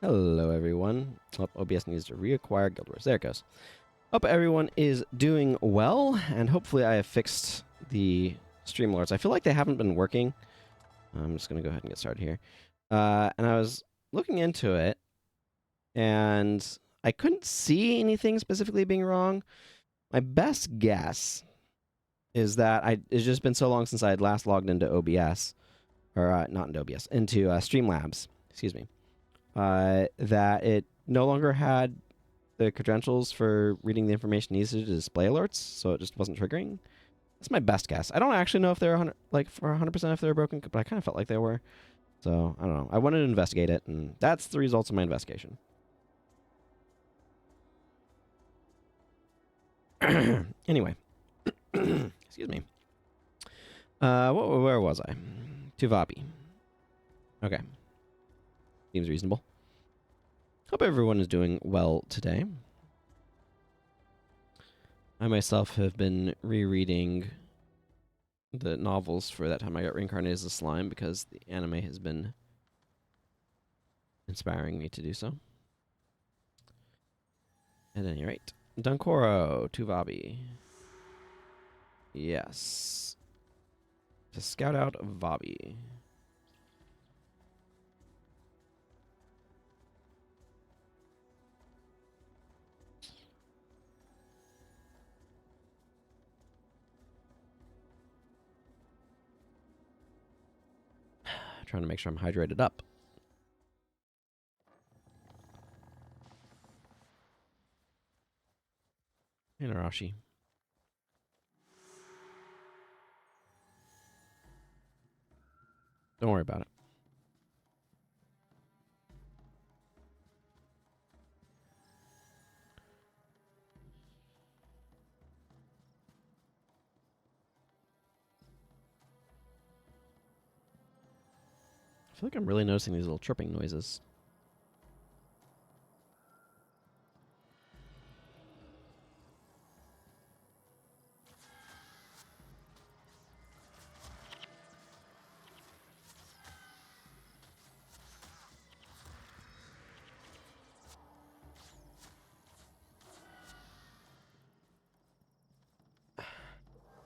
Hello, everyone. Oh, OBS needs to reacquire Guild Wars. There it goes. Hope everyone is doing well, and hopefully I have fixed the Streamlords. I feel like they haven't been working. I'm just going to go ahead and get started here. And I was looking into it, and I couldn't see anything specifically being wrong. My best guess is that it's just been so long since I had last logged into OBS, or not into OBS, into Streamlabs, excuse me, that it no longer had the credentials for reading the information needed to display alerts, so it just wasn't triggering. That's my best guess. I don't actually know if they're 100, like for 100% if they were broken, but I kind of felt like they were. So I don't know. I wanted to investigate it, and that's the results of my investigation. Anyway, excuse me. Where was I? To Vabbi. Okay, seems reasonable. Hope everyone is doing well today. I myself have been rereading the novels for That Time I Got Reincarnated as a Slime because the anime has been inspiring me to do so. At any rate, Dunkoro to Vabbi. Yes. To scout out Vabbi. Trying to make sure I'm hydrated up. Hey, Narashi. Don't worry about it. I feel like I'm really noticing these little chirping noises.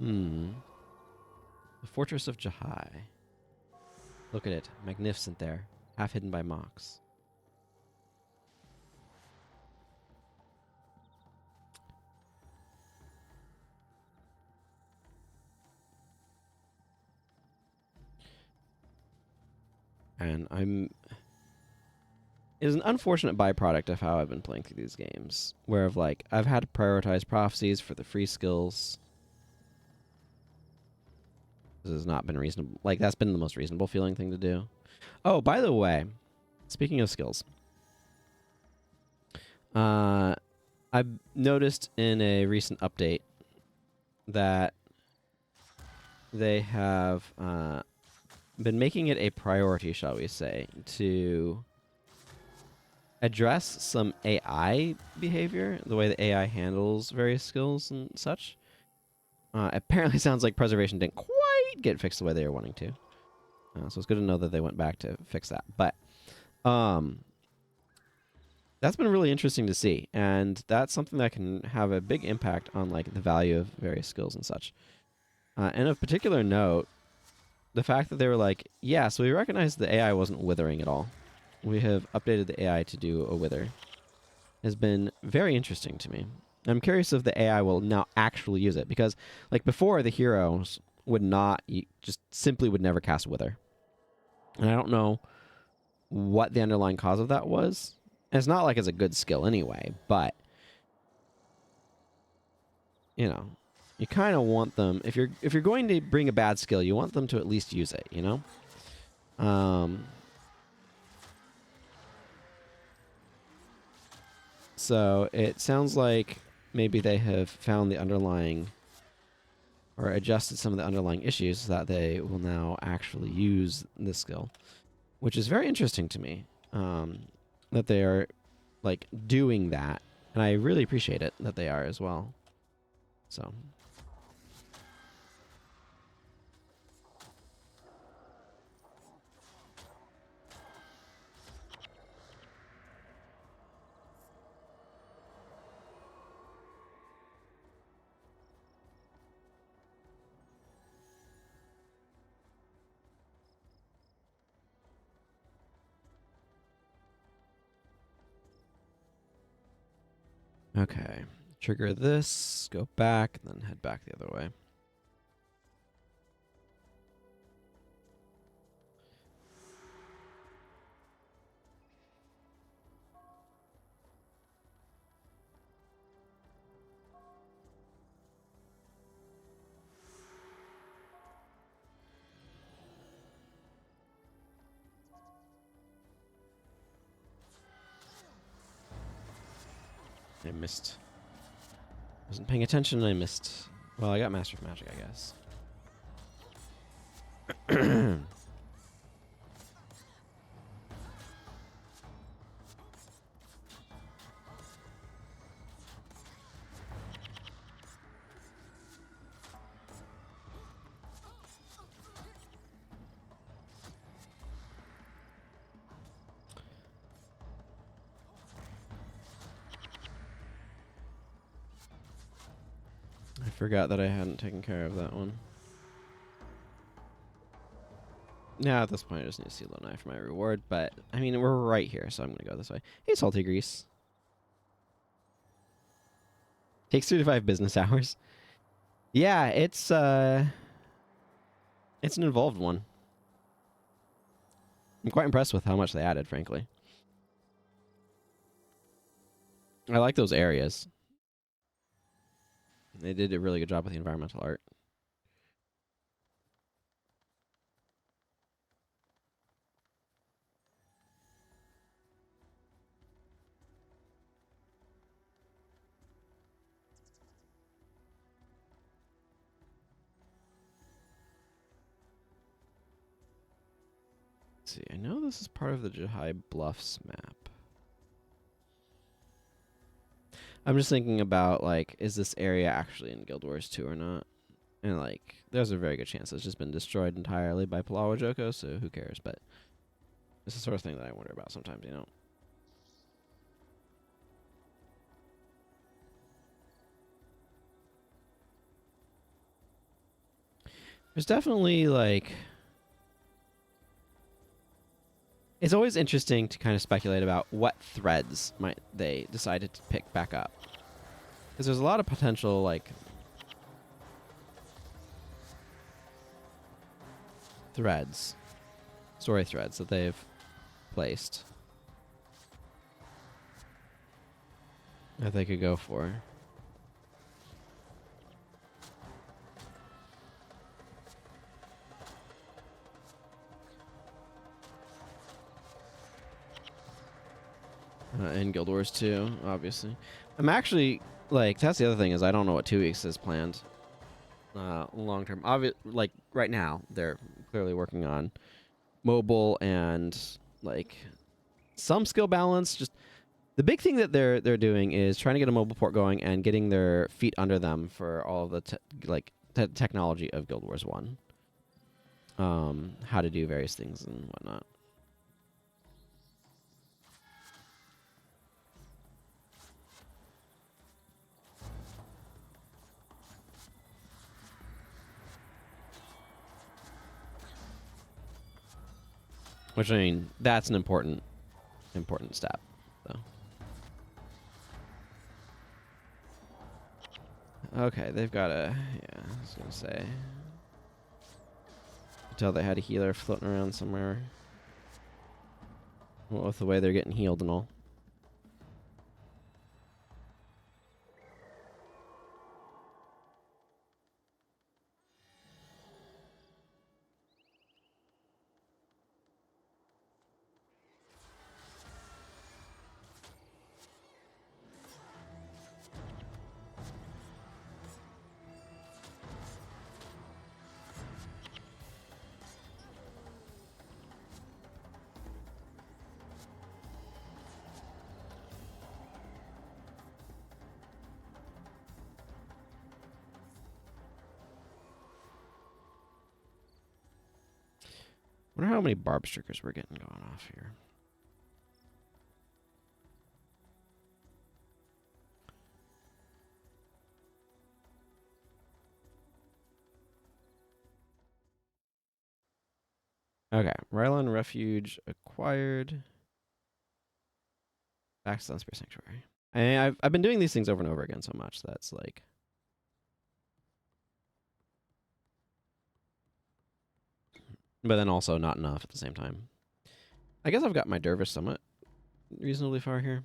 The Fortress of Jahai. Look at it. Magnificent there. Half hidden by mocks. And it is an unfortunate byproduct of how I've been playing through these games. Where I've had to prioritize prophecies for the free skills. This has not been reasonable. Like, that's been the most reasonable feeling thing to do. Oh, by the way, speaking of skills, I've noticed in a recent update that they have been making it a priority, shall we say, to address some AI behavior, the way the AI handles various skills and such. Apparently sounds like preservation didn't quite get fixed the way they were wanting to. So it's good to know that they went back to fix that. But that's been really interesting to see. And that's something that can have a big impact on like the value of various skills and such. And of particular note, the fact that they were like, yeah, so we recognize the AI wasn't withering at all. We have updated the AI to do a wither. Has been very interesting to me. I'm curious if the AI will now actually use it, because like before, the heroes would not, just simply would never cast wither. And I don't know what the underlying cause of that was. And it's not like it's a good skill anyway, but you know, you kind of want them, if you're going to bring a bad skill, you want them to at least use it, you know? So it sounds like maybe they have found the underlying or adjusted some of the underlying issues so that they will now actually use this skill, which is very interesting to me. That they are like doing that, and I really appreciate it that they are as well. So. Okay. Trigger this, go back, and then head back the other way. I missed. Wasn't paying attention and I missed. Well, I got Master of Magic, I guess. I forgot that I hadn't taken care of that one. Now at this point I just need to see low knife for my reward, but I mean we're right here, so I'm gonna go this way. Hey, salty grease. Takes 3 to 5 business hours. Yeah, it's an involved one. I'm quite impressed with how much they added, frankly. I like those areas. They did a really good job with the environmental art. Let's see, I know this is part of the Jahai Bluffs map. I'm just thinking about, like, is this area actually in Guild Wars 2 or not? And, like, there's a very good chance it's just been destroyed entirely by Palawa Joko, so who cares? But it's the sort of thing that I wonder about sometimes, you know? There's definitely, like... It's always interesting to kind of speculate about what threads might they decided to pick back up. Because there's a lot of potential, like... threads. Story threads that they've placed. That they could go for. In Guild Wars 2, obviously. I'm actually, like, that's the other thing is I don't know what 2 weeks is planned. Long term. Like, right now, they're clearly working on mobile and, like, some skill balance. Just the big thing that they're doing is trying to get a mobile port going and getting their feet under them for all of the technology of Guild Wars 1. How to do various things and whatnot. Which, I mean, that's an important step, though. Okay, they've got a... Yeah, I was going to say... Tell they had a healer floating around somewhere. Well, with the way they're getting healed and all. Wonder how many barb strickers we're getting going off here. Okay, Rylon Refuge acquired. Back to Sunspear Sanctuary. I've been doing these things over and over again so much that's like. But then also not enough at the same time. I guess I've got my dervish somewhat reasonably far here.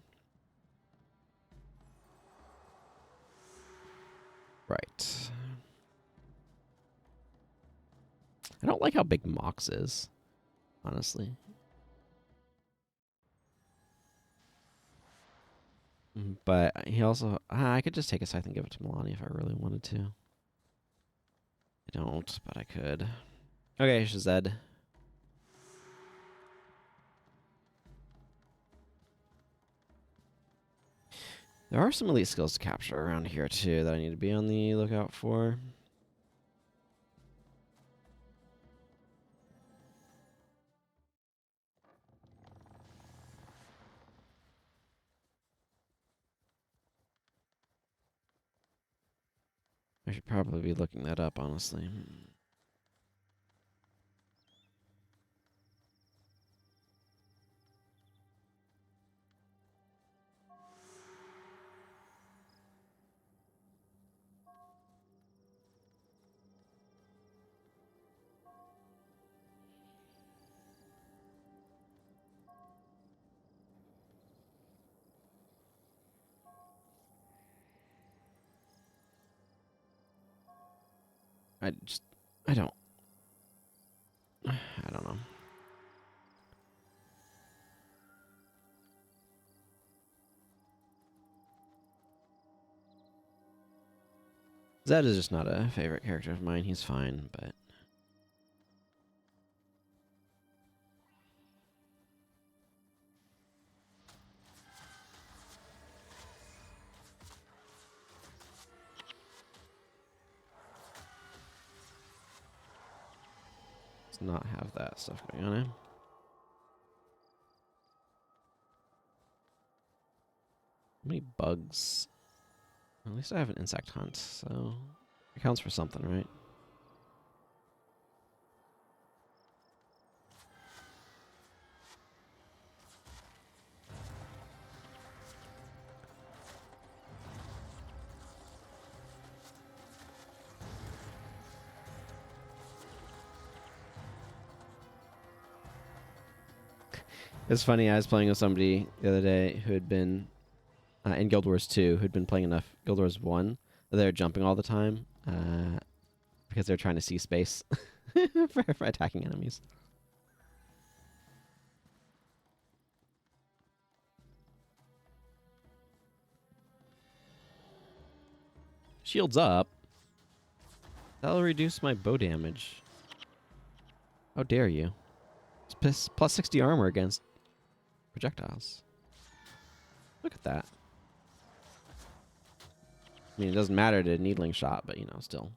Right. I don't like how big Mox is, honestly. But he also... I could just take a scythe and give it to Milani if I really wanted to. I don't, but I could. Okay, Shazed. There are some elite skills to capture around here, too, that I need to be on the lookout for. I should probably be looking that up, honestly. I don't know. Zed is just not a favorite character of mine. He's fine, but... Let's not have that stuff going on. How many bugs? At least I have an insect hunt, so it counts for something, right? It's funny, I was playing with somebody the other day who had been in Guild Wars 2, who'd been playing enough Guild Wars 1 that they were jumping all the time because they're trying to see space for attacking enemies. Shields up. That'll reduce my bow damage. How dare you? It's plus 60 armor against projectiles. Look at that. I mean, it doesn't matter to a needling shot, but, you know, still.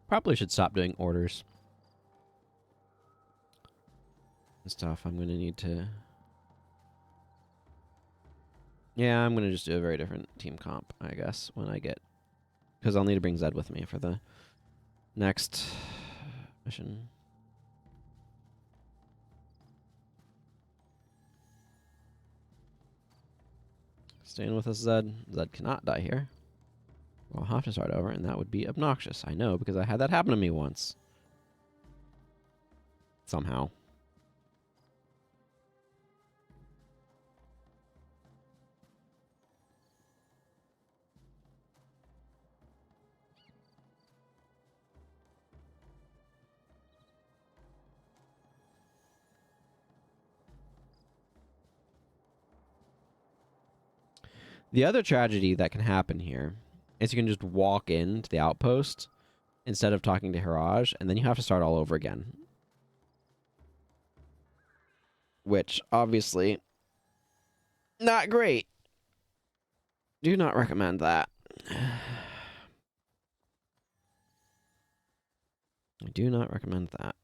Probably should stop doing orders and stuff. I'm going to need to... Yeah, I'm going to just do a very different team comp, I guess, when I get... Because I'll need to bring Zed with me for the next mission. Staying with us, Zed. Zed cannot die here. I'll have to start over, and that would be obnoxious. I know, because I had that happen to me once. Somehow. The other tragedy that can happen here is you can just walk into the outpost instead of talking to Hiraj, and then you have to start all over again. Which, obviously, not great. Do not recommend that. I do not recommend that.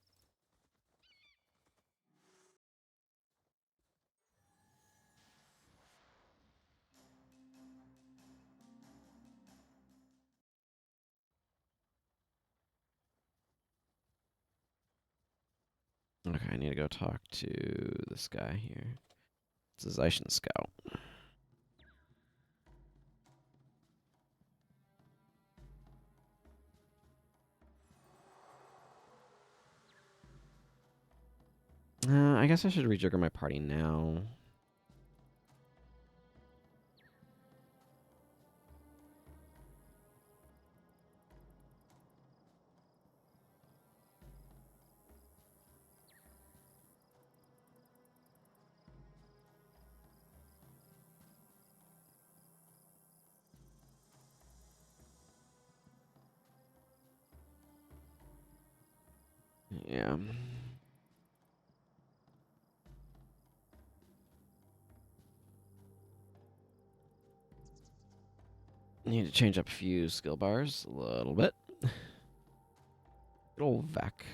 Okay, I need to go talk to this guy here. It's a Zeischen scout. I guess I should rejigger my party now. Yeah. Need to change up a few skill bars a little bit. Good old Vec.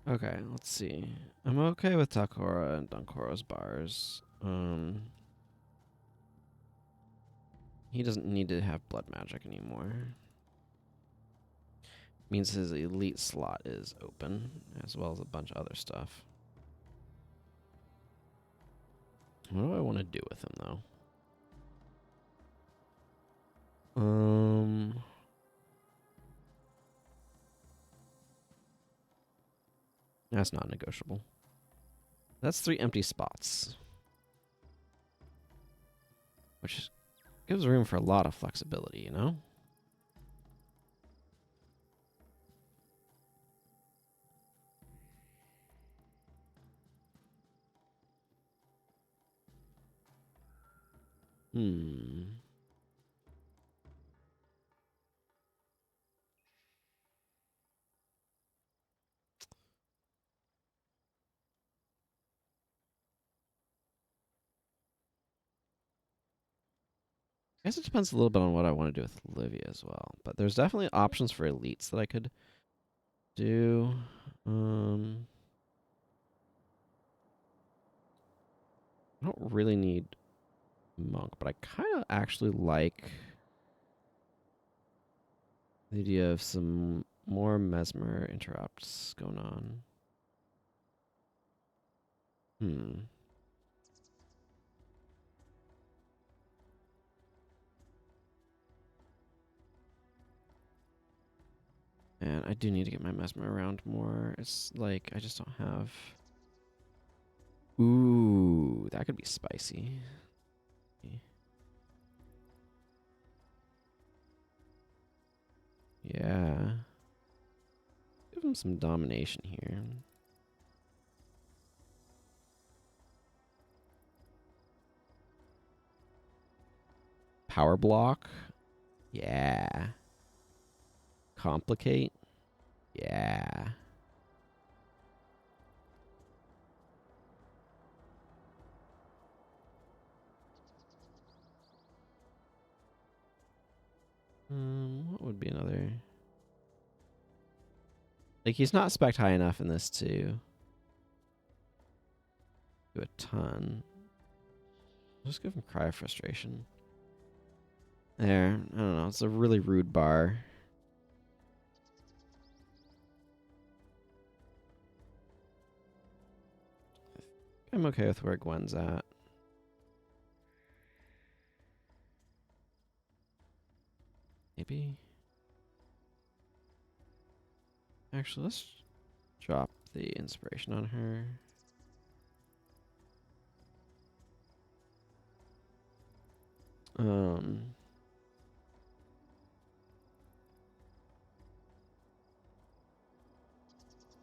Okay, let's see. I'm okay with Takora and Dankoro's bars. He doesn't need to have blood magic anymore. Means his elite slot is open, as well as a bunch of other stuff. What do I want to do with him, though? That's not negotiable. That's 3 empty spots. Which gives room for a lot of flexibility, you know? I guess it depends a little bit on what I want to do with Livia as well. But there's definitely options for elites that I could do. I don't really need Monk, but I kind of actually like the idea of some more Mesmer interrupts going on. And I do need to get my Mesmer around more. It's like, I just don't have... Ooh, that could be spicy. Yeah. Give him some domination here. Power block? Yeah. Complicate? Yeah. What would be another? Like, he's not spec'd high enough in this to do a ton. I'll just give him Cry of Frustration. There. I don't know. It's a really rude bar. I'm okay with where Gwen's at. Maybe. Actually, let's drop the inspiration on her.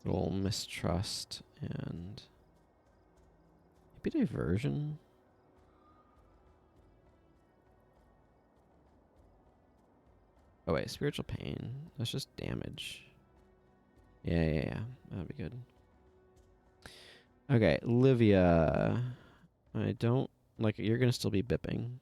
Little mistrust and maybe diversion. Oh wait, spiritual pain. That's just damage. Yeah. That'd be good. Okay, Livia. I don't like you're gonna still be bipping.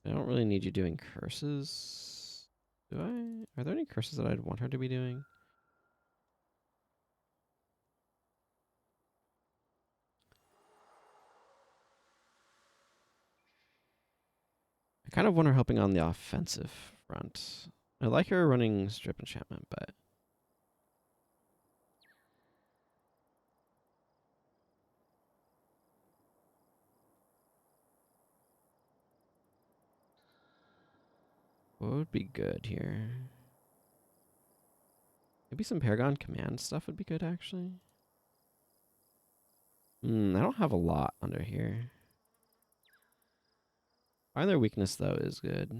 I don't really need you doing curses. Do I? Are there any curses that I'd want her to be doing? I kind of want her helping on the offensive front. I like her running strip enchantment, but what would be good here? Maybe some Paragon command stuff would be good, actually. I don't have a lot under here. Find their weakness, though, is good.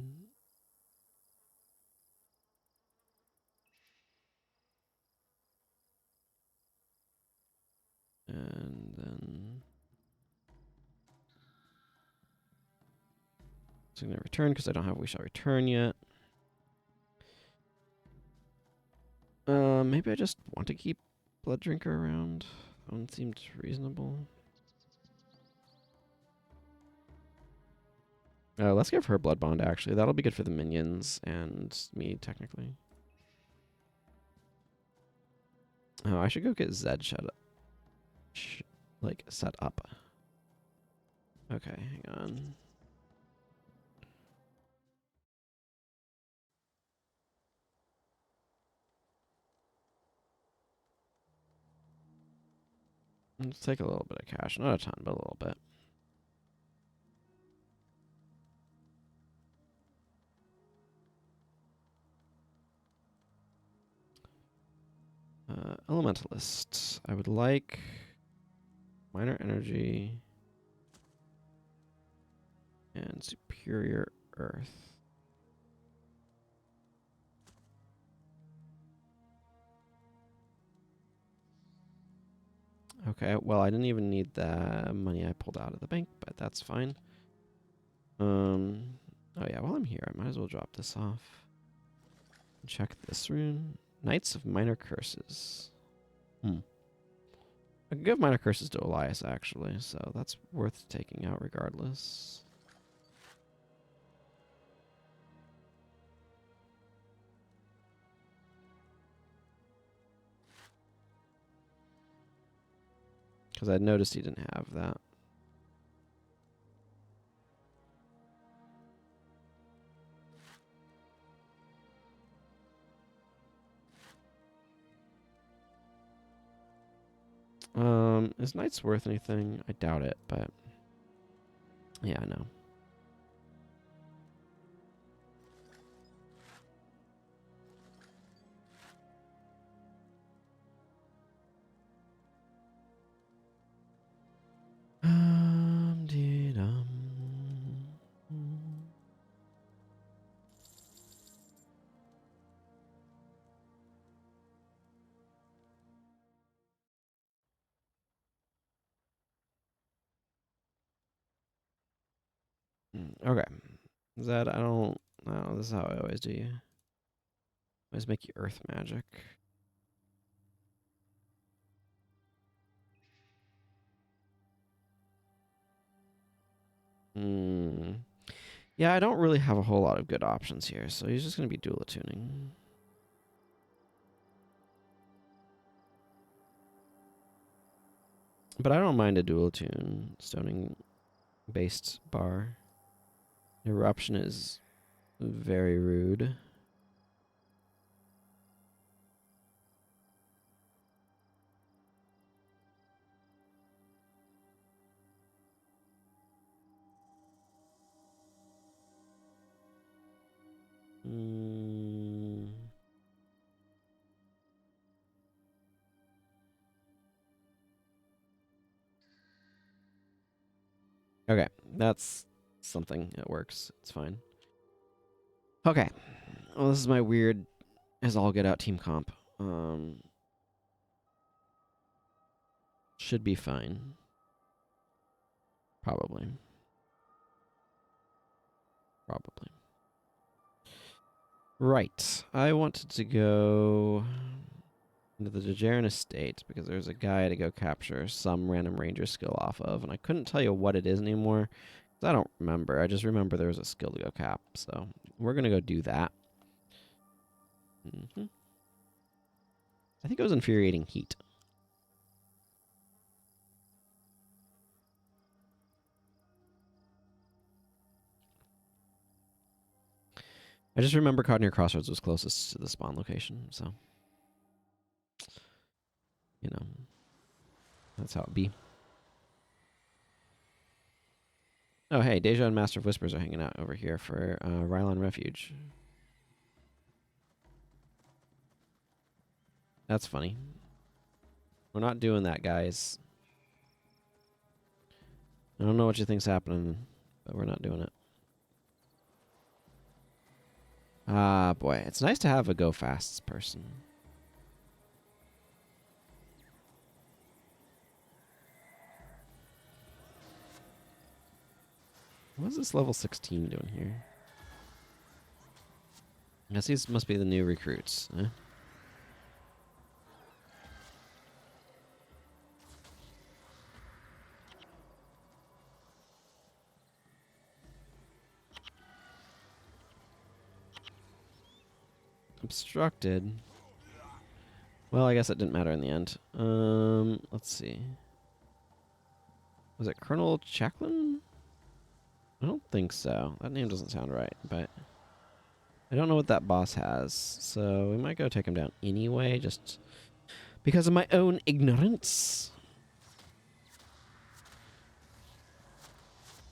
And then... So I'm going to return because I don't have We Shall Return yet. Maybe I just want to keep Blood Drinker around. That one seemed reasonable. Let's give her Blood Bond, actually. That'll be good for the minions and me, technically. Oh, I should go get Zed set up. Okay, hang on. Let's take a little bit of cash. Not a ton, but a little bit. Elementalist. I would like minor energy and superior earth. Okay, well, I didn't even need the money I pulled out of the bank, but that's fine. Oh yeah, while I'm here, I might as well drop this off. Check this rune. Knights of Minor Curses. I can give Minor Curses to Elias, actually, so that's worth taking out regardless. Because I noticed he didn't have that. Is Knights worth anything? I doubt it, but yeah, I know. Dee-dum. Okay. Is that, I don't know, this is how I always do you. Always make you earth magic. Yeah, I don't really have a whole lot of good options here, so he's just going to be dual attuning. But I don't mind a dual attune stoning based bar. Eruption is very rude. Okay, that's something. It works. It's fine. Okay. Well, this is my weird as all get out team comp. Should be fine. Probably. Right. I wanted to go into the Dejarin estate because there's a guy to go capture some random ranger skill off of, and I couldn't tell you what it is anymore because I don't remember. I just remember there was a skill to go cap, so we're gonna go do that. I think it was Infuriating Heat. I just remember Cottonere Crossroads was closest to the spawn location, so you know, that's how it be. Oh, hey, Deja and Master of Whispers are hanging out over here for Rylon Refuge. That's funny. We're not doing that, guys. I don't know what you think's happening, but we're not doing it. Ah, boy. It's nice to have a go fasts person. What's this level 16 doing here? I guess these must be the new recruits. Eh? Obstructed. Well, I guess it didn't matter in the end. Let's see. Was it Colonel Chaklin? I don't think so. That name doesn't sound right, but I don't know what that boss has, so we might go take him down anyway, just because of my own ignorance.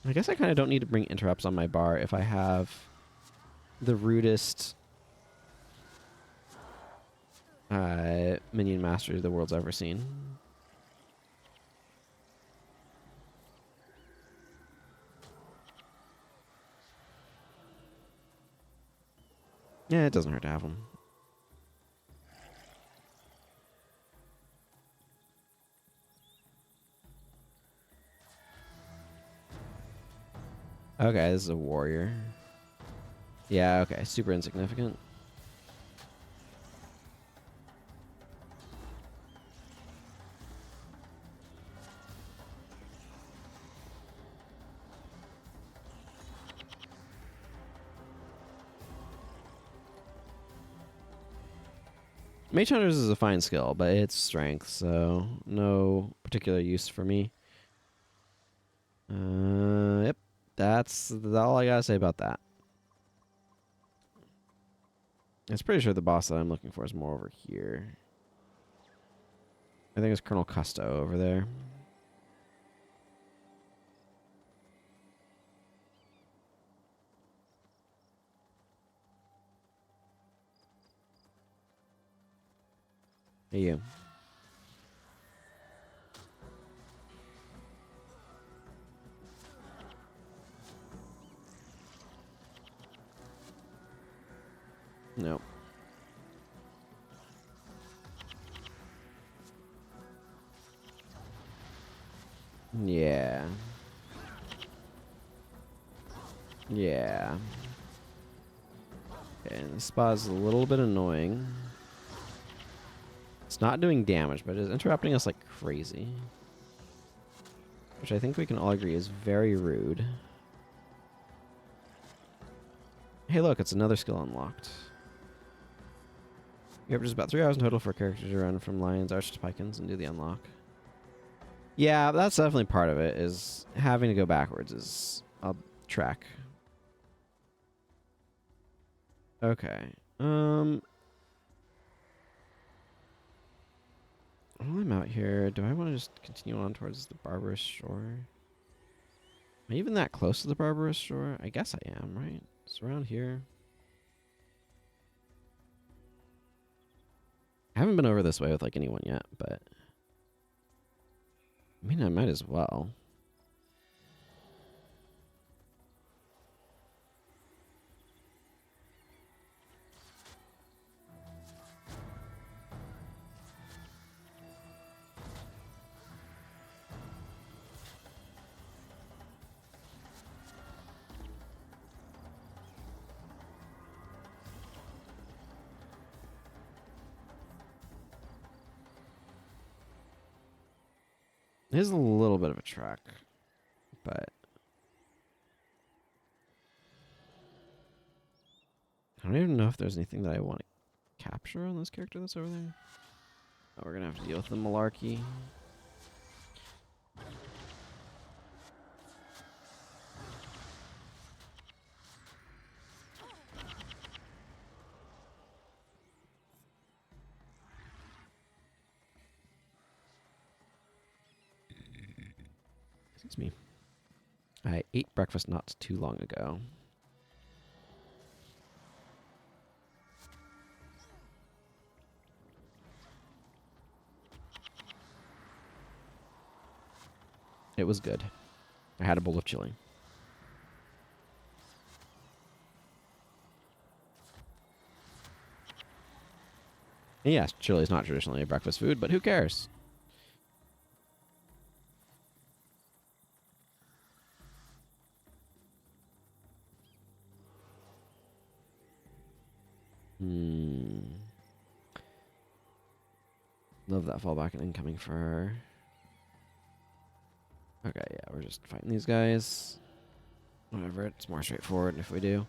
I guess I kind of don't need to bring interrupts on my bar if I have the rudest minion master the world's ever seen. Yeah, it doesn't hurt to have them. Okay, this is a warrior. Yeah, okay, super insignificant. Mage Hunters is a fine skill, but it's strength, so no particular use for me. Yep, that's all I gotta say about that. I'm pretty sure the boss that I'm looking for is more over here. I think it's Colonel Custo over there. Hey, you. Nope. Yeah. Yeah. Okay, and the spot is a little bit annoying. It's not doing damage, but it's interrupting us like crazy. Which I think we can all agree is very rude. Hey, look, it's another skill unlocked. You have just about 3 hours in total for a character to run from Lions, Archers, to Pikins and do the unlock. Yeah, that's definitely part of it, is having to go backwards is a track. Okay. While I'm out here, do I want to just continue on towards the Barbarous Shore? Am I even that close to the Barbarous Shore? I guess I am, right? It's around here. I haven't been over this way with like anyone yet, but I mean, I might as well. It is a little bit of a trek, but I don't even know if there's anything that I want to capture on this character that's over there. Oh, we're gonna have to deal with the malarkey. Excuse me. I ate breakfast not too long ago. It was good. I had a bowl of chili. And yes, chili is not traditionally a breakfast food, but who cares? Love that fallback and incoming for her. Okay, yeah, we're just fighting these guys. Whatever, it's more straightforward if we do.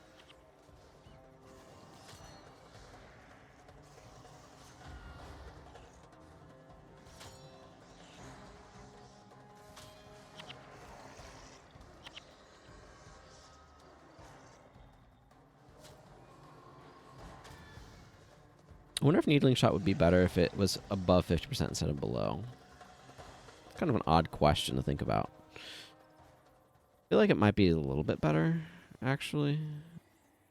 I wonder if needling shot would be better if it was above 50% instead of below. It's kind of an odd question to think about. I feel like it might be a little bit better, actually.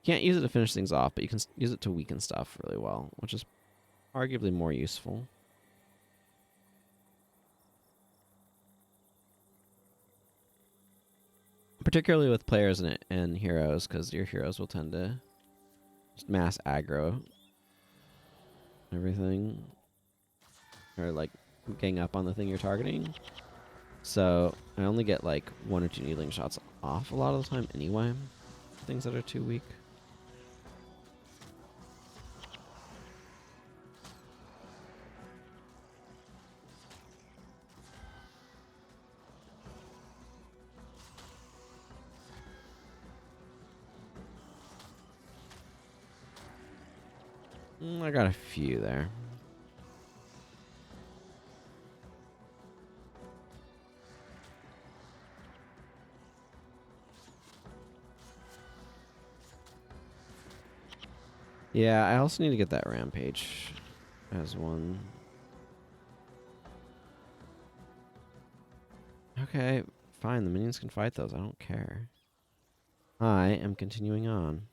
Can't use it to finish things off, but you can use it to weaken stuff really well, which is arguably more useful. Particularly with players and heroes, because your heroes will tend to just mass aggro everything. Or, like, gang up on the thing you're targeting. So, I only get, like, 1 or 2 needling shots off a lot of the time anyway. Things that are too weak. I got a few there. Yeah, I also need to get that rampage as one. Okay, fine. The minions can fight those. I don't care. I am continuing on.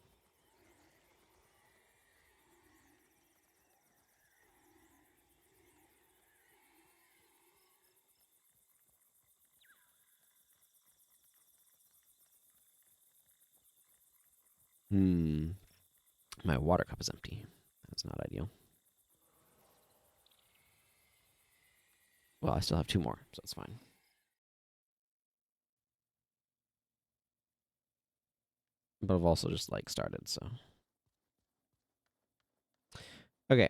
My water cup is empty. That's not ideal. Well, I still have 2 more, so it's fine. But I've also just, like, started, so. Okay.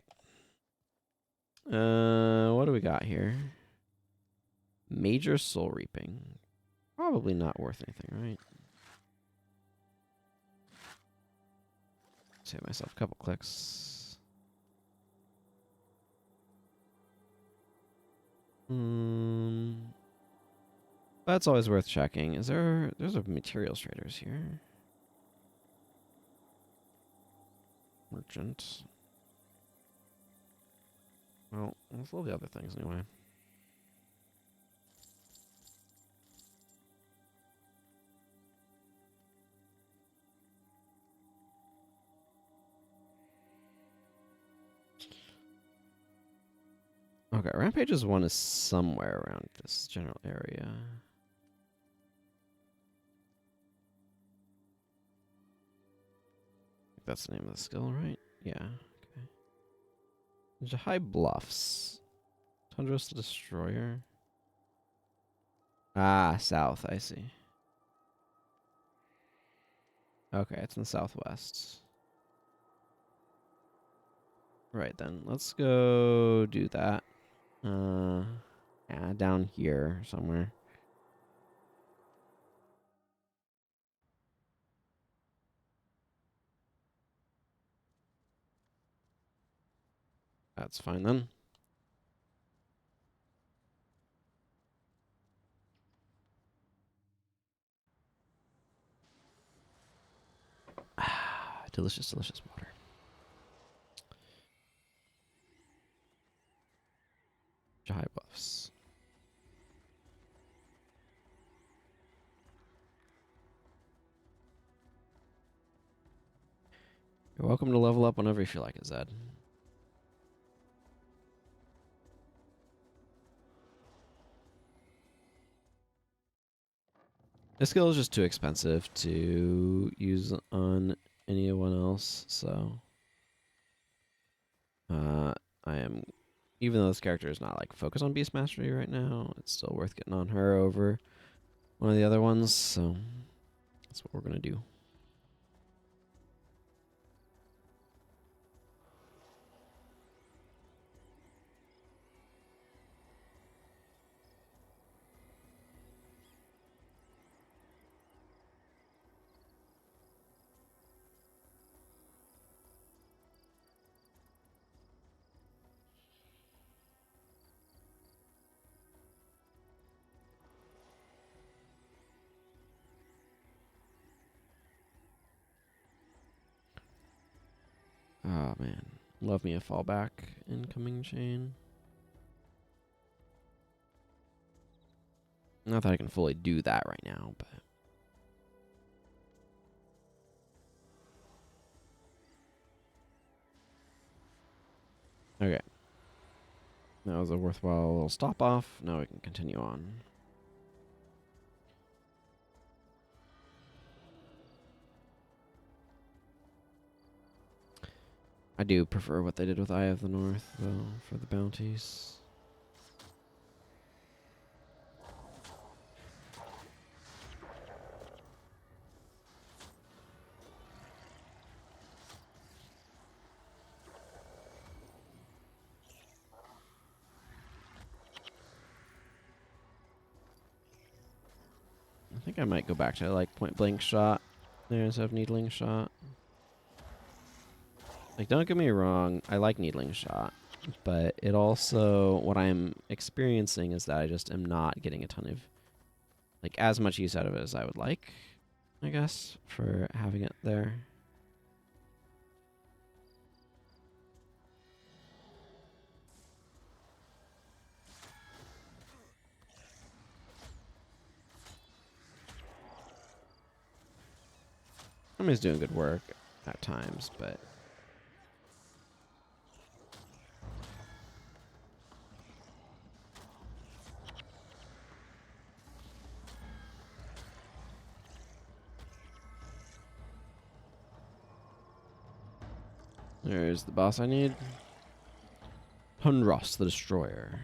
What do we got here? Major soul reaping. Probably not worth anything, right? Save myself a couple clicks. That's always worth checking. There's a materials traders here. Merchant. Well, let's look at the other things anyway. Okay, Rampage's one is somewhere around this general area. That's the name of the skill, right? Yeah. Okay. There's a high bluffs. Tundra's the destroyer. Ah, south, I see. Okay, it's in the southwest. Right then, let's go do that. Yeah, down here somewhere. That's fine then. Ah, delicious, delicious water. High buffs. You're welcome to level up whenever you feel like it, Zed. This skill is just too expensive to use on anyone else, so I am, even though this character is not like focused on Beast Mastery right now, it's still worth getting on her over one of the other ones, so that's what we're gonna do. Oh man, love me a fallback incoming chain. Not that I can fully do that right now, but okay. That was a worthwhile little stop off. Now we can continue on. I do prefer what they did with Eye of the North, though, for the bounties. I think I might go back to like point blank shot there instead of needling shot. Like, don't get me wrong, I like needling shot, but it also, what I'm experiencing is that I just am not getting a ton of, like, as much use out of it as I would like, I guess, for having it there. I mean, he's doing good work at times, but there's the boss I need. Hunross the Destroyer.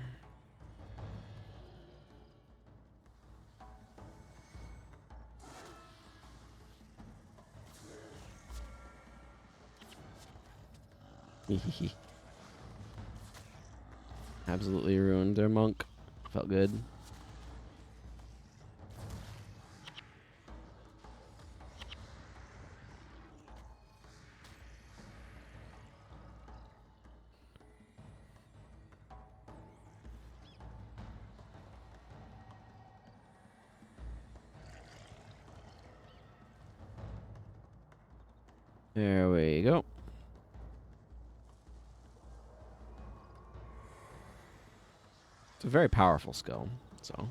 Absolutely ruined their monk. Felt good. There we go. It's a very powerful skill, so.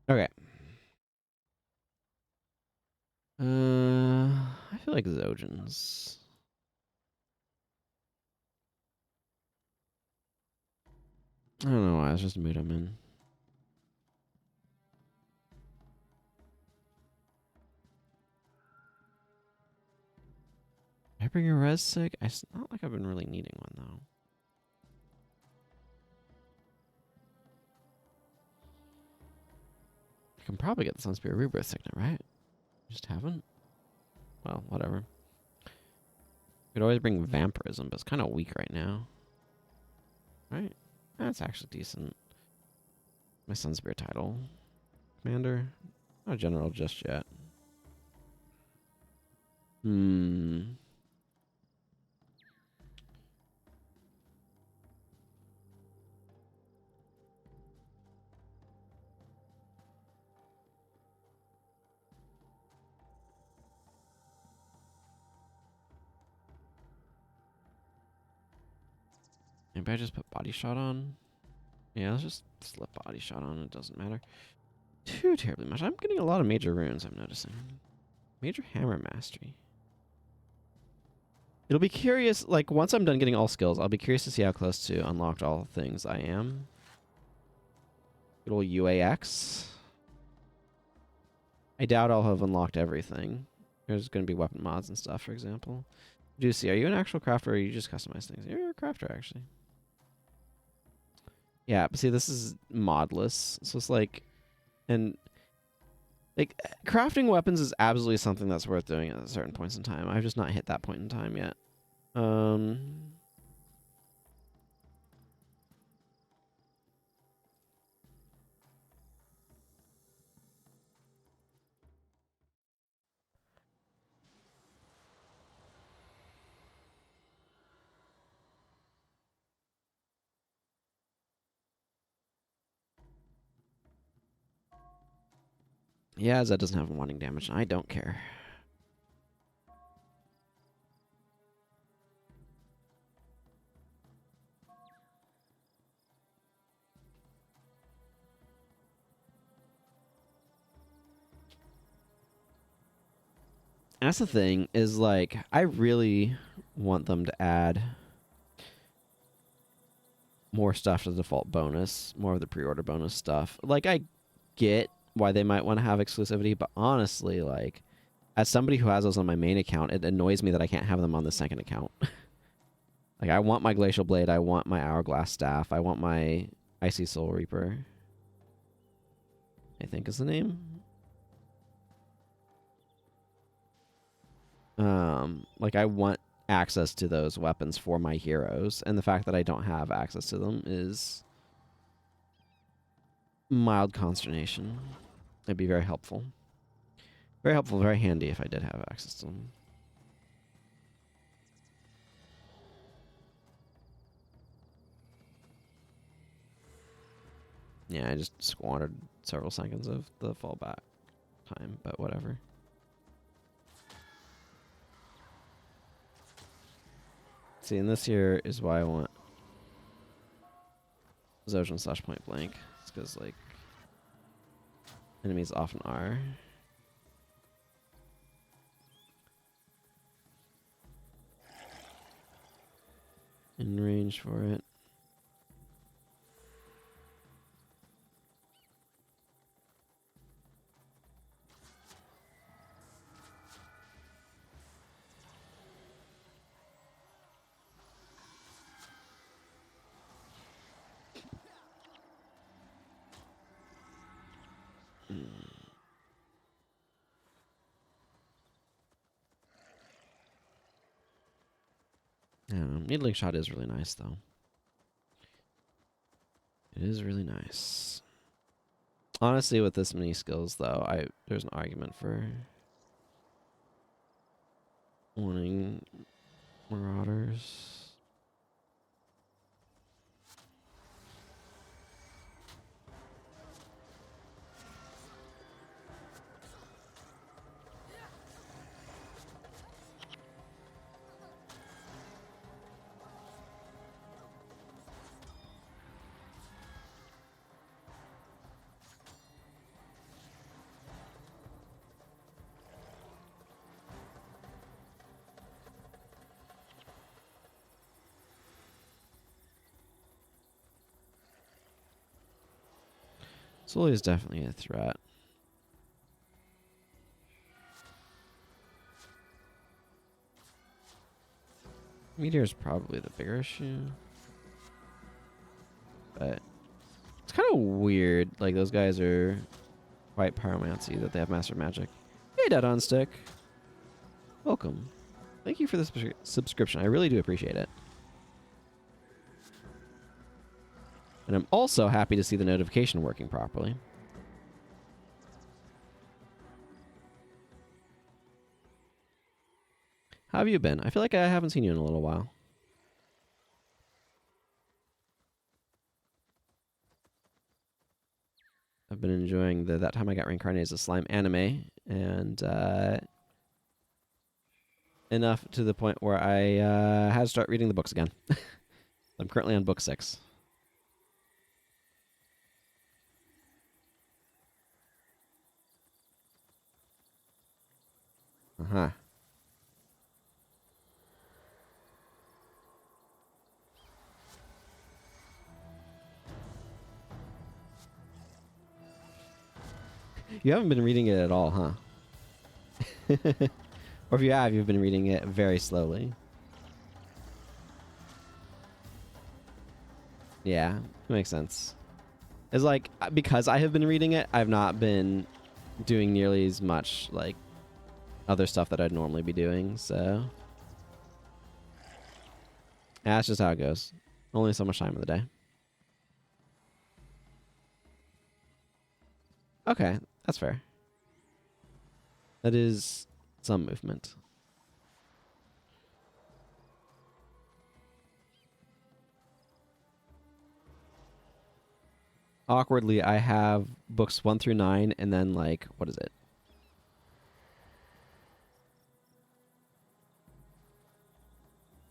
Okay. I feel like Zojans. I don't know why, it's just a mood I'm in. Did I bring a res sig? It's not like I've been really needing one, though. I can probably get the Sunspirit Rebirth Signet, right? Just haven't? Well, whatever. Could always bring Vampirism, but it's kind of weak right now. Right? That's actually decent. My Sunspear title. Commander? Not General just yet. Maybe I just put Body Shot on. Yeah, let's just slip Body Shot on. It doesn't matter too terribly much. I'm getting a lot of major runes, I'm noticing. Major hammer mastery. It'll be curious, like, once I'm done getting all skills, I'll be curious to see how close to unlocked all things I am. Good old UAX. I doubt I'll have unlocked everything. There's going to be weapon mods and stuff, for example. Juicy, are you an actual crafter or are you just customize things? You're a crafter, actually. Yeah, but see, this is modless. So it's like... And... Like, crafting weapons is absolutely something that's worth doing at certain points in time. I've just not hit that point in time yet. Yeah, Zed doesn't have wanting damage. I don't care. And that's the thing, is like, I really want them to add more stuff to the default bonus, more of the pre-order bonus stuff. Like, I get why they might want to have exclusivity, but honestly, like, as somebody who has those on my main account, it annoys me that I can't have them on the second account. Like, I want my Glacial Blade, I want my Hourglass Staff, I want my Icy Soul Reaper, I think is the name. Like, I want access to those weapons for my heroes, and the fact that I don't have access to them is mild consternation. It'd be very helpful. Very helpful, very handy if I did have access to them. Yeah, I just squandered several seconds of the fallback time, but whatever. See, and this here is why I want Zojin slash Point Blank. It's because, like, enemies often are. In range for it. Needling Shot is really nice, though. It is really nice. Honestly, with this many skills, though, there's an argument for wanting Marauders. Sully is definitely a threat. Meteor is probably the bigger issue. But it's kind of weird. Like, those guys are quite pyromancy that they have Master Magic. Hey, Dead on Stick. Welcome. Thank you for the subscription. I really do appreciate it. And I'm also happy to see the notification working properly. How have you been? I feel like I haven't seen you in a little while. I've been enjoying That Time I Got Reincarnated as a Slime anime, and enough to the point where I had to start reading the books again. I'm currently on book 6. Huh. You haven't been reading it at all, huh? Or if you have, you've been reading it very slowly. Yeah, makes sense. It's like, because I have been reading it, I've not been doing nearly as much, like, other stuff that I'd normally be doing, so... Yeah, that's just how it goes. Only so much time of the day. Okay, that's fair. That is some movement. Awkwardly, I have books 1 through 9, and then, like, what is it?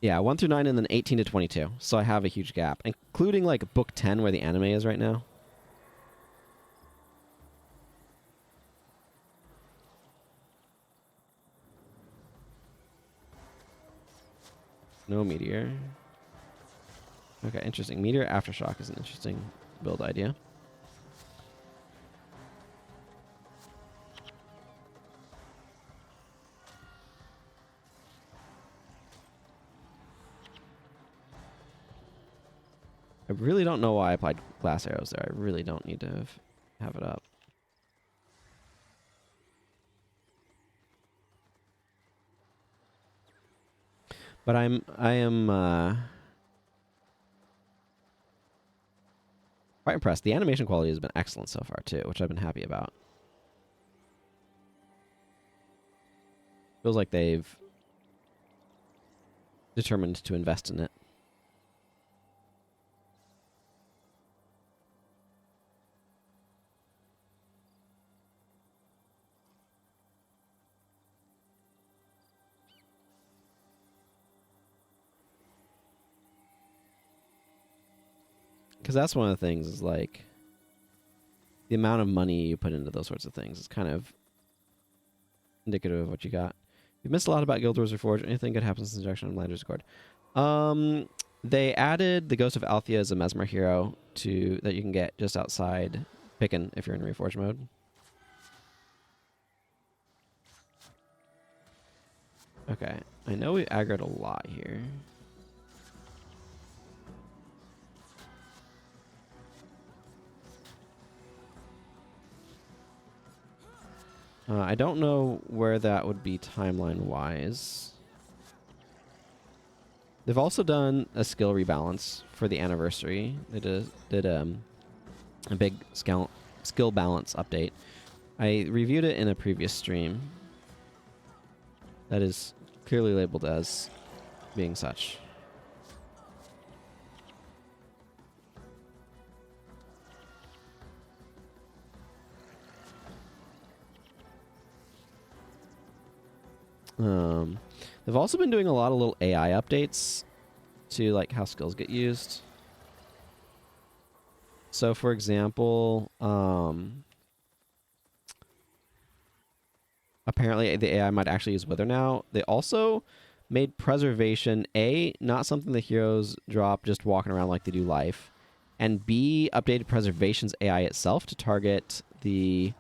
Yeah, 1 through 9, and then 18 to 22. So I have a huge gap, including, like, book 10, where the anime is right now. No meteor. Okay, interesting. Meteor Aftershock is an interesting build idea. I really don't know why I applied glass arrows there. I really don't need to have it up. But I am quite impressed. The animation quality has been excellent so far too, which I've been happy about. Feels like they've determined to invest in it. Because that's one of the things is like the amount of money you put into those sorts of things is kind of indicative of what you got. You've missed a lot about Guild Wars Reforged. Anything good happens since injection of Landers Accord? They added the Ghost of Althea as a Mesmer hero to that you can get just outside Pickin if you're in Reforged mode. Okay, I know we aggroed a lot here. I don't know where that would be timeline-wise. They've also done a skill rebalance for the anniversary. They did a big skill balance update. I reviewed it in a previous stream. That is clearly labeled as being such. They've also been doing a lot of little AI updates to like how skills get used. So for example, apparently the AI might actually use Wither now. They also made preservation not something the heroes drop just walking around like they do life, and B, updated preservation's AI itself to target the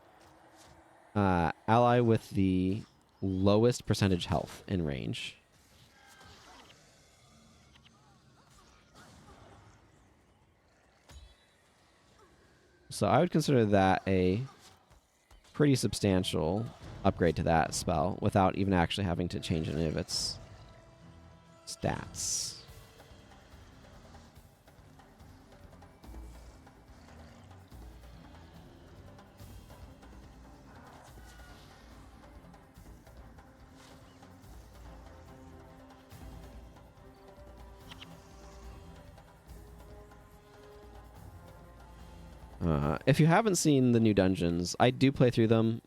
ally with the lowest percentage health in range. So I would consider that a pretty substantial upgrade to that spell without even actually having to change any of its stats. If you haven't seen the new dungeons, I do play through them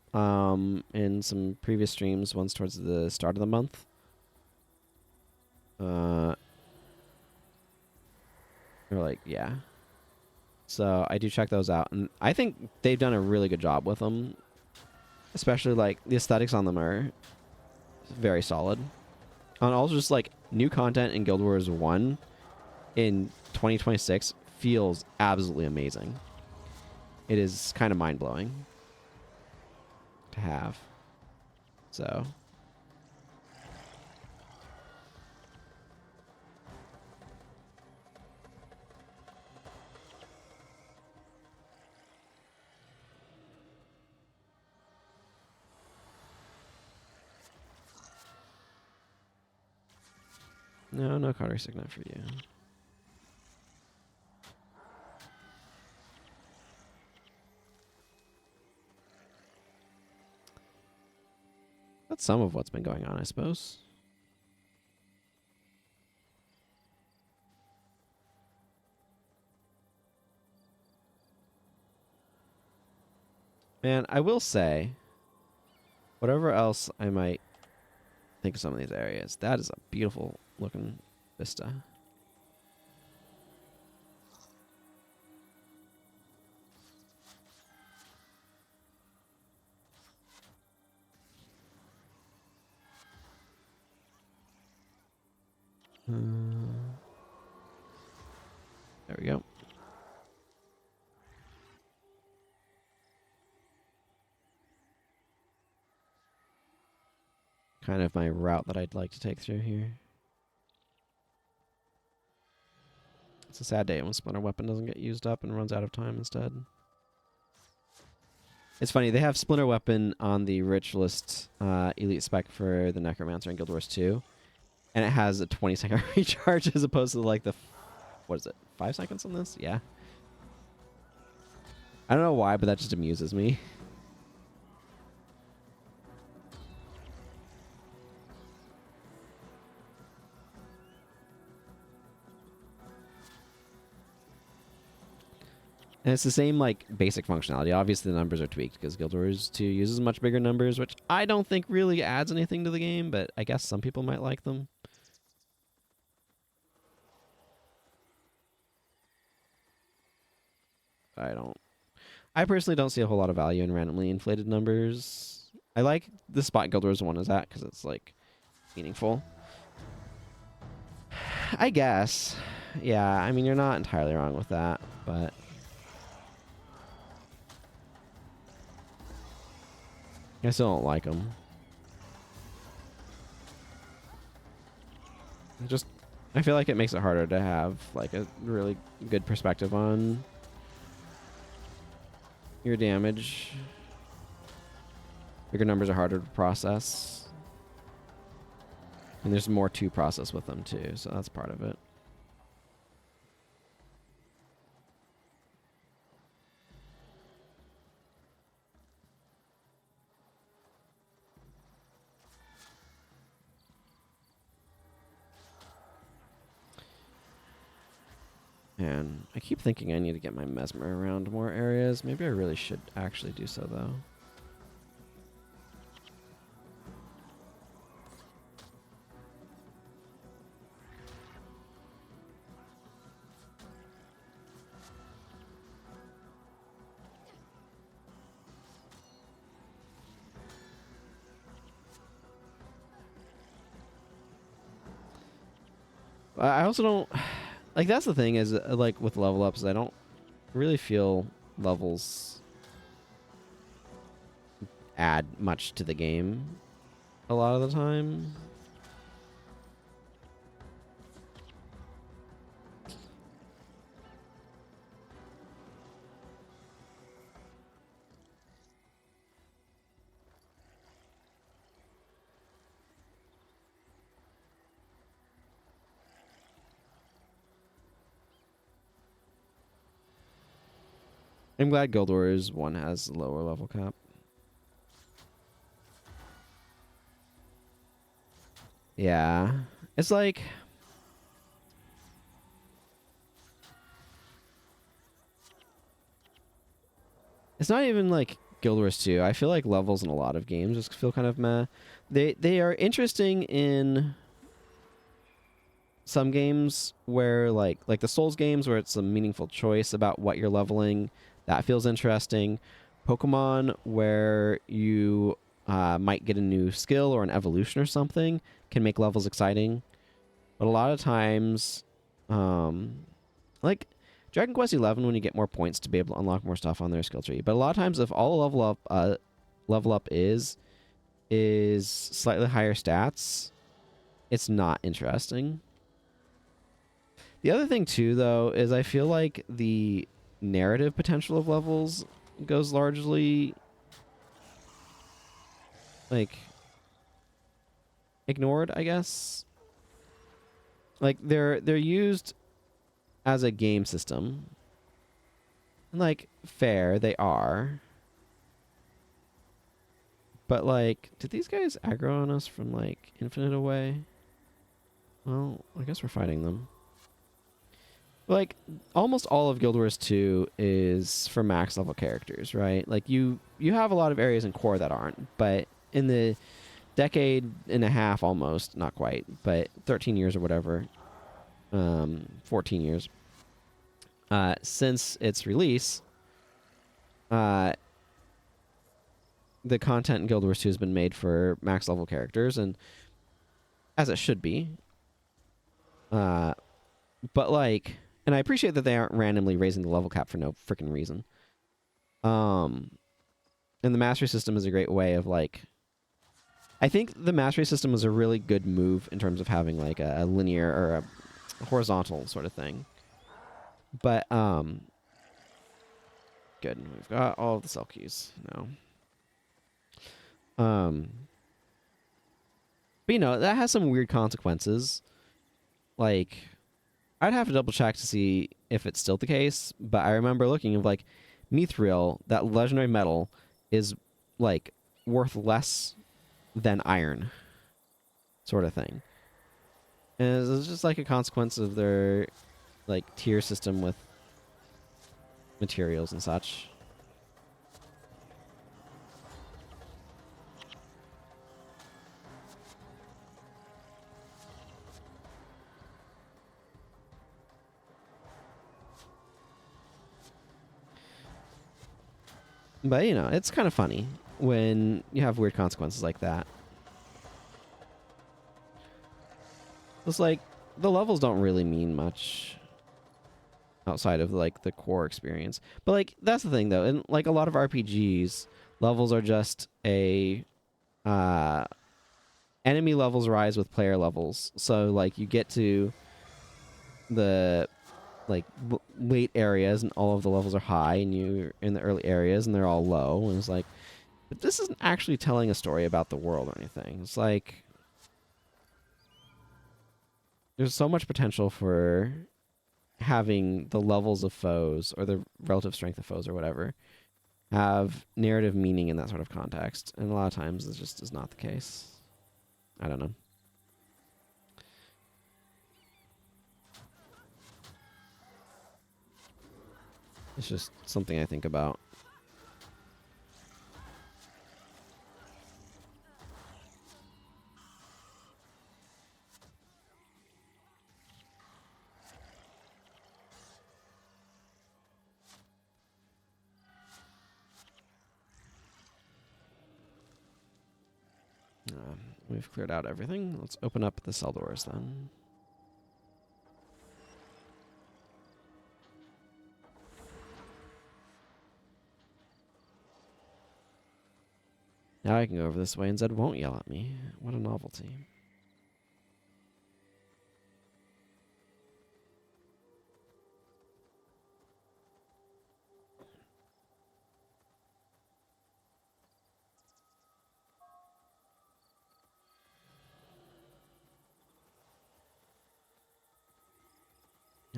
in some previous streams, once towards the start of the month. Or like, yeah. So I do check those out, and I think they've done a really good job with them. Especially like the aesthetics on them are very solid. And also just like new content in Guild Wars 1 in 2026 feels absolutely amazing. It is kind of mind-blowing to have. So no cautery signet for you. That's some of what's been going on, I suppose. And I will say, whatever else I might think of some of these areas, that is a beautiful looking vista. There we go. Kind of my route that I'd like to take through here. It's a sad day when Splinter Weapon doesn't get used up and runs out of time instead. It's funny, they have Splinter Weapon on the Ritualist elite spec for the Necromancer in Guild Wars 2. And it has a 20-second recharge as opposed to like the, what is it, 5 seconds on this? Yeah. I don't know why, but that just amuses me. And it's the same, like, basic functionality. Obviously, the numbers are tweaked because Guild Wars 2 uses much bigger numbers, which I don't think really adds anything to the game, but I guess some people might like them. I personally don't see a whole lot of value in randomly inflated numbers. I like the spot Guild Wars 1 is at because it's, like, meaningful. I guess. Yeah, I mean, you're not entirely wrong with that, but I still don't like them. I feel like it makes it harder to have like a really good perspective on your damage. Bigger numbers are harder to process. And there's more to process with them too, so that's part of it. And I keep thinking I need to get my Mesmer around more areas. Maybe I really should actually do so, though. I also don't... Like, that's the thing is, like, with level ups, I don't really feel levels add much to the game a lot of the time. I'm glad Guild Wars 1 has a lower level cap. Yeah. It's like... It's not even like Guild Wars 2. I feel like levels in a lot of games just feel kind of meh. They are interesting in some games where like the Souls games where it's a meaningful choice about what you're leveling. That feels interesting. Pokemon where you might get a new skill or an evolution or something, can make levels exciting. But a lot of times, like Dragon Quest XI, when you get more points to be able to unlock more stuff on their skill tree. But a lot of times, if all a level up is slightly higher stats, it's not interesting. The other thing too, though, is I feel like the narrative potential of levels goes largely like ignored, I guess. Like they're used as a game system. And like fair, they are. But like, did these guys aggro on us from like infinite away? Well, I guess we're fighting them. Like almost all of Guild Wars 2 is for max level characters, right? Like you have a lot of areas in core that aren't, but in the decade and a half almost, not quite, but 13 years or whatever, 14 years since its release, the content in Guild Wars 2 has been made for max level characters, and as it should be. But like, and I appreciate that they aren't randomly raising the level cap for no freaking reason. And the mastery system is a great way of like, I think the mastery system was a really good move in terms of having like a linear or a horizontal sort of thing. But good. We've got all of the cell keys now. But you know, that has some weird consequences. Like, I'd have to double check to see if it's still the case, but I remember looking of like mithril, that legendary metal, is like worth less than iron, sort of thing. And it's just like a consequence of their like tier system with materials and such. But, you know, it's kind of funny when you have weird consequences like that. It's like, the levels don't really mean much outside of, like, the core experience. But, like, that's the thing, though. In, like, a lot of RPGs, levels are just a... enemy levels rise with player levels. So, like, you get to the... like late areas and all of the levels are high and you're in the early areas and they're all low, and it's like, but this isn't actually telling a story about the world or anything. It's like there's so much potential for having the levels of foes or the relative strength of foes or whatever have narrative meaning in that sort of context, and a lot of times this just is not the case. I don't know. It's just something I think about. We've cleared out everything. Let's open up the cell doors then. Now I can go over this way and Zed won't yell at me. What a novelty.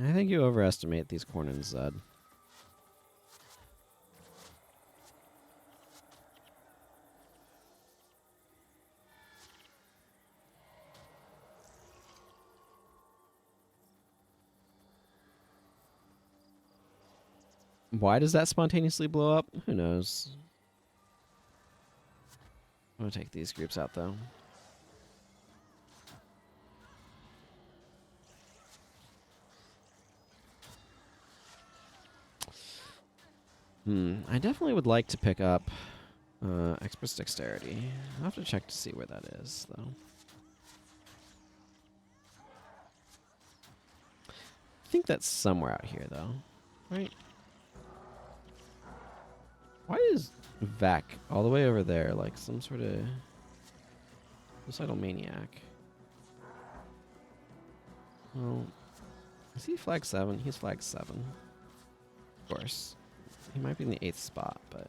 I think you overestimate these Cornins, Zed. Why does that spontaneously blow up? Who knows? I'm gonna take these groups out, though. I definitely would like to pick up Express dexterity. I'll have to check to see where that is, though. I think that's somewhere out here, though. Right? Why is Vac all the way over there, like some sort of suicidal maniac? Well, is he flag 7? He's flag 7. Of course. He might be in the 8th spot, but...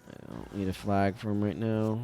I don't need a flag for him right now.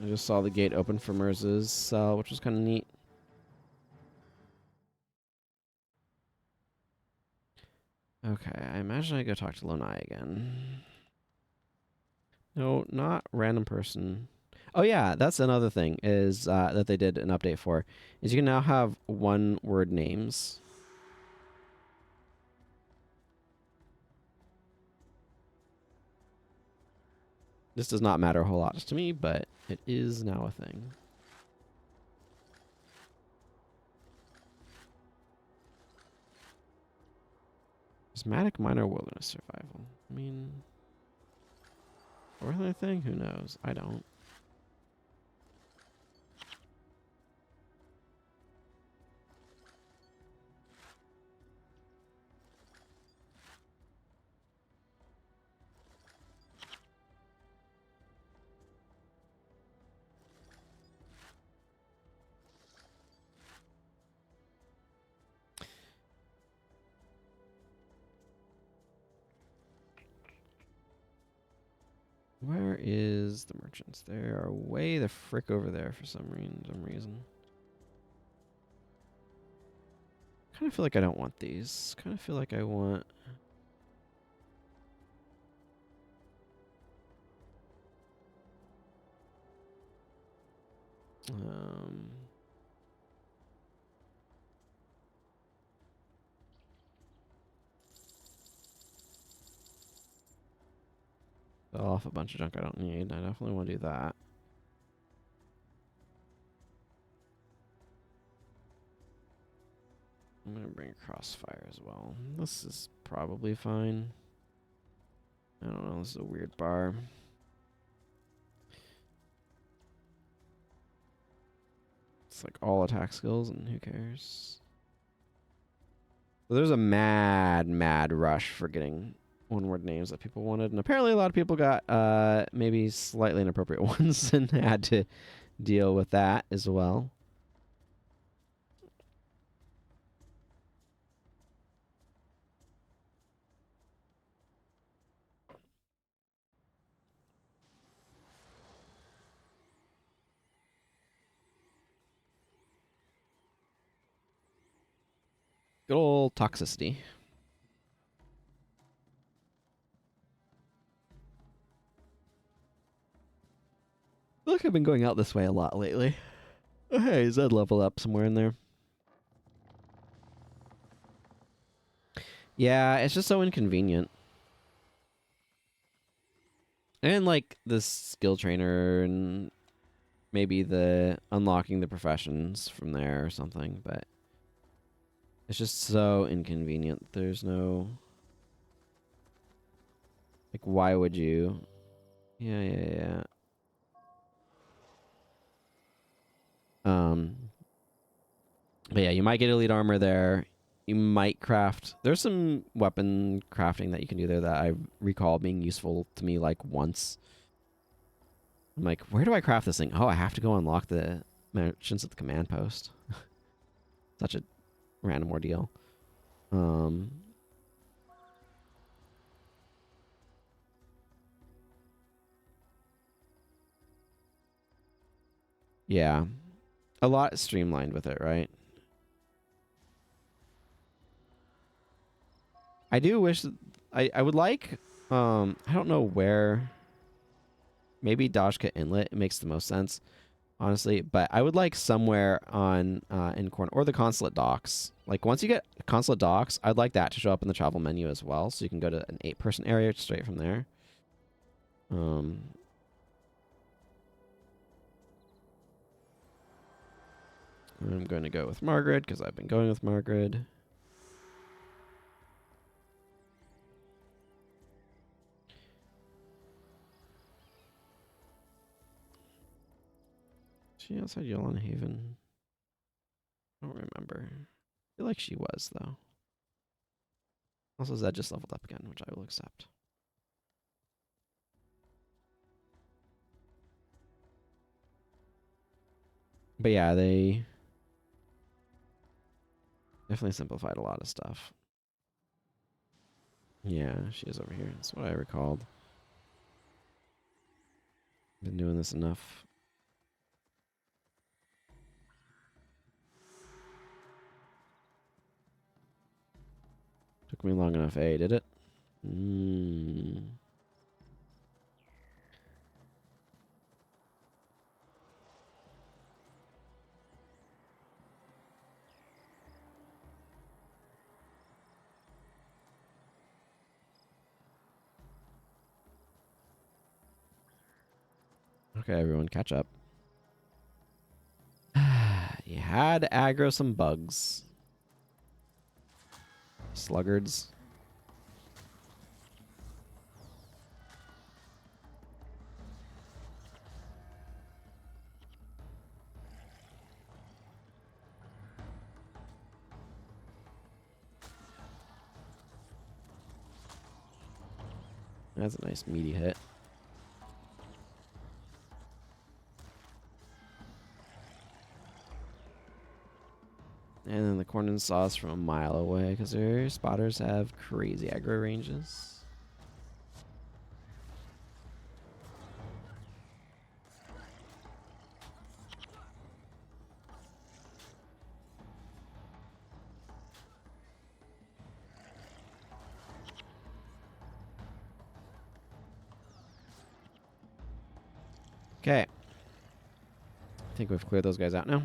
I just saw the gate open for Merz's cell, which was kind of neat. Okay, I imagine I go talk to Lonai again. No, not random person. Oh yeah, that's another thing is that they did an update for, is you can now have one-word names. This does not matter a whole lot to me, but it is now a thing. Prismatic minor wilderness survival. I mean, worth anything? Who knows? I don't. Where is the merchants? They are way the frick over there for some reason. Kind of feel like I don't want these. Kind of feel like I want... Sell off a bunch of junk I don't need. I definitely want to do that. I'm going to bring Crossfire as well. This is probably fine. I don't know. This is a weird bar. It's like all attack skills, and who cares? So there's a mad rush for getting one-word names that people wanted, and apparently a lot of people got maybe slightly inappropriate ones and had to deal with that as well. Good old toxicity. I feel like I've been going out this way a lot lately. Oh, hey, Zed level up somewhere in there. Yeah, it's just so inconvenient. And like the skill trainer and maybe the unlocking the professions from there or something, but it's just so inconvenient. There's no... Like, why would you? Yeah. But yeah, you might get elite armor there. You might craft... There's some weapon crafting that you can do there that I recall being useful to me, like, once. I'm like, where do I craft this thing? Oh, I have to go unlock the merchants at the command post. Such a random ordeal. Yeah. A lot streamlined with it, right? I do wish... I would like... I don't know where... Maybe Dashka Inlet. It makes the most sense, honestly. But I would like somewhere on in Corn or the Consulate Docks. Like, once you get Consulate Docks, I'd like that to show up in the travel menu as well. So you can go to an 8-person area straight from there. I'm going to go with Margaret because I've been going with Margaret. Is she outside Yolanda Haven? I don't remember. I feel like she was, though. Also, Zed just leveled up again, which I will accept. But yeah, they definitely simplified a lot of stuff. Yeah, she is over here. That's what I recalled. Been doing this enough. Took me long enough, eh? Did it? Okay, everyone, catch up. You had to aggro some bugs. Sluggards. That's a nice meaty hit. And then the corn and sauce from a mile away because their spotters have crazy aggro ranges. Okay. I think we've cleared those guys out now.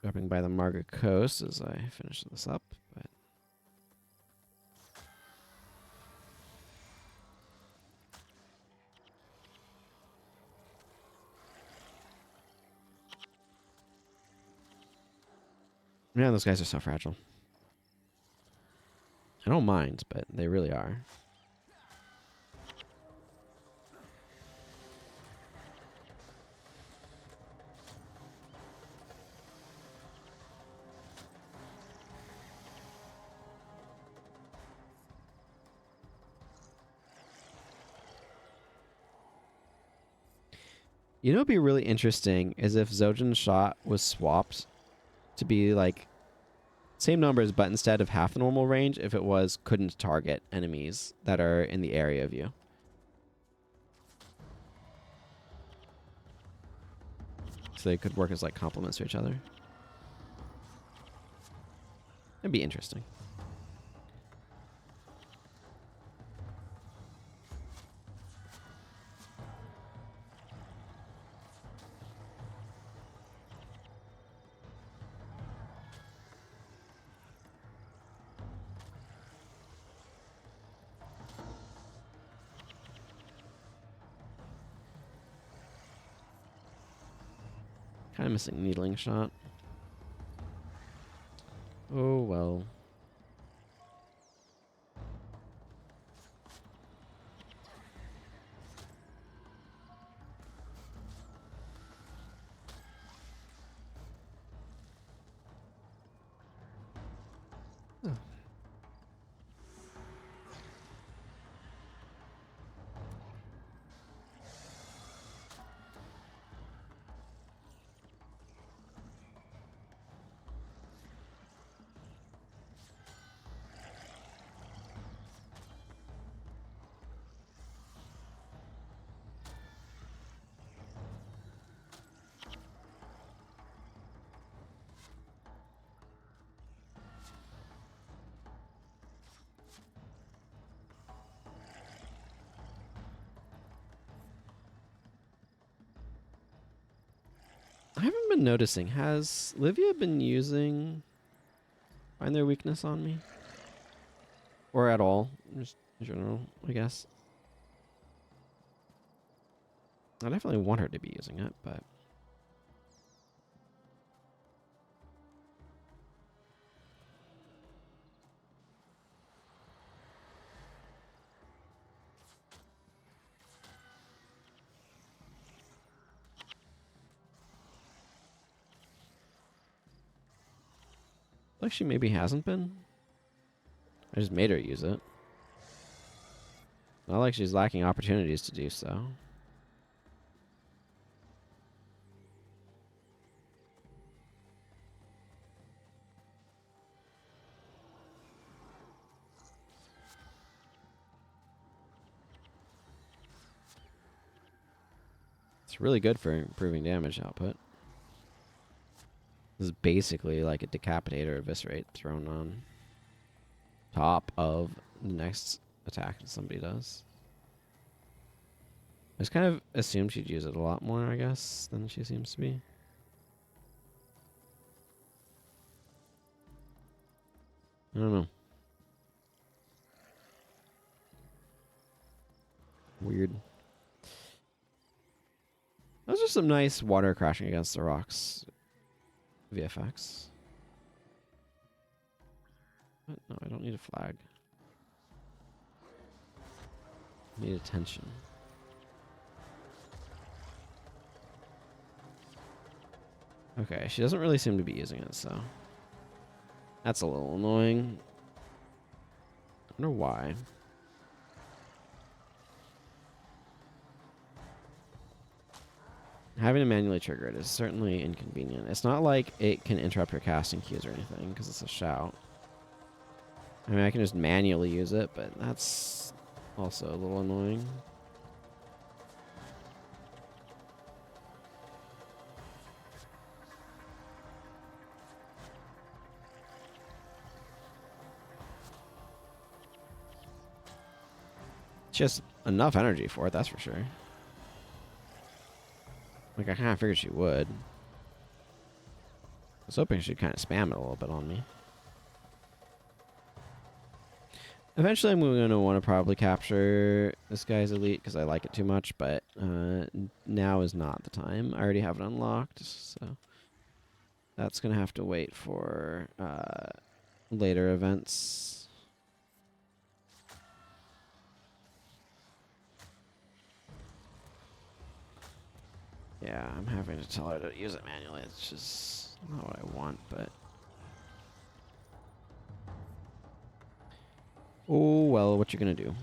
Dropping by the Margaret Coast as I finish this up, but man, those guys are so fragile. I don't mind, but they really are. You know, what'd be really interesting is if Zojin's shot was swapped to be like same numbers, but instead of half the normal range, if it was couldn't target enemies that are in the area of you. So they could work as like complements to each other. It'd be interesting. Kind of missing needling shot. Oh well. Oh. been noticing, has Livia been using Find Their Weakness on me? Or at all? Just in general, I guess. I definitely want her to be using it, but... like she maybe hasn't been. I just made her use it. Not like she's lacking opportunities to do so. It's really good for improving damage output. This is basically like a decapitate or eviscerate thrown on top of the next attack that somebody does. I just kind of assumed she'd use it a lot more, I guess, than she seems to be. I don't know. Weird. Those are some nice water crashing against the rocks VFX. What? No, I don't need a flag. I need attention. Okay, she doesn't really seem to be using it, so... that's a little annoying. I wonder why. Having to manually trigger it is certainly inconvenient. It's not like it can interrupt your casting cues or anything, because it's a shout. I mean, I can just manually use it, but that's also a little annoying. It's just enough energy for it, that's for sure. Like, I kind of figured she would. I was hoping she'd kind of spam it a little bit on me. Eventually, I'm going to want to probably capture this guy's elite because I like it too much, but now is not the time. I already have it unlocked, so that's going to have to wait for later events. Yeah, I'm having to tell her to use it manually. It's just not what I want, but... oh, well, what you gonna do?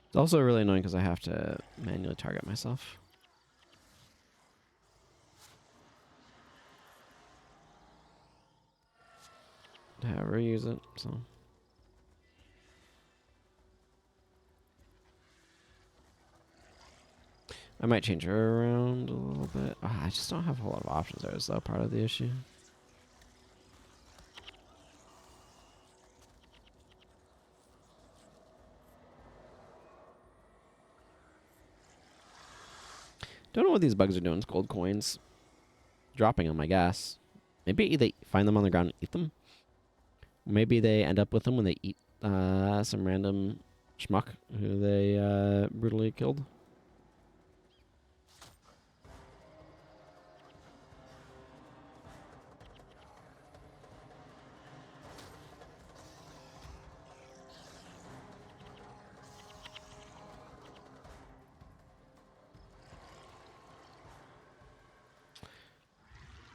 It's also really annoying because I have to manually target myself. To have her use it, so... I might change her around a little bit. Oh, I just don't have a whole lot of options there. Is that part of the issue? Don't know what these bugs are doing. It's gold coins. Dropping them, I guess. Maybe they find them on the ground and eat them. Maybe they end up with them when they eat some random schmuck who they brutally killed.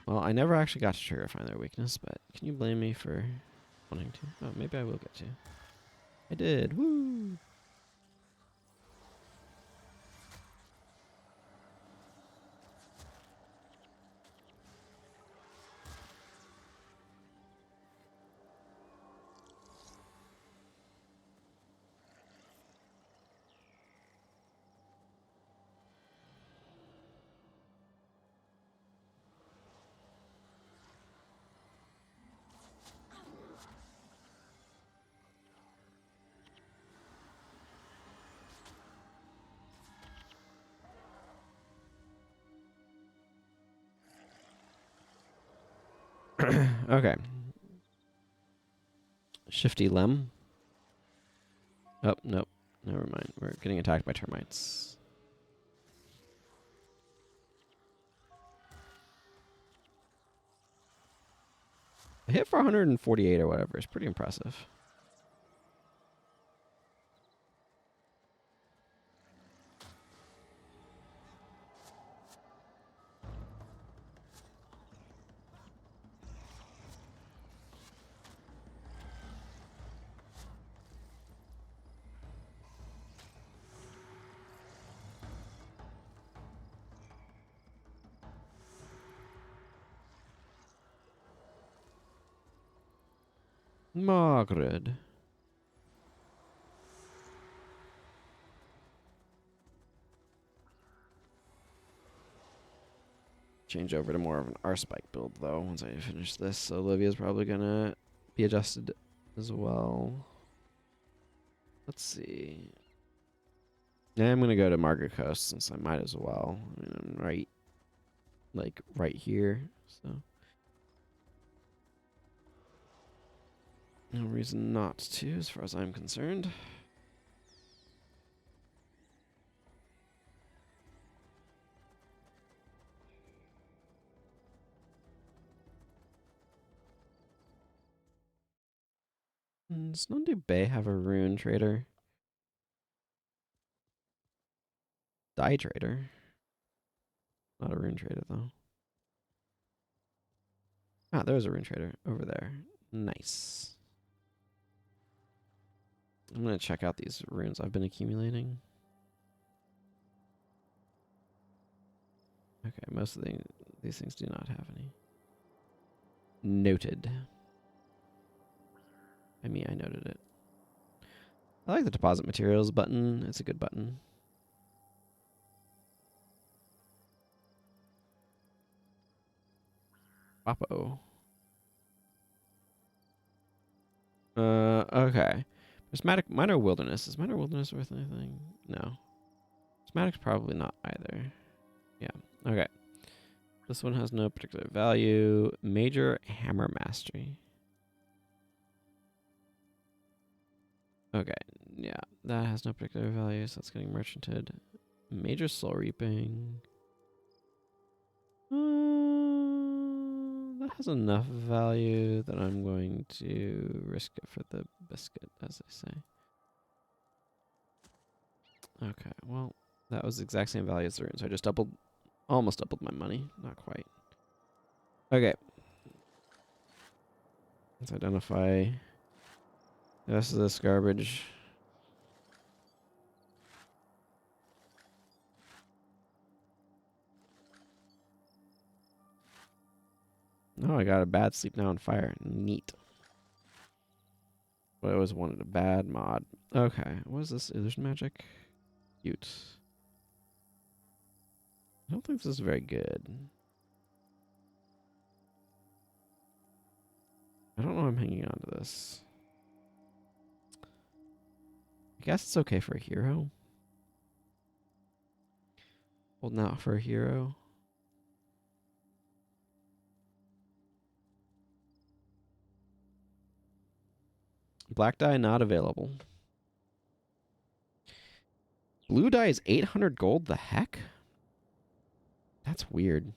Well, I never actually got to trigger Find Their Weakness, but can you blame me for wanting to? Oh, maybe I will get to. I did. Woo! Okay. Shifty Lem. Oh, nope. Never mind. We're getting attacked by termites. A hit for 148 or whatever is pretty impressive. Margaret. Change over to more of an R-Spike build, though, once I finish this. So Olivia's probably going to be adjusted as well. Let's see. Yeah, I'm going to go to Margaret Coast, since I might as well. I mean, I'm right here, so... No reason not to, as far as I'm concerned. Does Nundu Bay have a rune trader? Die trader. Not a rune trader, though. Ah, there's a rune trader over there. Nice. I'm going to check out these runes I've been accumulating. Okay, most of these things do not have any. Noted. I mean, I noted it. I like the deposit materials button. It's a good button. Wapo. Okay. Prismatic Minor Wilderness. Is Minor Wilderness worth anything? No. Prismatic's probably not either. Yeah. Okay. This one has no particular value. Major Hammer Mastery. Okay. Yeah. That has no particular value, so that's getting merchanted. Major Soul Reaping. That has enough value that I'm going to risk it for the biscuit, as they say. Okay, well, that was the exact same value as the rune, so I just almost doubled my money. Not quite. Okay. Let's identify the rest of this garbage. Oh, I got a bad sleep now on fire. Neat. But I always wanted a bad mod. Okay, what is this? Illusion magic? Cute. I don't think this is very good. I don't know I'm hanging on to this. I guess it's okay for a hero. Well, not for a hero. Black dye not available. Blue dye is 800 gold. The heck? That's weird.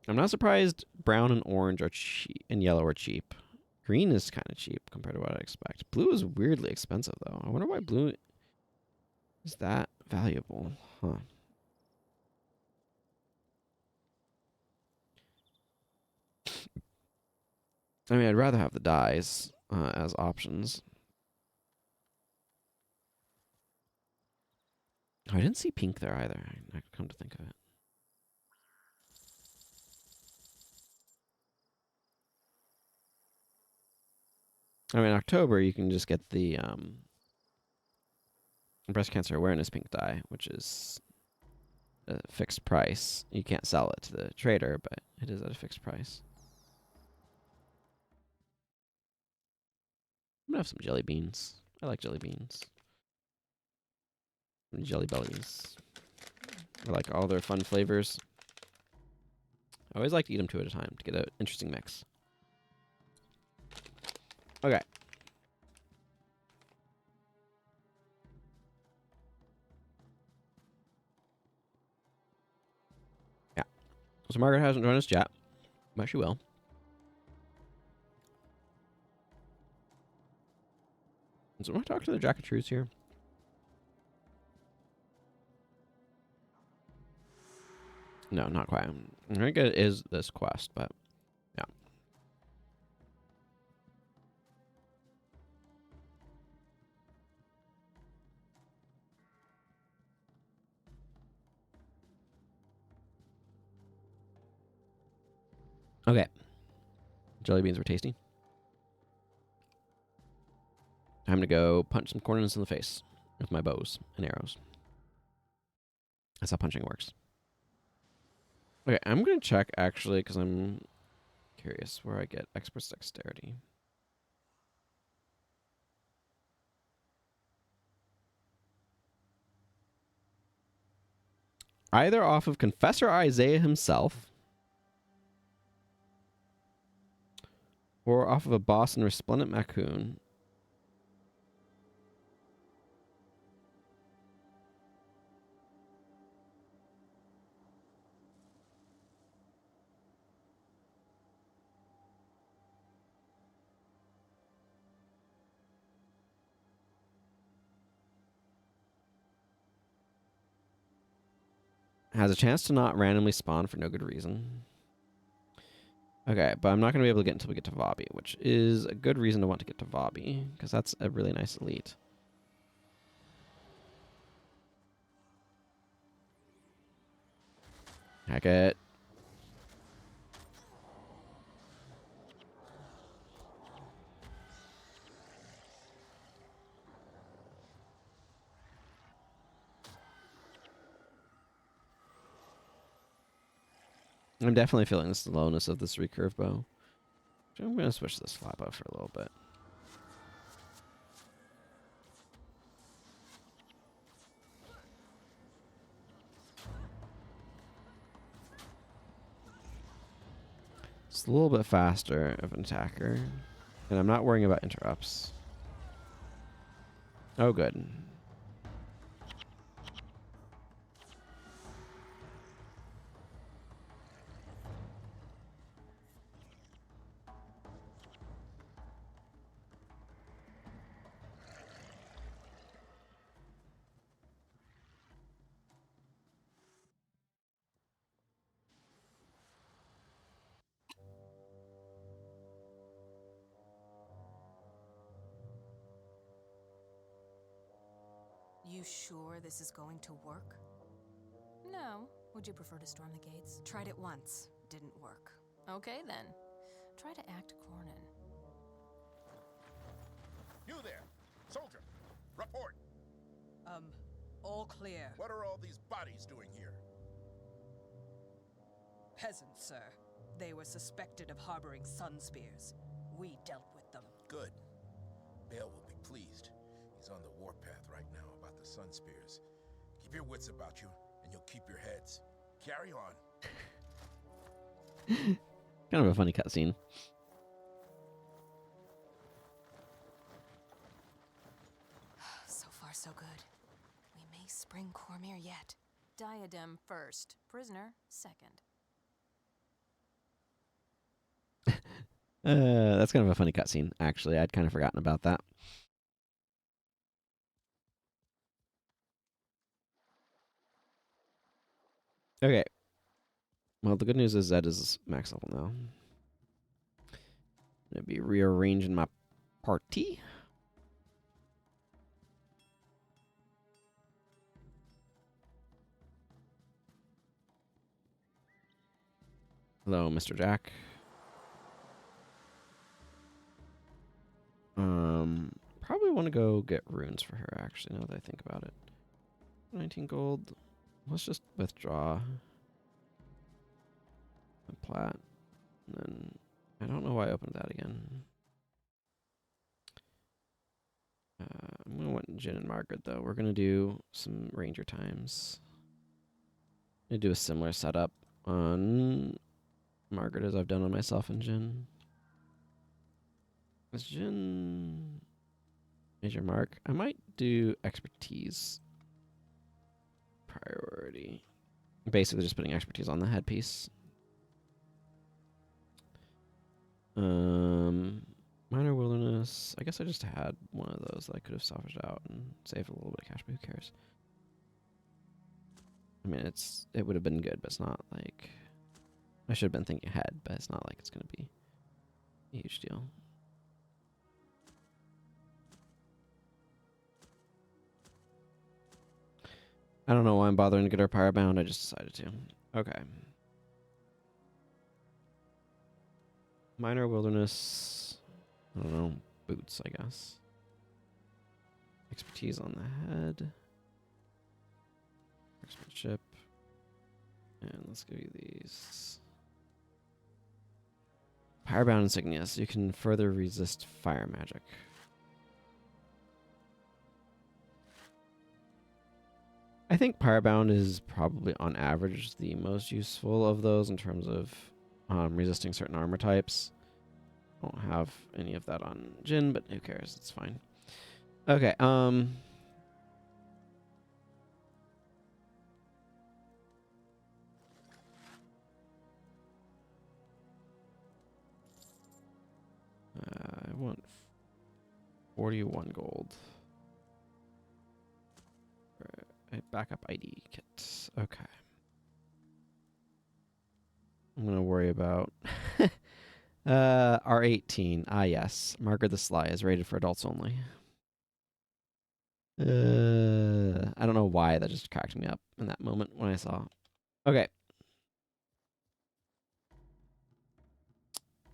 I'm not surprised brown and orange are cheap and yellow are cheap. Green is kind of cheap compared to what I expect. Blue is weirdly expensive, though. I wonder why blue is that valuable. Huh. I mean, I'd rather have the dyes as options. Oh, I didn't see pink there either. I come to think of it. I mean, in October, you can just get the breast cancer awareness pink dye, which is a fixed price. You can't sell it to the trader, but it is at a fixed price. I'm gonna have some jelly beans. I like jelly beans. Jelly bellies. I like all their fun flavors. always like to eat them two at a time to get an interesting mix. Okay. Yeah. So Margaret hasn't joined us yet, but she will. So I talk to the Jack of Truths here. No, not quite. I think it is this quest, but yeah. Okay. Jelly beans were tasty. Time to go punch some corners in the face with my bows and arrows. That's how punching works. Okay, I'm going to check, actually, because I'm curious where I get expert dexterity. Either off of Confessor Isaiah himself, or off of a boss in Resplendent Macoon. Has a chance to not randomly spawn for no good reason. Okay, but I'm not going to be able to get until we get to Vabbi, which is a good reason to want to get to Vabbi, because that's a really nice elite. Heck it. I'm definitely feeling the slowness of this recurve bow. So I'm going to switch this flap out for a little bit. It's a little bit faster of an attacker. And I'm not worrying about interrupts. Oh, good. You sure this is going to work? No. Would you prefer to storm the gates? Tried it once. Didn't work. Okay, then. Try to act Cornin. You there! Soldier! Report! All clear. What are all these bodies doing here? Peasants, sir. They were suspected of harboring sun spears. We dealt with them. Good. Bale will be pleased. He's on the warpath right now about the sun spears. Keep your wits about you, and you'll keep your heads. Carry on. Kind of a funny cutscene. So far, so good. We may spring Cormyr yet. Diadem first. Prisoner second. That's kind of a funny cutscene, actually. I'd kind of forgotten about that. Okay. Well, the good news is Zed is max level now. Gonna be rearranging my party. Hello, Mr. Jack. Probably want to go get runes for her, actually, now that I think about it. 19 gold. Let's just withdraw the plat. And then, I don't know why I opened that again. I'm going to want Jin and Margaret, though. We're going to do some ranger times. I'm going to do a similar setup on Margaret as I've done on myself in Jin. Is Jin major mark? I might do expertise priority. Basically just putting expertise on the headpiece. Minor wilderness. I guess I just had one of those that I could have salvaged out and saved a little bit of cash, but who cares? I mean, it would have been good, but it's not like I should have been thinking ahead, but it's not like it's gonna be a huge deal. I don't know why I'm bothering to get our power bound. I just decided to. Okay. Minor wilderness. I don't know. Boots, I guess. Expertise on the head. Marksmanship. And let's give you these. Powerbound insignias. You can further resist fire magic. I think Powerbound is probably, on average, the most useful of those in terms of resisting certain armor types. I don't have any of that on Jin, but who cares? It's fine. Okay, I want 41 gold. A backup ID kit. Okay. I'm going to worry about R18. Ah, yes. Margaret the Sly is rated for adults only. I don't know why that just cracked me up in that moment when I saw. Okay.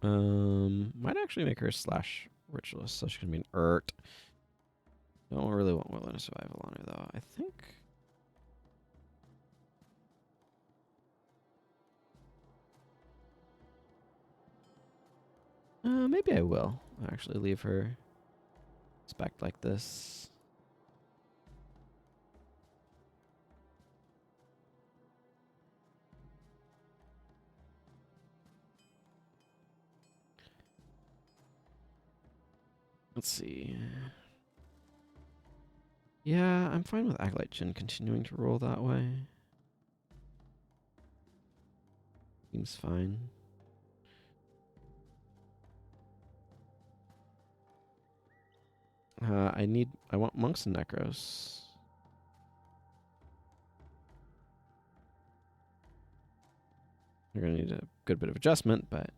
Might actually make her slash ritualist, so she can be an Urt. Don't really want wilderness survival on her though. I think. Maybe I will actually leave her spec like this. Let's see. Yeah, I'm fine with Acolyte Jin continuing to roll that way. Seems fine. I want Monks and Necros. You're gonna need a good bit of adjustment, but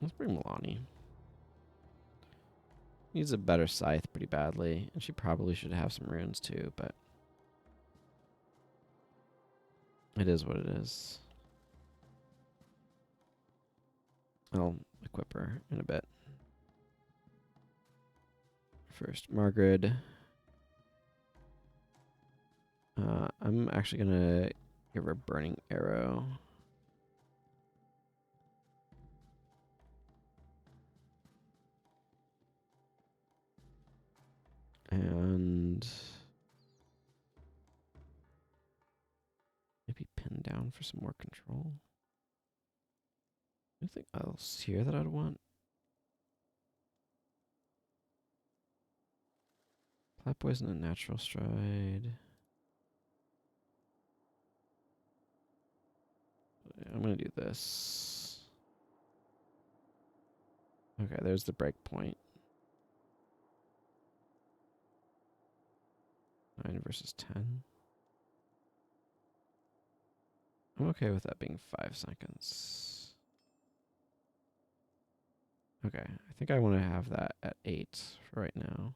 let's bring Milani. Needs a better scythe pretty badly, and she probably should have some runes too, but it is what it is. I'll equip her in a bit. First, Margaret. I'm actually gonna give her Burning Arrow. And maybe pin down for some more control. Anything else here that I'd want? Plat Poison and Natural Stride. I'm gonna do this. Okay, there's the break point. 9 versus 10. I'm okay with that being 5 seconds. Okay, I think I want to have that at 8 for right now.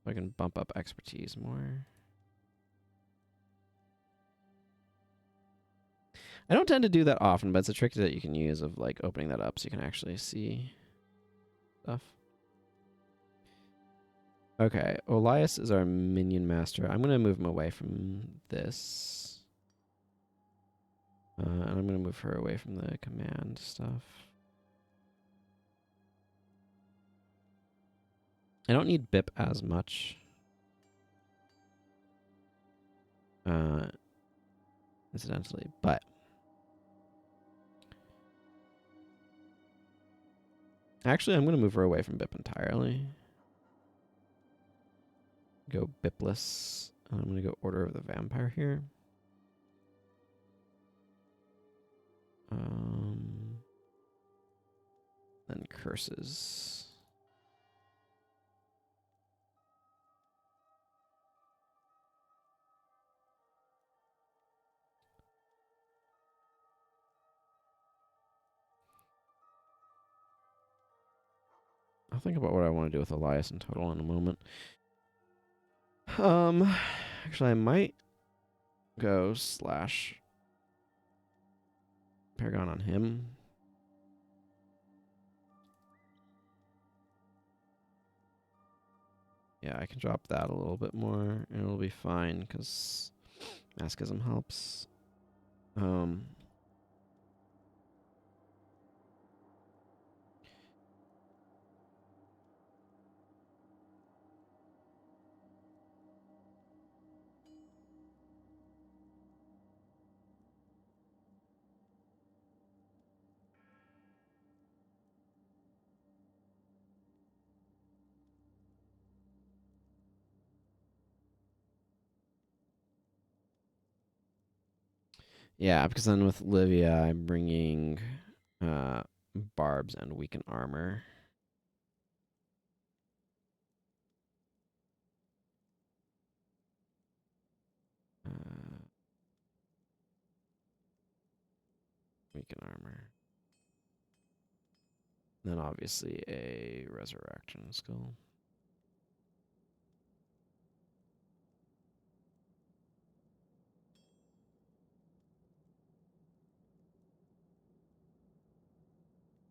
So I can bump up expertise more. I don't tend to do that often, but it's a trick that you can use of like opening that up so you can actually see stuff. Okay, Elias is our minion master. I'm going to move him away from this. And I'm going to move her away from the command stuff. I don't need Bip as much. Incidentally, but actually, I'm going to move her away from Bip entirely. Go Bipless. And I'm going to go Order of the Vampire here. Then Curses. I'll think about what I want to do with Elias in total in a moment. Actually, I might go slash Paragon on him. Yeah, I can drop that a little bit more, and it'll be fine, because Masochism helps. Yeah, because then with Livia, I'm bringing Barbs and Weaken Armor. Weaken Armor. Then obviously a Resurrection Skull.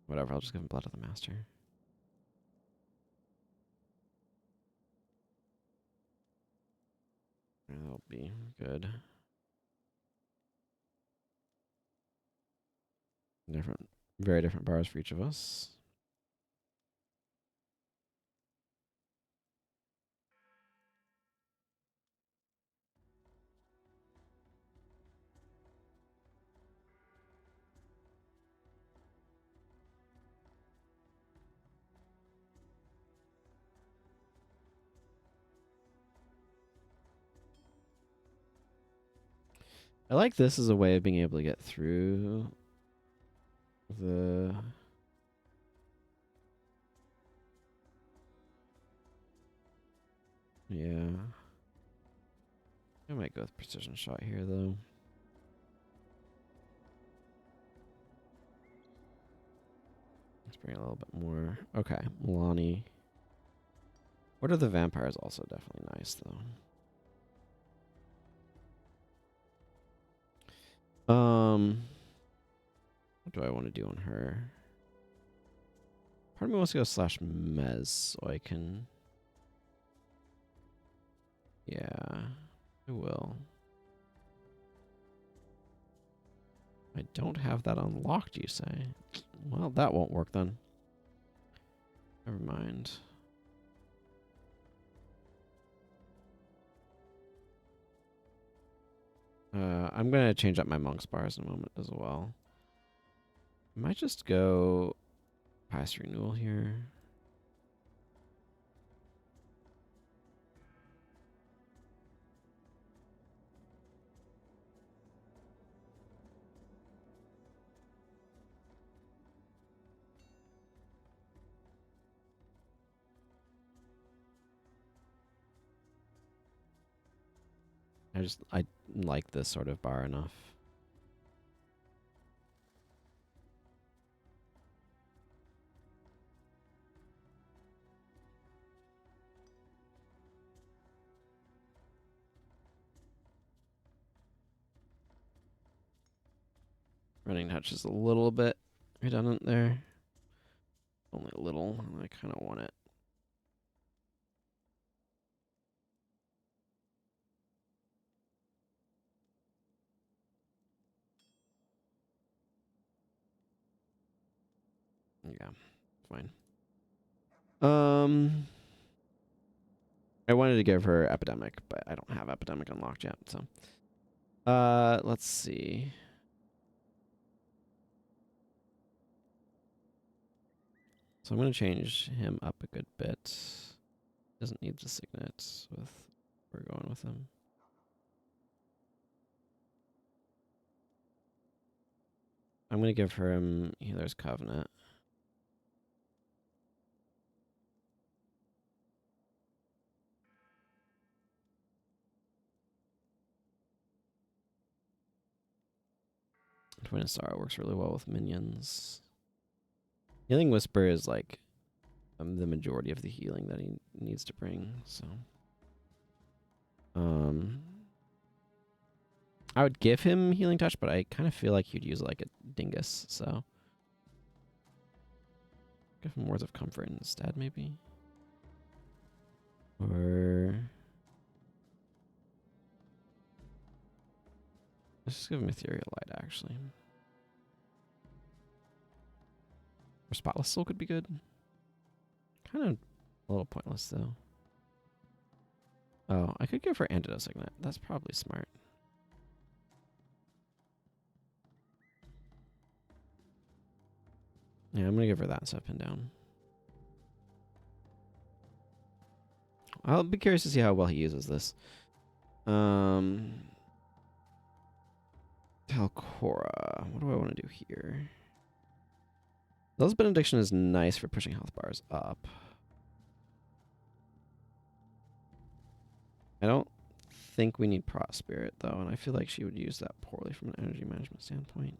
Whatever, I'll just give him Blood of the Master. That'll be good. Very different bars for each of us. I like this as a way of being able to get through the... Yeah. I might go with Precision Shot here, though. Let's bring a little bit more. Okay, Milani. Order of the Vampire is also definitely nice, though. What do I want to do on her? Part of me wants to go slash Mez, so I can... Yeah, I will. I don't have that unlocked, you say? Well, that won't work then. Never mind. I'm going to change up my Monk's Bars in a moment as well. I might just go Pious Renewal here. I like this sort of bar enough. Running Touch is a little bit redundant there. Only a little. I kind of want it. Yeah, fine. I wanted to give her Epidemic, but I don't have Epidemic unlocked yet, so. Let's see. So I'm going to change him up a good bit. Doesn't need the signet with we're going with him. I'm going to give her him Healer's Covenant. Twin Star works really well with minions. Healing Whisper is like the majority of the healing that he needs to bring, so. I would give him Healing Touch, but I kind of feel like he'd use like a Dingus, so. Give him Words of Comfort instead, maybe. Or let's just give him Ethereal Light, actually. Or Spotless Soul could be good. Kind of a little pointless, though. Oh, I could give her Antidote Signet. That's probably smart. Yeah, I'm going to give her that instead of Pin Down. I'll be curious to see how well he uses this. Talcora. What do I want to do here? Those Benediction is nice for pushing health bars up. I don't think we need Prot Spirit, though, and I feel like she would use that poorly from an energy management standpoint.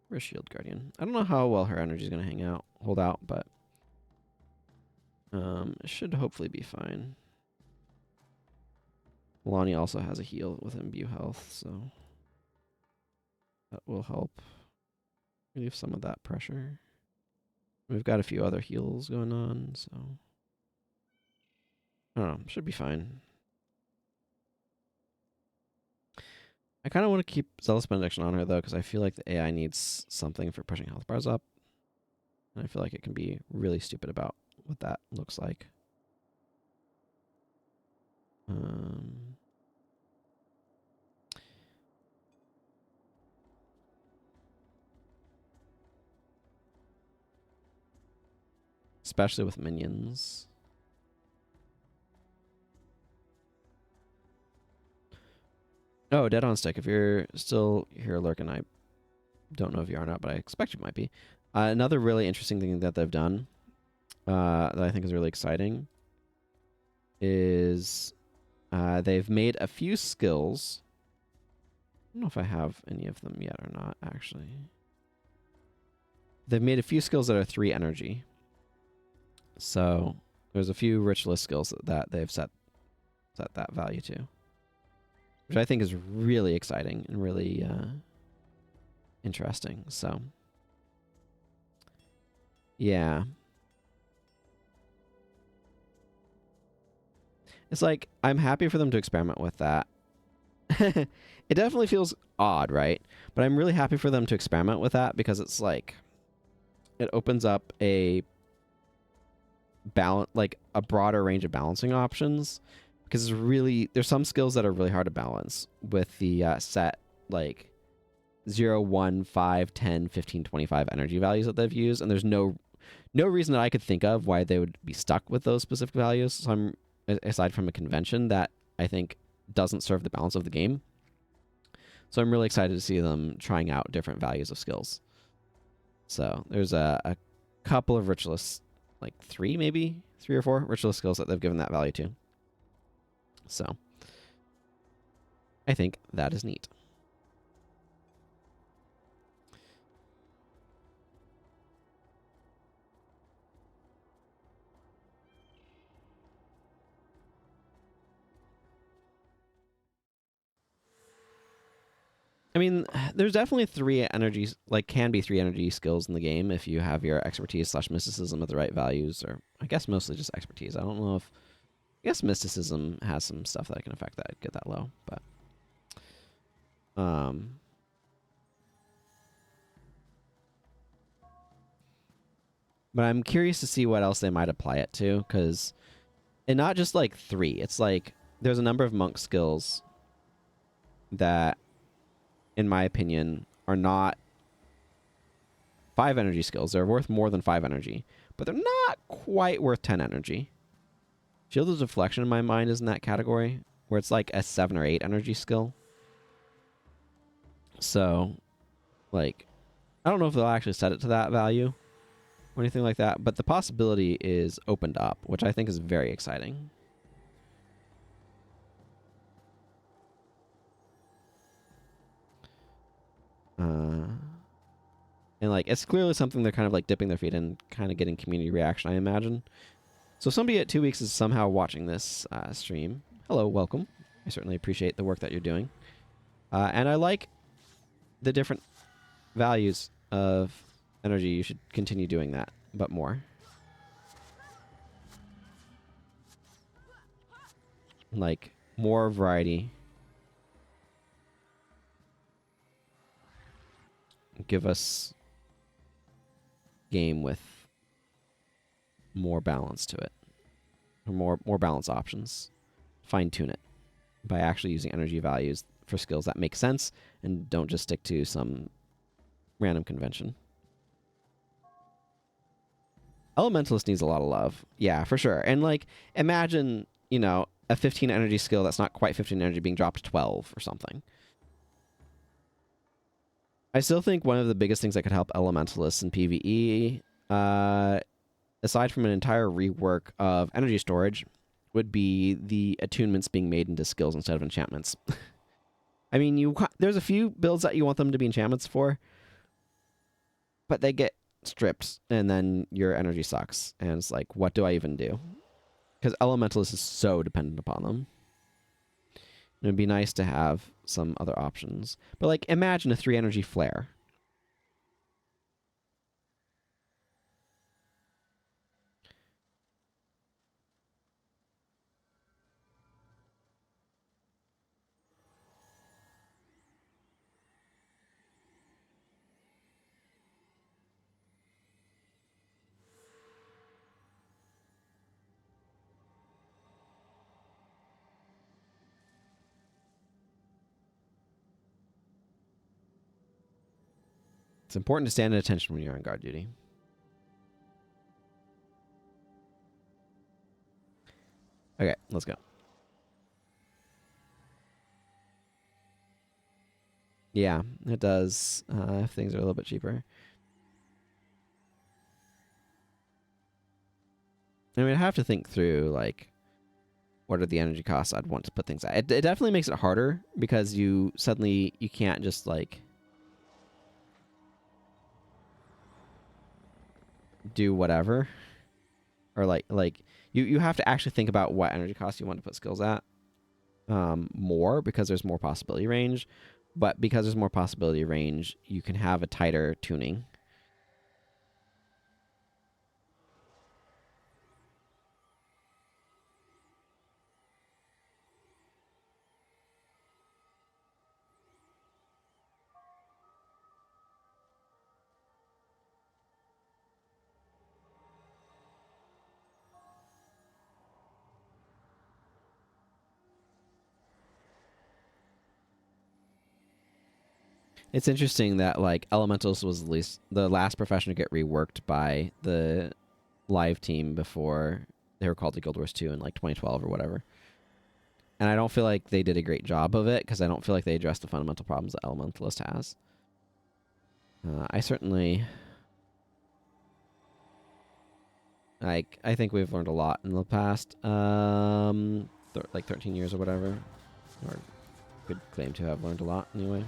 Where's Shield Guardian? I don't know how well her energy is going to hold out, but it should hopefully be fine. Lonnie also has a heal with Imbue Health, so that will help relieve some of that pressure. We've got a few other heals going on, so I don't know, should be fine. I kind of want to keep Zealous Benediction on her, though, because I feel like the AI needs something for pushing health bars up. And I feel like it can be really stupid about what that looks like. Especially with minions. Oh, Dead on Stick. If you're still here lurking, I don't know if you are or not, but I expect you might be. Another really interesting thing that they've done that I think is really exciting is they've made a few skills. I don't know if I have any of them yet or not, actually. They've made a few skills that are 3 energy. So there's a few Ritualist skills that they've set that value to, which I think is really exciting and really interesting. So, yeah. It's like, I'm happy for them to experiment with that. It definitely feels odd, right? But I'm really happy for them to experiment with that because it's like, it opens up a broader range of balancing options. Because there's some skills that are really hard to balance with the set, like 0, 1, 5, 10, 15, 25 energy values that they've used. And there's no reason that I could think of why they would be stuck with those specific values. So aside from a convention that I think doesn't serve the balance of the game. So I'm really excited to see them trying out different values of skills. So there's a couple of Ritualists, like 3 or 4 Ritualist skills that they've given that value to. So I think that is neat. I mean, there's definitely three energies, like can be three energy skills in the game if you have your expertise / mysticism at the right values, or I guess mostly just expertise. I don't know if, I guess mysticism has some stuff that can affect that, get that low, but but I'm curious to see what else they might apply it to, because, and not just like three, it's like there's a number of monk skills that, in my opinion, are not 5 energy skills. They're worth more than 5 energy, but they're not quite worth 10 energy. Shield of Deflection in my mind is in that category, where it's like a 7 or 8 energy skill. So, like, I don't know if they'll actually set it to that value or anything like that, but the possibility is opened up, which I think is very exciting. And like, it's clearly something they're kind of like dipping their feet in, kind of getting community reaction, I imagine. So somebody at 2 weeks is somehow watching this stream. Hello, welcome. I certainly appreciate the work that you're doing. And I like the different values of energy. You should continue doing that, but more. Like, more variety. Give us game with more balance to it. Or more balance options. Fine-tune it by actually using energy values for skills that make sense and don't just stick to some random convention. Elementalist needs a lot of love. Yeah, for sure. And like, imagine, you know, a 15 energy skill that's not quite 15 energy being dropped to 12 or something. I still think one of the biggest things that could help Elementalists in PvE, aside from an entire rework of energy storage, would be the attunements being made into skills instead of enchantments. I mean, there's a few builds that you want them to be enchantments for, but they get stripped, and then your energy sucks. And it's like, what do I even do? Because Elementalist is so dependent upon them. It would be nice to have some other options. But like, imagine a 3 energy flare. It's important to stand at attention when you're on guard duty. Okay, let's go. Yeah, it does. If things are a little bit cheaper. I mean, I have to think through, like, what are the energy costs I'd want to put things at. It definitely makes it harder because you can't just, like, do whatever. Or, like you have to actually think about what energy costs you want to put skills at more because there's more possibility range. But because there's more possibility range, you can have a tighter tuning. It's interesting that like Elementals was the last profession to get reworked by the live team before they were called to Guild Wars 2 in like 2012 or whatever. And I don't feel like they did a great job of it because I don't feel like they addressed the fundamental problems that Elementalist has. I certainly, like, I think we've learned a lot in the past, like 13 years or whatever. Or could claim to have learned a lot anyway.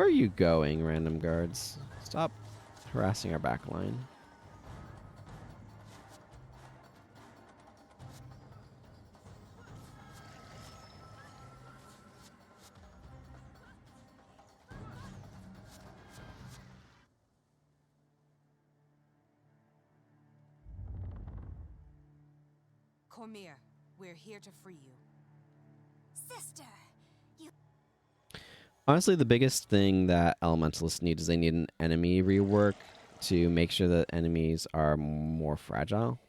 Where are you going, random guards? Stop harassing our back line. Cormier, we're here to free you. Sister! Honestly, the biggest thing that elementalists need is they need an enemy rework to make sure that enemies are more fragile.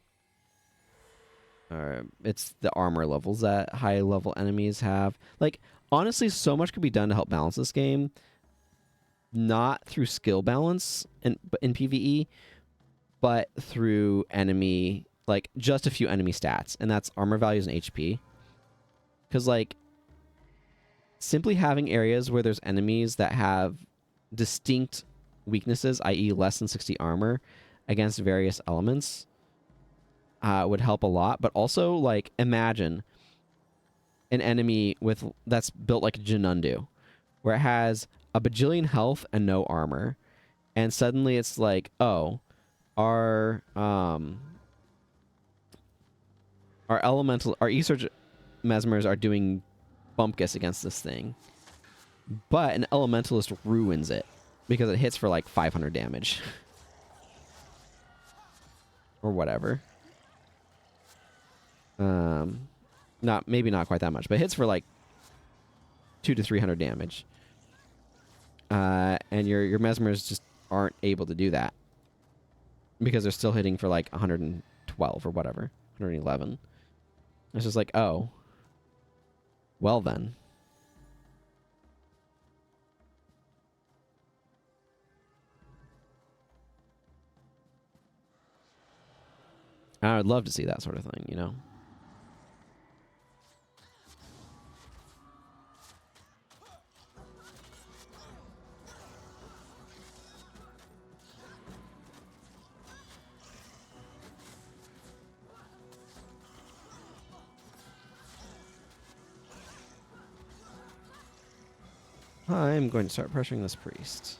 It's the armor levels that high level enemies have. Like, honestly, so much could be done to help balance this game. Not through skill balance in PvE, but through enemy, like, just a few enemy stats. And that's armor values and HP. Because, like, simply having areas where there's enemies that have distinct weaknesses, i.e. less than 60 armor, against various elements would help a lot. But also, like, imagine an enemy that's built like a Jinundu, where it has a bajillion health and no armor, and suddenly it's like, oh, our E-Surge Mesmers are doing bumpkus against this thing, but an Elementalist ruins it because it hits for like 500 damage or whatever. Maybe not quite that much, but hits for like 200 to 300 damage. And your Mesmers just aren't able to do that because they're still hitting for like 112 or whatever, 111. It's just like, oh, well then. I would love to see that sort of thing, you know? I'm going to start pressuring this priest.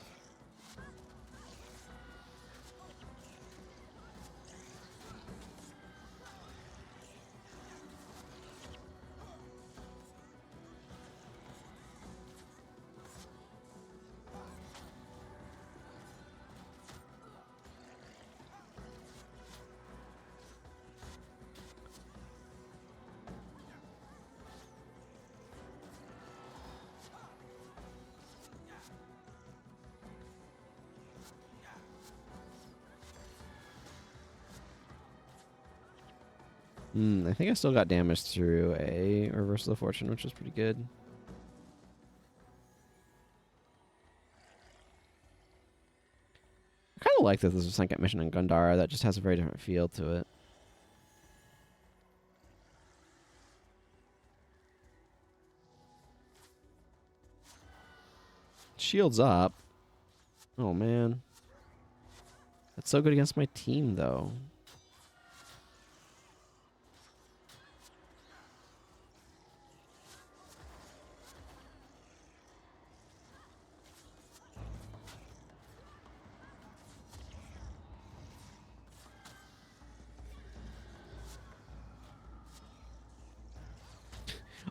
I think I still got damaged through a Reversal of Fortune, which was pretty good. I kind of like that there's a second mission in Gundara that just has a very different feel to it. Shields up. Oh, man. That's so good against my team, though.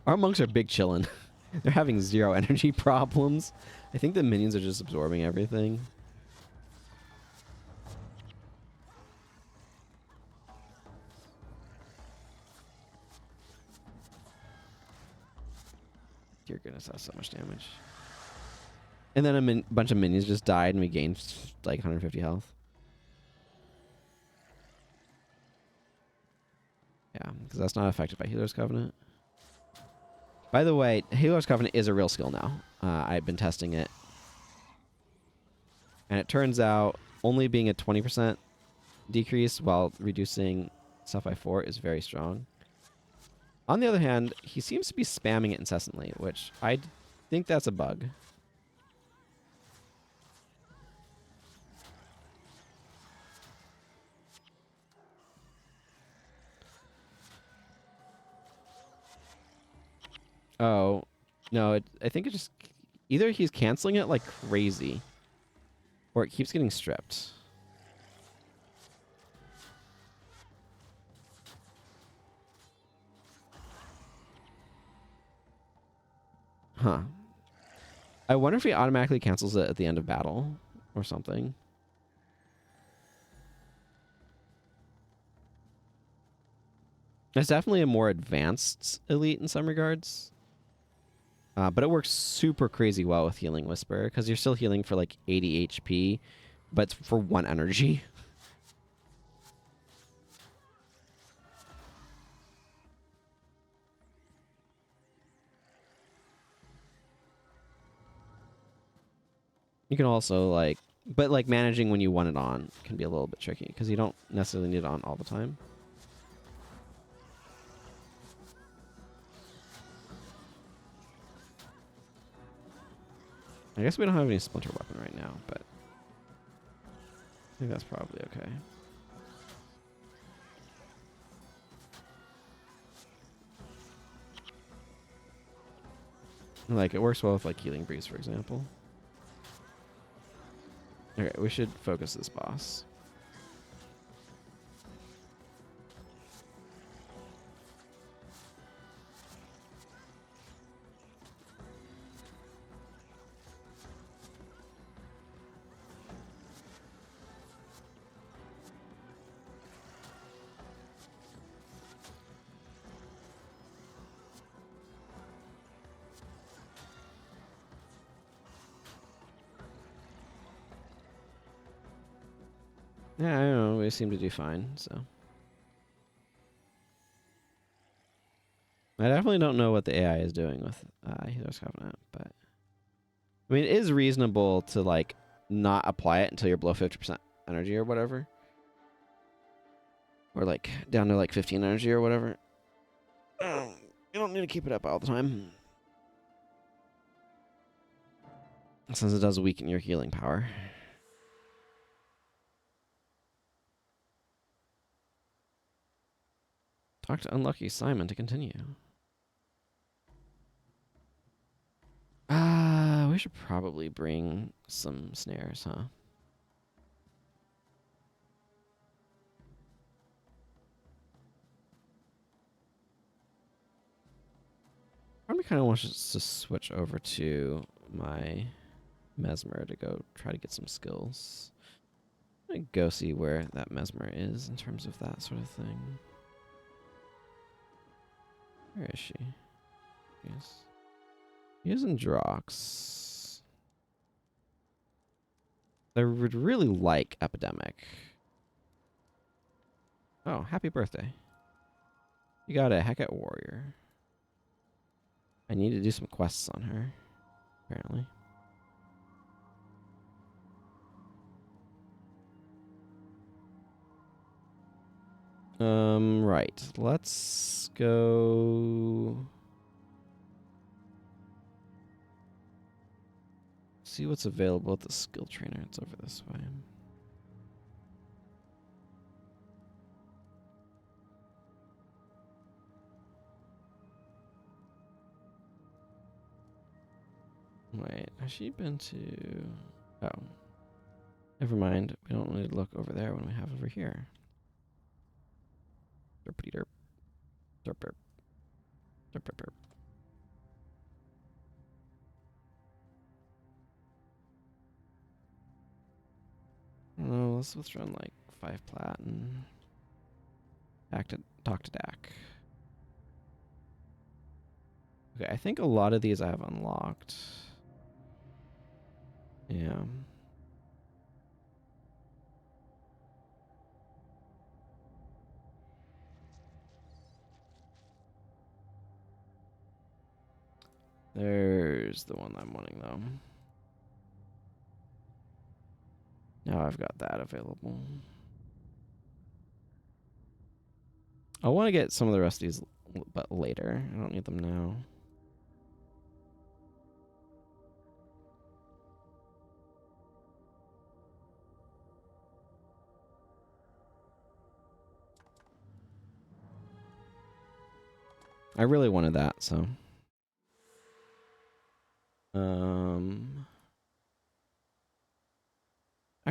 Our monks are big chillin'. They're having zero energy problems. I think the minions are just absorbing everything. Dear goodness, that's so much damage. And then a bunch of minions just died and we gained like 150 health. Yeah, because that's not affected by Healer's Covenant. By the way, Healer's Covenant is a real skill now. I've been testing it. And it turns out only being a 20% decrease while reducing stuff by 4 is very strong. On the other hand, he seems to be spamming it incessantly, which I think that's a bug. Oh, no, I think it just Either he's canceling it like crazy, or it keeps getting stripped. Huh. I wonder if he automatically cancels it at the end of battle or something. It's definitely a more advanced elite in some regards. But it works super crazy well with Healing Whisper, because you're still healing for like 80 HP, but it's for 1 energy. You can also like, but like managing when you want it on can be a little bit tricky, because you don't necessarily need it on all the time. I guess we don't have any splinter weapon right now, but I think that's probably okay. Like, it works well with like Healing Breeze, for example. Okay, we should focus this boss. Yeah, I don't know. We seem to do fine, so. I definitely don't know what the AI is doing with Healer's Covenant, but I mean, it is reasonable to like not apply it until you're below 50% energy or whatever, or like down to like 15 energy or whatever. You don't need to keep it up all the time, since it does weaken your healing power. Talk to Unlucky Simon to continue. We should probably bring some snares, huh? Part of me kind of wants to switch over to my Mesmer to go try to get some skills. I'm gonna go see where that Mesmer is in terms of that sort of thing. Where is she? Yes. Using Drox. I would really like Epidemic. Oh, happy birthday. You got a Hecate Warrior. I need to do some quests on her, apparently. Right. Let's go see what's available at the skill trainer. It's over this way. Wait, has she been to... Oh. Never mind. We don't need to look over there when we have over here. Derpity derp. Derp derp. Derp derp derp. No, let's run like 5 plat and talk to Dak. Okay, I think a lot of these I have unlocked. Yeah. There's the one I'm wanting, though. Now I've got that available. I want to get some of the rest of these, but later. I don't need them now. I really wanted that, so.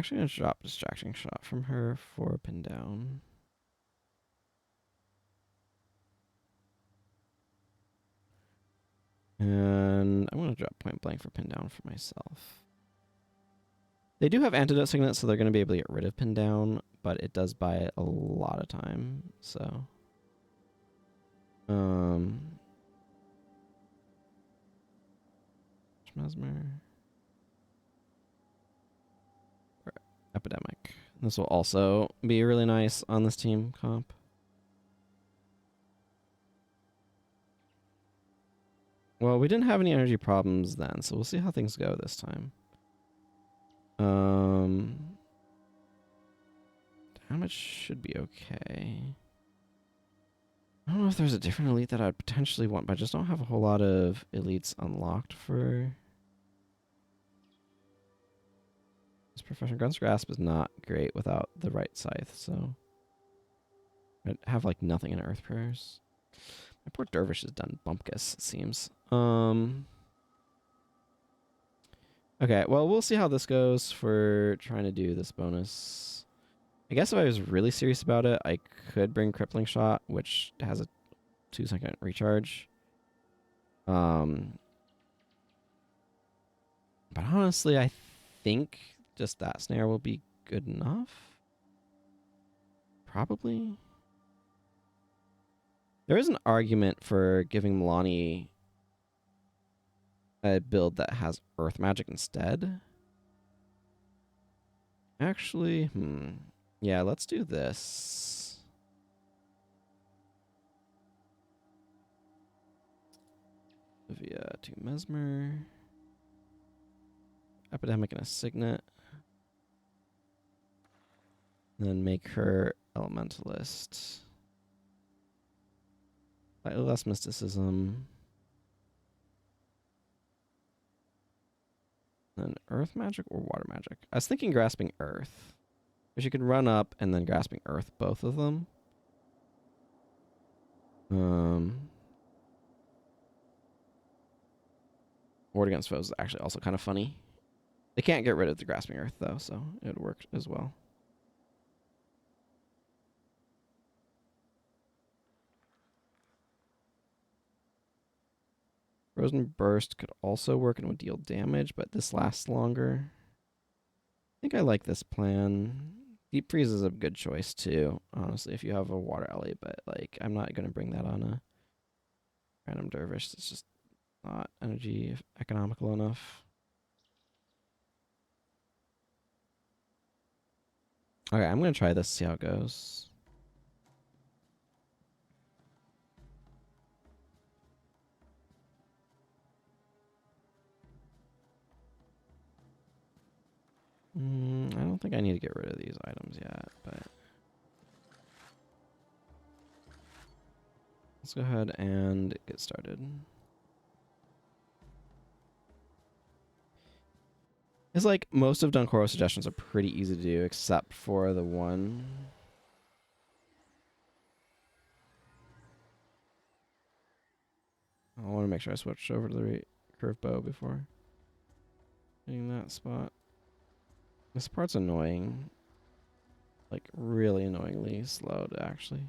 actually going to drop distracting shot from her for pin down. And I'm going to drop point blank for pin down for myself. They do have antidote signets, so they're going to be able to get rid of pin down, but it does buy a lot of time, so... Mesmer. Or Epidemic. This will also be really nice on this team comp. Well, we didn't have any energy problems then, so we'll see how things go this time. Damage should be okay. I don't know if there's a different elite that I'd potentially want, but I just don't have a whole lot of elites unlocked for... This Professional Gun's Grasp is not great without the right scythe, so... I'd have, like, nothing in Earth Prayers. My poor Dervish has done bumpkus, it seems. Okay, well, we'll see how this goes for trying to do this bonus. I guess if I was really serious about it, I could bring Crippling Shot, which has a 2-second recharge. But honestly, I think just that snare will be good enough. Probably. There is an argument for giving Milani a build that has Earth Magic instead. Actually, yeah, let's do this. Olivia to Mesmer. Epidemic and a Signet. And then make her Elementalist. Slightly less mysticism. Then Earth Magic or Water Magic? I was thinking Grasping Earth. Because you could run up and then Grasping Earth, both of them. Ward Against Foes is actually also kind of funny. They can't get rid of the Grasping Earth, though, so it would work as well. Frozen Burst could also work and would deal damage, but this lasts longer. I think I like this plan. Deep Freeze is a good choice, too, honestly, if you have a Water Alley, but, like, I'm not going to bring that on a random Dervish. It's just not energy economical enough. Okay, I'm going to try this, see how it goes. I don't think I need to get rid of these items yet, but... Let's go ahead and get started. It's like most of Dunkoro's suggestions are pretty easy to do, except for the one. I want to make sure I switch over to the curved bow before hitting that spot. This part's annoying. Like, really annoyingly slow to actually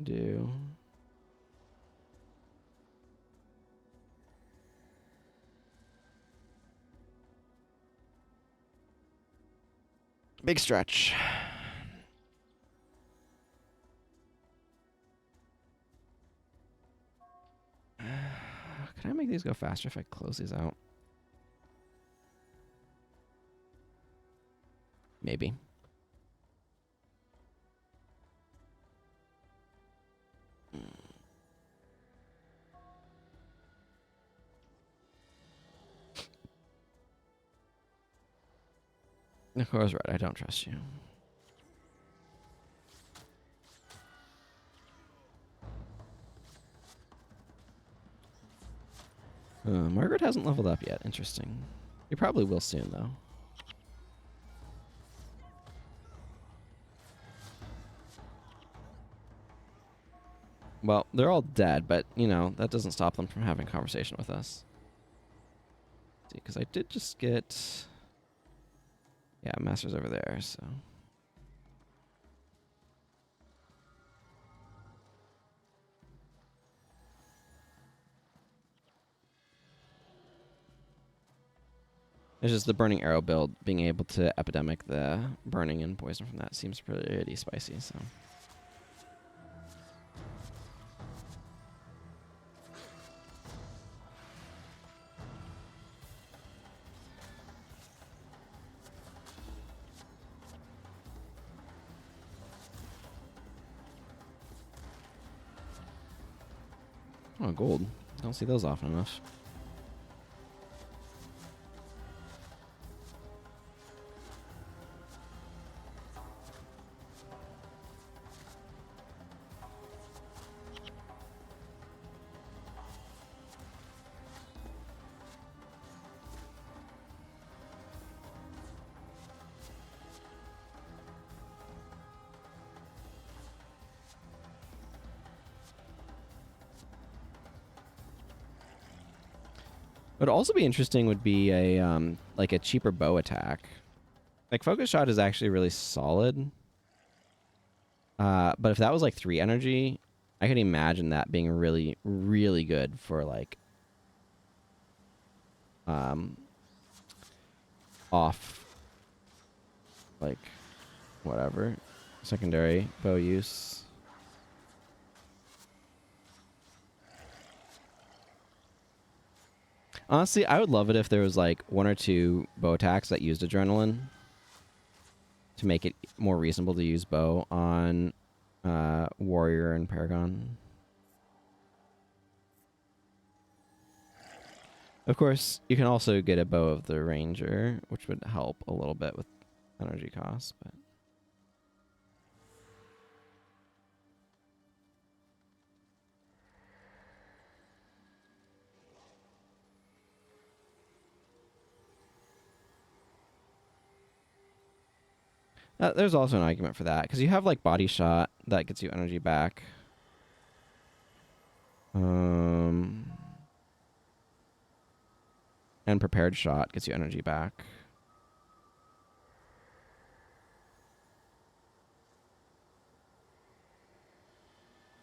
do. Big stretch. Can I make these go faster if I close these out? Maybe. Nicole's right, I don't trust you. Margaret hasn't leveled up yet. Interesting. He probably will soon, though. Well, they're all dead, but, you know, that doesn't stop them from having a conversation with us. See, because I did just get Yeah, master's over there, so. It's just the burning arrow build, being able to epidemic the burning and poison from that seems pretty spicy, so. Oh, gold. Don't see those often enough. What would also be interesting would be a like a cheaper bow attack. Like focus shot is actually really solid. But if that was like 3 energy, I could imagine that being really, really good for like off like whatever secondary bow use. Honestly, I would love it if there was like 1 or 2 bow attacks that used adrenaline to make it more reasonable to use bow on warrior and paragon. Of course, you can also get a bow of the ranger, which would help a little bit with energy costs, but there's also an argument for that, because you have like body shot that gets you energy back. And prepared shot gets you energy back.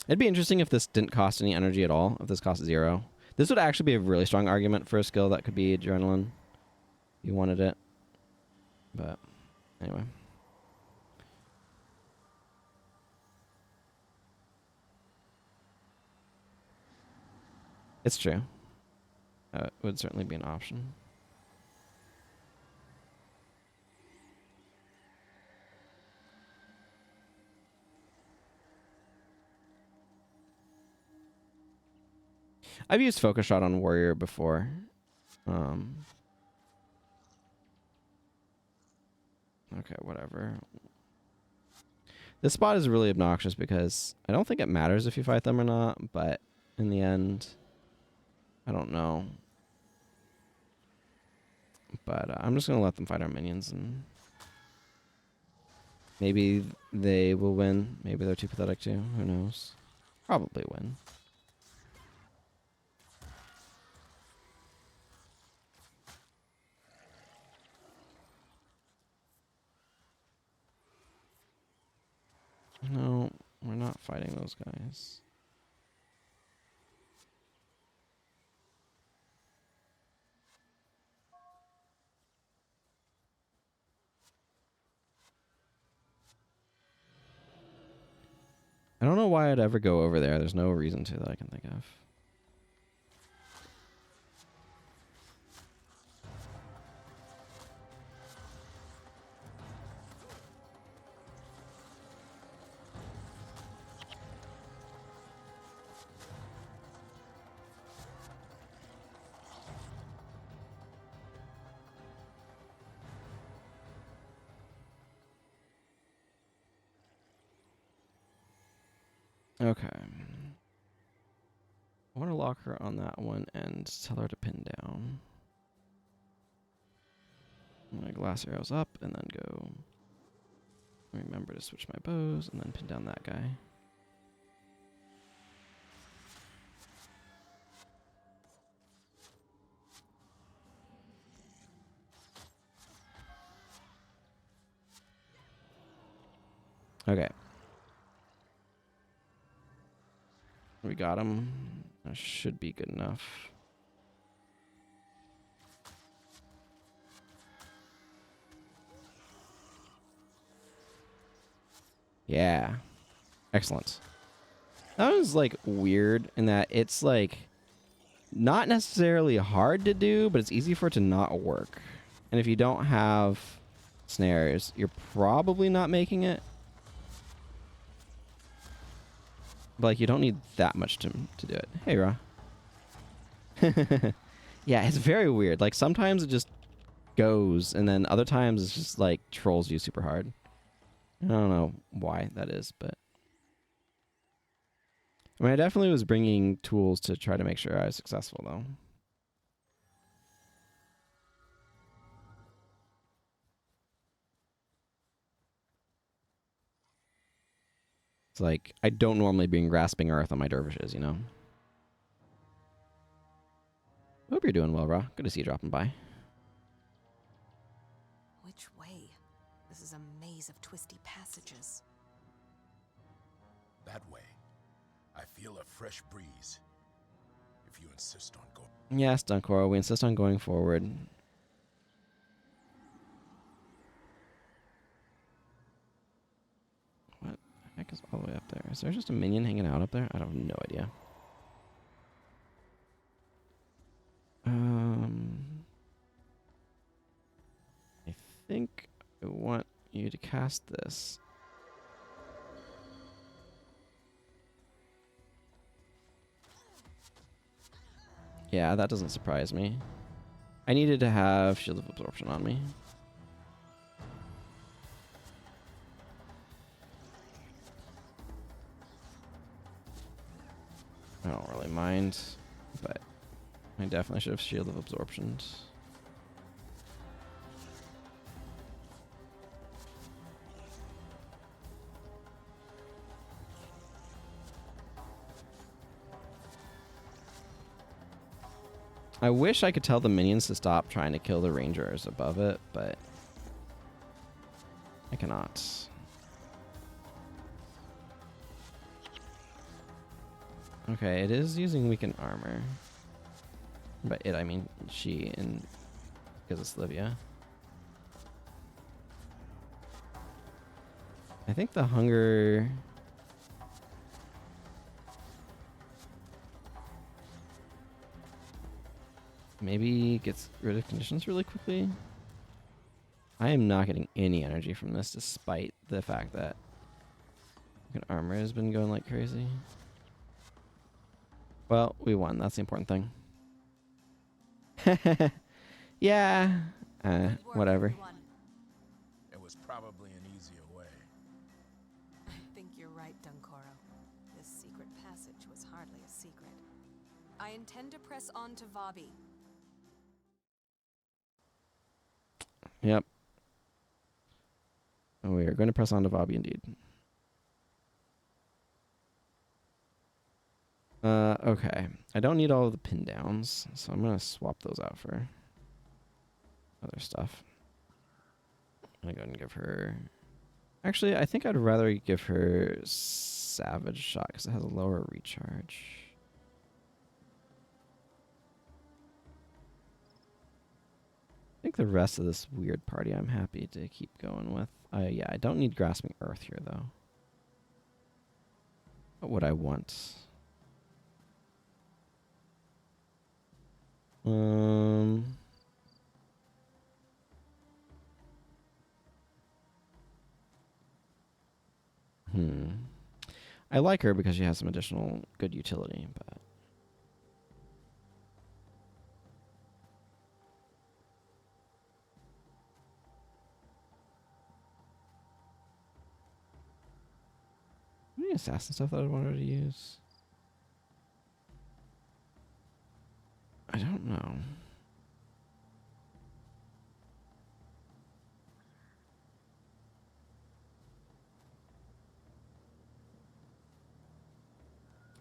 It'd be interesting if this didn't cost any energy at all, if this cost 0. This would actually be a really strong argument for a skill that could be adrenaline. If you wanted it. But anyway. It's true. It would certainly be an option. I've used focus shot on warrior before. Okay, whatever. This spot is really obnoxious because I don't think it matters if you fight them or not, but in the end, I don't know. But I'm just going to let them fight our minions, and maybe they will win. Maybe they're too pathetic too. Who knows? Probably win. No, we're not fighting those guys. I don't know why I'd ever go over there. There's no reason to that I can think of. Okay. I want to lock her on that one and tell her to pin down. I'm going to glass arrows up and then go. Remember to switch my bows and then pin down that guy. Okay. We got him. That should be good enough. Yeah. Excellent. That was like weird in that it's like not necessarily hard to do, but it's easy for it to not work. And if you don't have snares, you're probably not making it. But like you don't need that much to do it. Hey, Ra. Yeah, it's very weird. Like sometimes it just goes, and then other times it's just like trolls you super hard. I don't know why that is, but I mean, I definitely was bringing tools to try to make sure I was successful, though. It's like I don't normally bring grasping earth on my dervishes, you know. Hope you're doing well, Ra. Good to see you dropping by. Which way? This is a maze of twisty passages. That way. I feel a fresh breeze. If you insist on going. Yes, Dunkoro, we insist on going forward. What the heck is all the way up there? Is there just a minion hanging out up there? I have no idea. I think I want you to cast this. Yeah, that doesn't surprise me. I needed to have Shield of Absorption on me. I don't really mind, but I definitely should have Shield of Absorption. I wish I could tell the minions to stop trying to kill the rangers above it, but I cannot. Okay, it is using weakened armor. By it, I mean she, and because it's Livia. I think the hunger... maybe gets rid of conditions really quickly. I am not getting any energy from this, despite the fact that armor has been going like crazy. Well, we won. That's the important thing. Yeah. Whatever. Everyone. It was probably an easier way. I think you're right, Dunkoro. This secret passage was hardly a secret. I intend to press on to Vabbi. Yep. We are going to press on to Vabbi indeed. Okay. I don't need all of the pin downs, so I'm going to swap those out for other stuff. I'm going to go ahead and give her... Actually, I think I'd rather give her Savage Shot because it has a lower recharge. I think the rest of this weird party I'm happy to keep going with. Yeah, I don't need Grasping Earth here, though. What would I want? I like her because she has some additional good utility, but... any assassin stuff that I wanted to use? I don't know.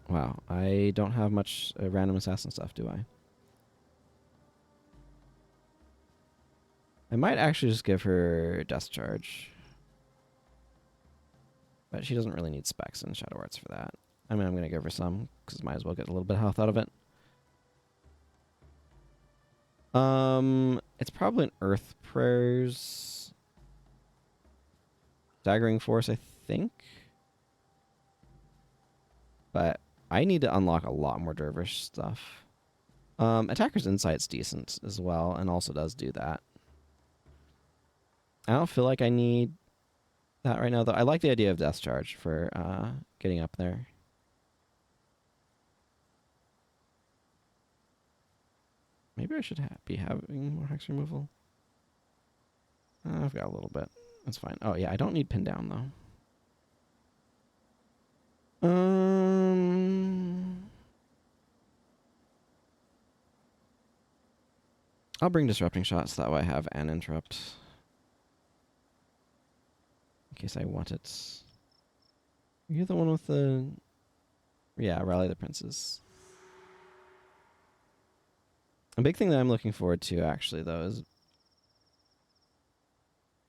Wow, I don't have much random assassin stuff, do I? I might actually just give her Death Charge. But she doesn't really need specs and Shadow Arts for that. I mean, I'm going to give her some, because might as well get a little bit of health out of it. It's probably an Earth Prayers. Staggering Force, I think. But I need to unlock a lot more Dervish stuff. Attacker's Insight's decent as well, and also does do that. I don't feel like I need that right now, though. I like the idea of Death Charge for getting up there. Maybe I should be having more hex removal. I've got a little bit. That's fine. Oh, yeah, I don't need pin down, though. I'll bring Disrupting Shots, that way I have an interrupt. In case I want it. You're the one with the... Yeah, Rally the Princes. A big thing that I'm looking forward to, actually, though, is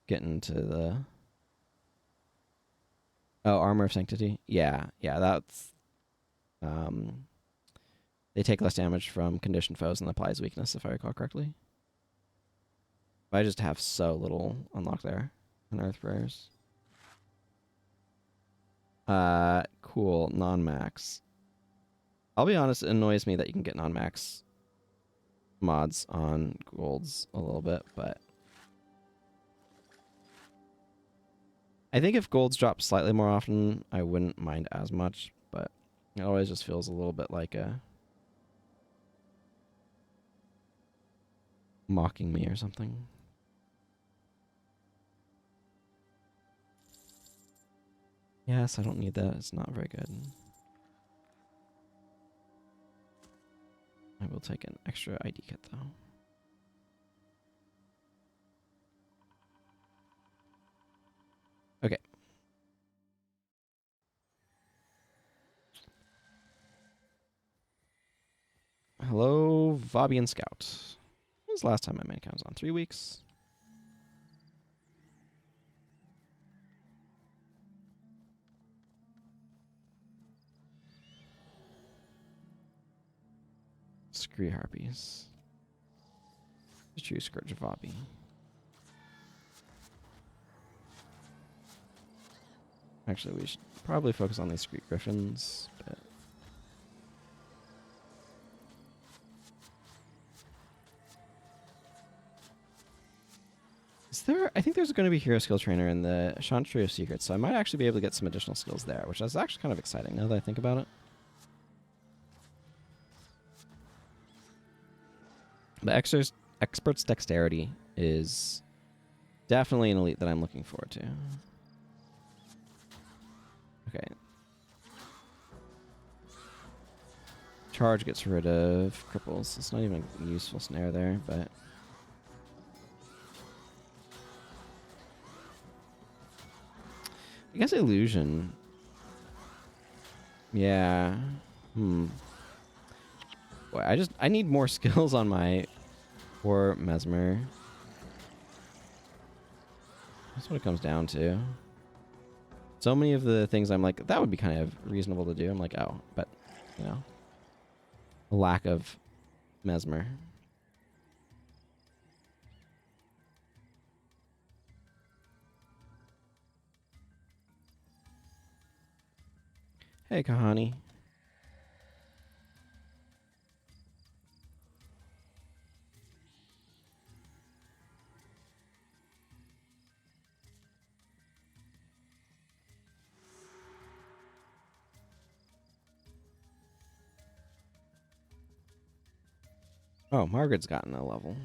getting to the... Oh, Armor of Sanctity? Yeah, that's... They take less damage from conditioned foes and applies weakness, if I recall correctly. But I just have so little unlocked there in Earth Prayers. Cool, non-max. I'll be honest, it annoys me that you can get non-max mods on golds a little bit, but I think if golds drop slightly more often, I wouldn't mind as much, but it always just feels a little bit like a mocking me or something. Yes, I don't need that. It's not very good. I will take an extra ID kit, though. Okay. Hello, Vabbi and Scout. When was the last time my main account was on? 3 weeks? Scree Harpies. The true Scourge of Vabbi. Actually, we should probably focus on these Scree Griffins, but... Is there... I think there's going to be Hero Skill Trainer in the Chantry of Secrets, so I might actually be able to get some additional skills there, which is actually kind of exciting now that I think about it. The Expert's Dexterity is definitely an elite that I'm looking forward to. Okay. Charge gets rid of cripples. It's not even a useful snare there, but... I guess Illusion. Yeah. Boy, I need more skills on my poor Mesmer. That's what it comes down to. So many of the things I'm like, that would be kind of reasonable to do. I'm like, oh, but, you know, a lack of Mesmer. Hey, Kahani. Oh, Margaret's gotten a level.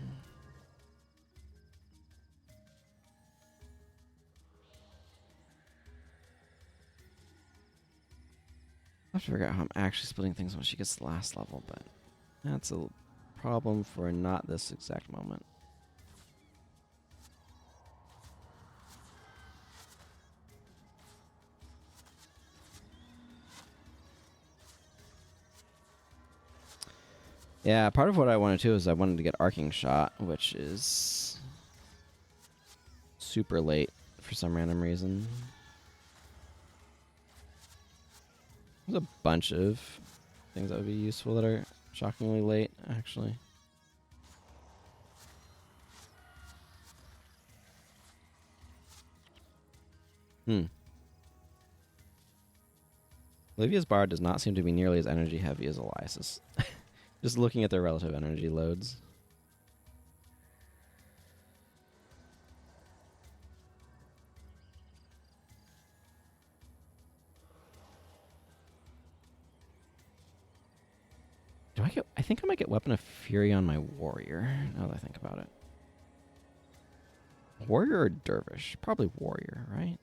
I have to figure out how I'm actually splitting things when she gets the last level, but that's a problem for not this exact moment. Yeah, part of what I wanted to is I wanted to get Arcing Shot, which is super late for some random reason. There's a bunch of things that would be useful that are shockingly late, actually. Olivia's Bard does not seem to be nearly as energy heavy as Elias's. Just looking at their relative energy loads. I think I might get Weapon of Fury on my warrior, now that I think about it. Warrior or dervish? Probably warrior, right?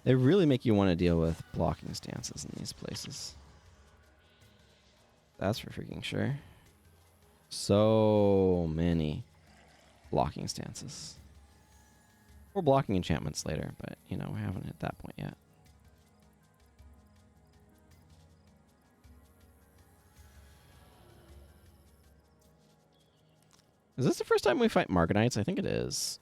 They really make you want to deal with blocking stances in these places. That's for freaking sure. So many blocking stances. Or blocking enchantments later, but, you know, we haven't hit that point yet. Is this the first time we fight Margonites? I think it is.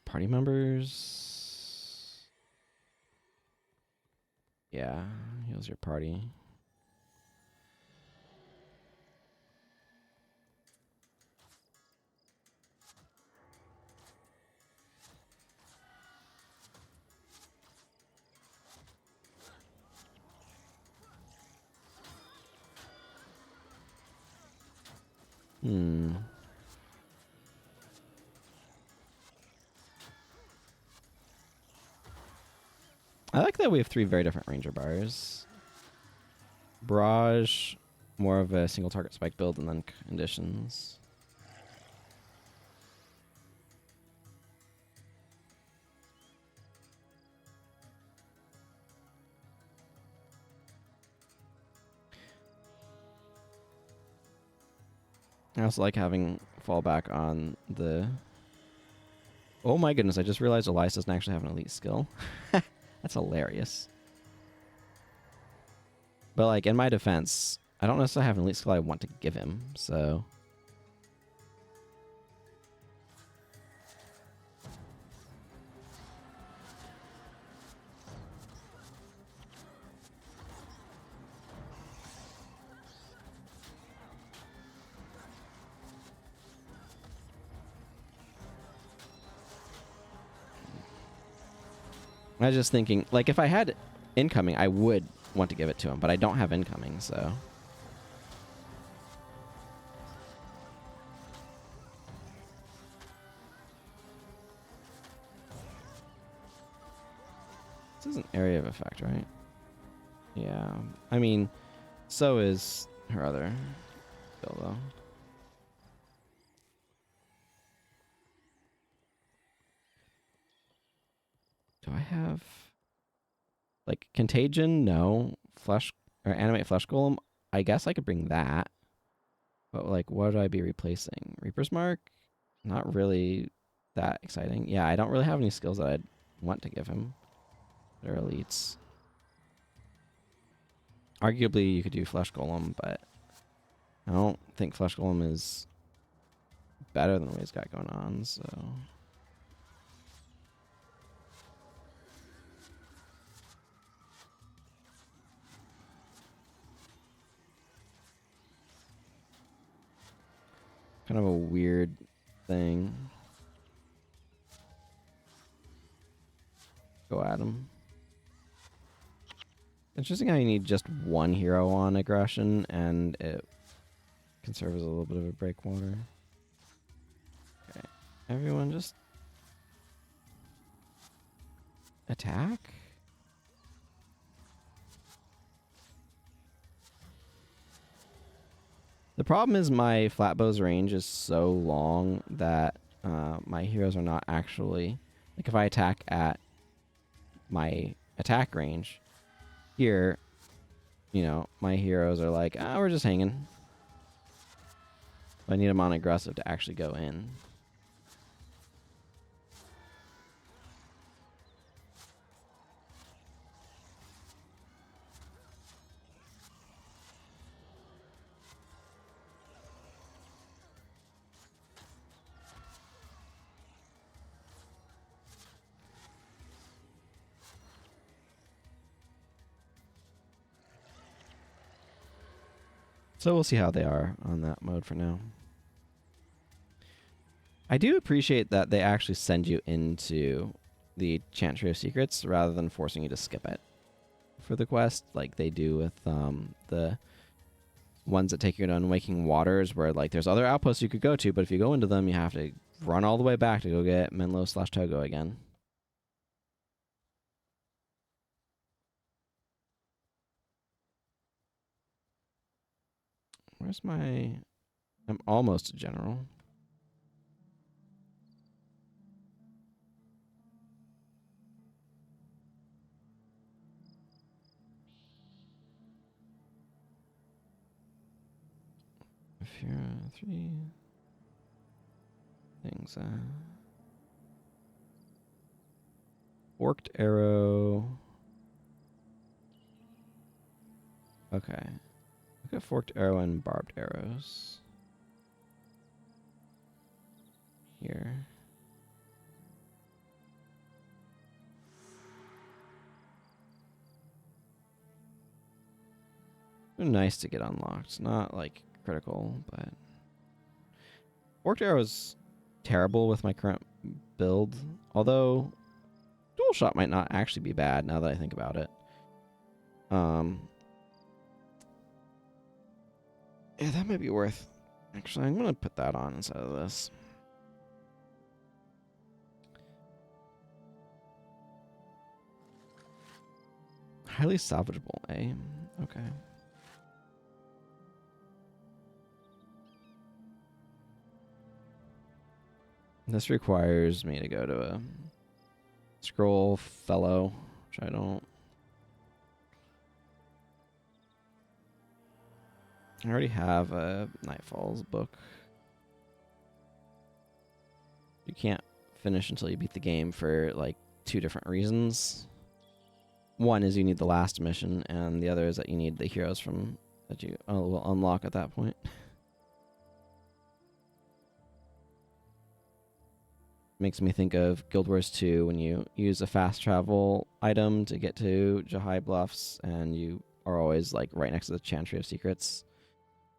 Party members. Yeah, heals your party. I like that we have 3 very different ranger bars. Barrage, more of a single target spike build, and then conditions. I also like having fallback on the... Oh my goodness, I just realized Elias doesn't actually have an elite skill. That's hilarious. But, like, in my defense, I don't necessarily have an elite skill I want to give him, so... I was just thinking, like, if I had incoming, I would want to give it to him, but I don't have incoming, so... This is an area of effect, right? Yeah. I mean, so is her other skill, though. Do I have... Like, Contagion? No. Flesh... Or Animate Flesh Golem? I guess I could bring that. But, like, what would I be replacing? Reaper's Mark? Not really that exciting. Yeah, I don't really have any skills that I'd want to give him. They're elites. Arguably, you could do Flesh Golem, but I don't think Flesh Golem is better than what he's got going on, so... Kind of a weird thing. Go at him. Interesting how you need just one hero on aggression, and it can serve as a little bit of a breakwater. Okay, everyone just attack? The problem is my flatbow's range is so long that my heroes are not actually... Like, if I attack at my attack range, here, you know, my heroes are like, ah, we're just hanging. I need them on aggressive to actually go in. So we'll see how they are on that mode for now. I do appreciate that they actually send you into the Chantry of Secrets rather than forcing you to skip it for the quest, like they do with the ones that take you to Unwaking Waters, where like there's other outposts you could go to, but if you go into them, you have to run all the way back to go get Menlo/Togo again. Where's my... I'm almost a general. If you're 3 things, forked arrow. Okay. Look at forked arrow and barbed arrows. Here. They're nice to get unlocked. Not like critical, but forked arrow is terrible with my current build. Although dual shot might not actually be bad now that I think about it. Yeah, that might be worth... Actually, I'm going to put that on instead of this. Highly salvageable, eh? Okay. This requires me to go to a scroll fellow, which I don't... I already have a Nightfall's book. You can't finish until you beat the game for like 2 different reasons. One is you need the last mission, and the other is that you need the heroes from that you will unlock at that point. Makes me think of Guild Wars 2 when you use a fast travel item to get to Jahai Bluffs, and you are always like right next to the Chantry of Secrets.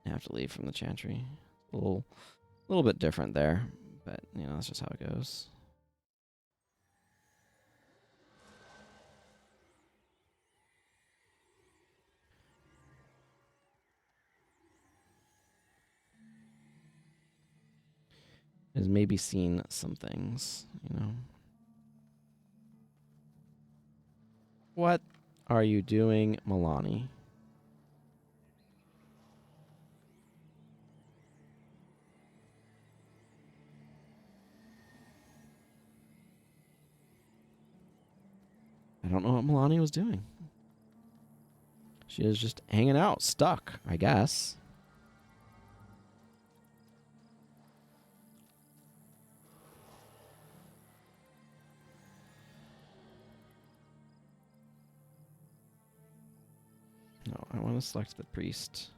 You have to leave from the Chantry. A little bit different there, but you know, that's just how it goes. Has maybe seen some things, you know. What are you doing, Milani? I don't know what Milani was doing. She is just hanging out, stuck, I guess. No, I want to select the priest.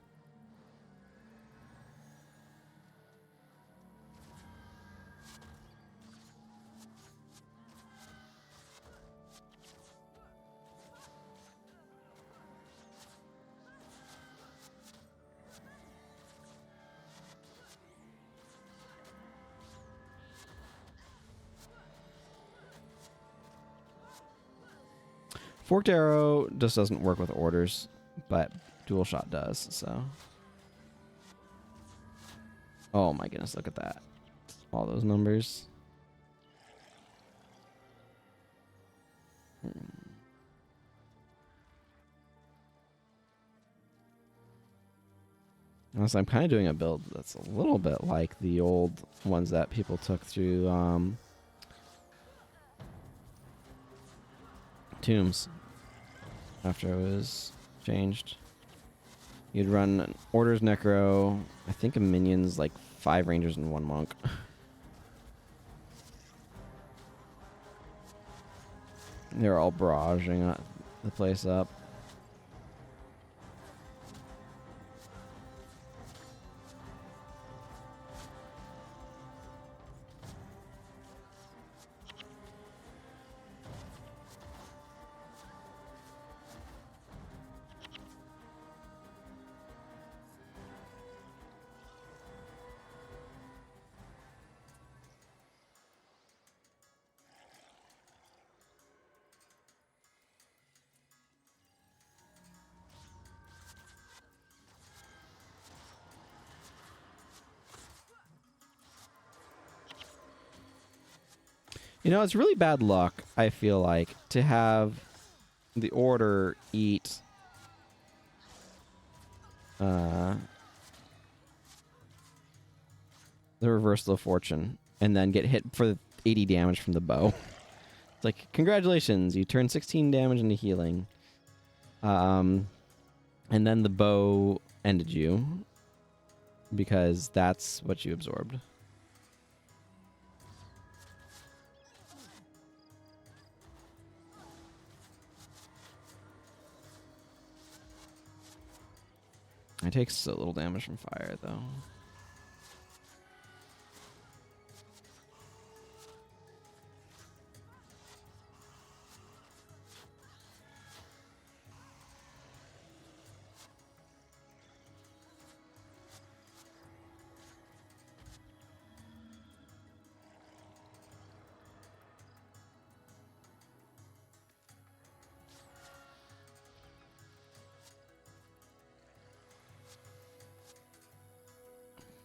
Forked arrow just doesn't work with orders, but dual shot does, so. Oh my goodness, look at that. All those numbers. Honestly, I'm kind of doing a build that's a little bit like the old ones that people took through Tombs after it was changed. You'd run Orders Necro, I think a minions, like 5 rangers and 1 monk. They're all barraging the place up. You know, it's really bad luck, I feel like, to have the Order eat the Reversal of Fortune and then get hit for 80 damage from the bow. It's like, congratulations, you turned 16 damage into healing. And then the bow ended you because that's what you absorbed. It takes so little damage from fire, though.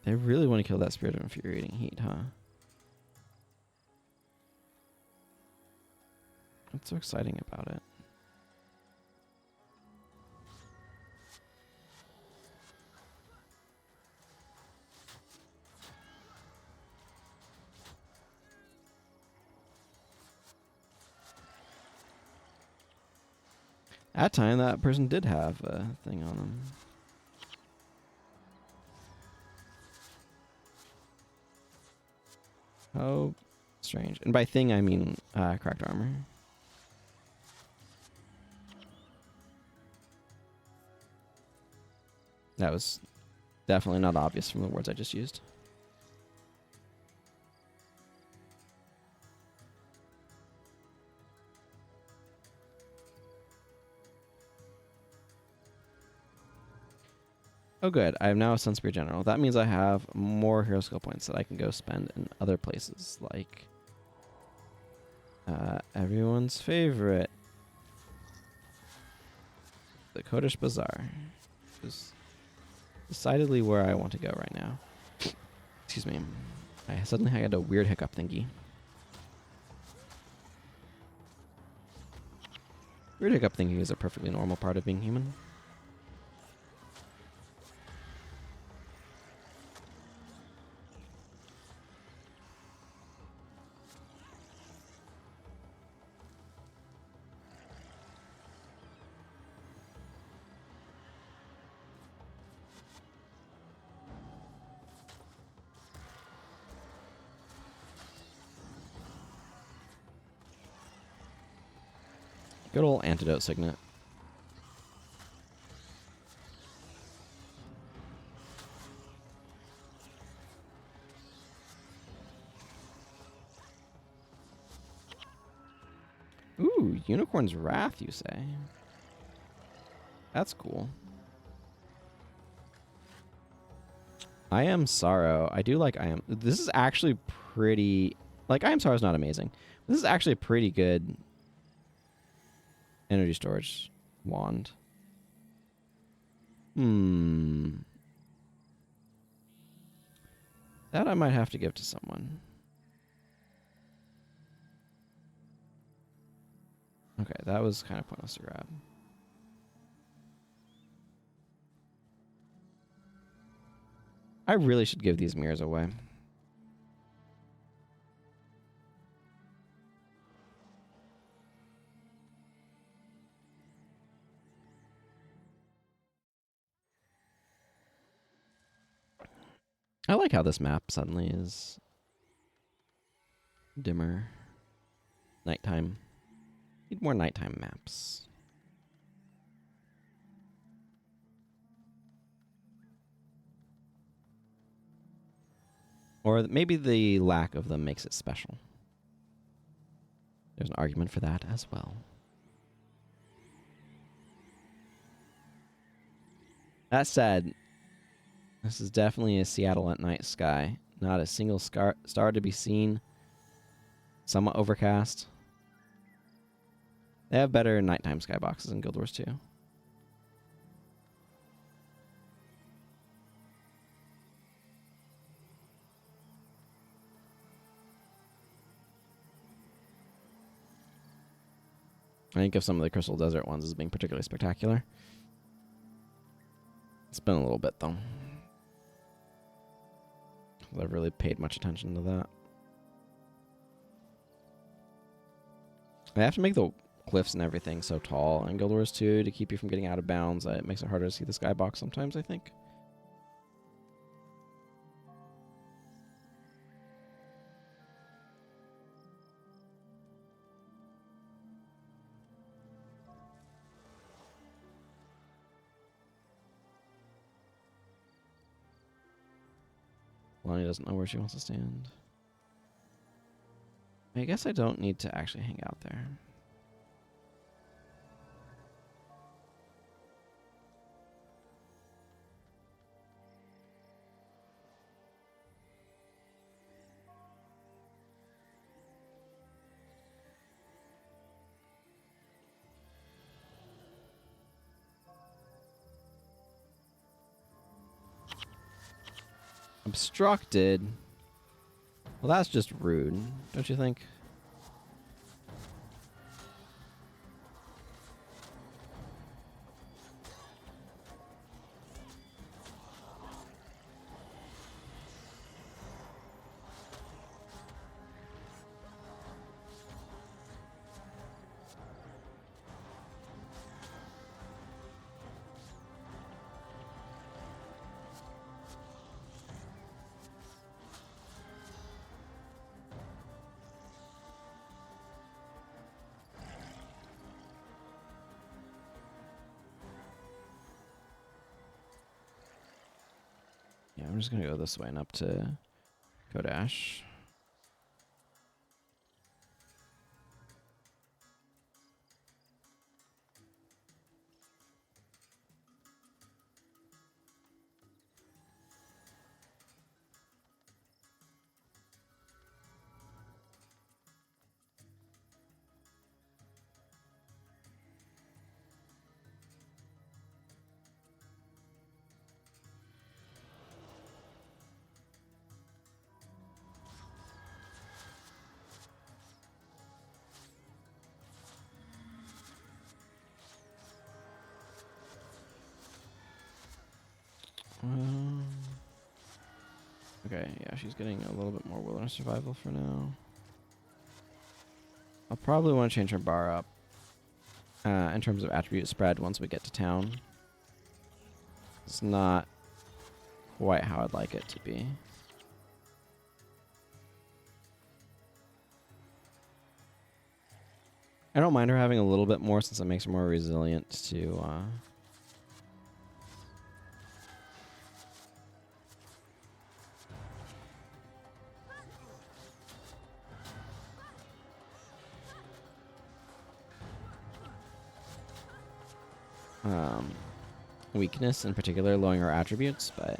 They really want to kill that Spirit of Infuriating Heat, huh? What's so exciting about it? At time, that person did have a thing on them. Oh, strange. And by thing, I mean cracked armor. That was definitely not obvious from the words I just used. Oh good, I am now a Sunspear General. That means I have more hero skill points that I can go spend in other places, like everyone's favorite, the Kodesh Bazaar, which is decidedly where I want to go right now. Excuse me. I suddenly had a weird hiccup thingy. Weird hiccup thinking is a perfectly normal part of being human. Good old antidote signet. Ooh, Unicorn's Wrath, you say? That's cool. I Am Sorrow. I do like I Am. This is actually pretty... Like, I Am Sorrow is not amazing. This is actually a pretty good Energy storage wand. That I might have to give to someone. Okay, that was kind of pointless to grab. I really should give these mirrors away. I like how this map suddenly is dimmer. Nighttime. Need more nighttime maps. Or maybe the lack of them makes it special. There's an argument for that as well. That said, this is definitely a Seattle at night sky. Not a single star to be seen. Somewhat overcast. They have better nighttime skyboxes in Guild Wars 2. I think of some of the Crystal Desert ones as being particularly spectacular. It's been a little bit, though. I've really paid much attention to that. I have to make the cliffs and everything so tall in Guild Wars 2 to keep you from getting out of bounds. It makes it harder to see the skybox sometimes, I think. Lonnie doesn't know where she wants to stand. I guess I don't need to actually hang out there. Obstructed? Well, that's just rude, don't you think? Yeah, I'm just gonna go this way and up to Kodash. Okay, yeah, she's getting a little bit more wilderness survival for now. I'll probably want to change her bar up in terms of attribute spread once we get to town. It's not quite how I'd like it to be. I don't mind her having a little bit more since it makes her more resilient to weakness, in particular, lowering her attributes, but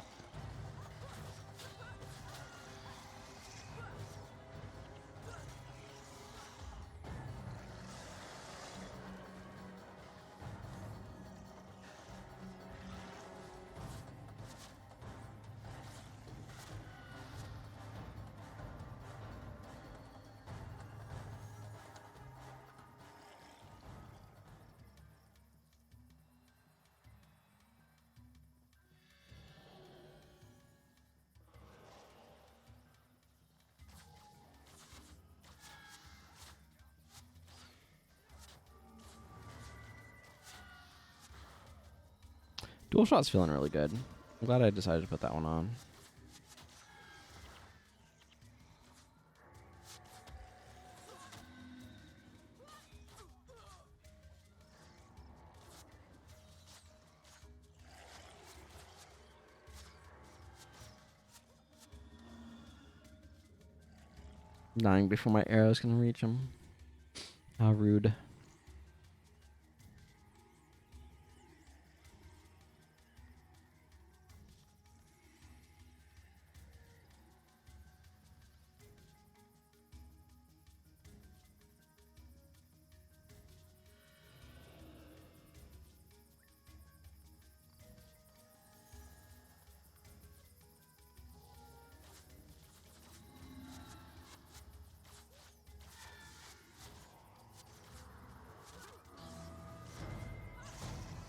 Dual shot's feeling really good. I'm glad I decided to put that one on. Dying before my arrows can reach him. How rude.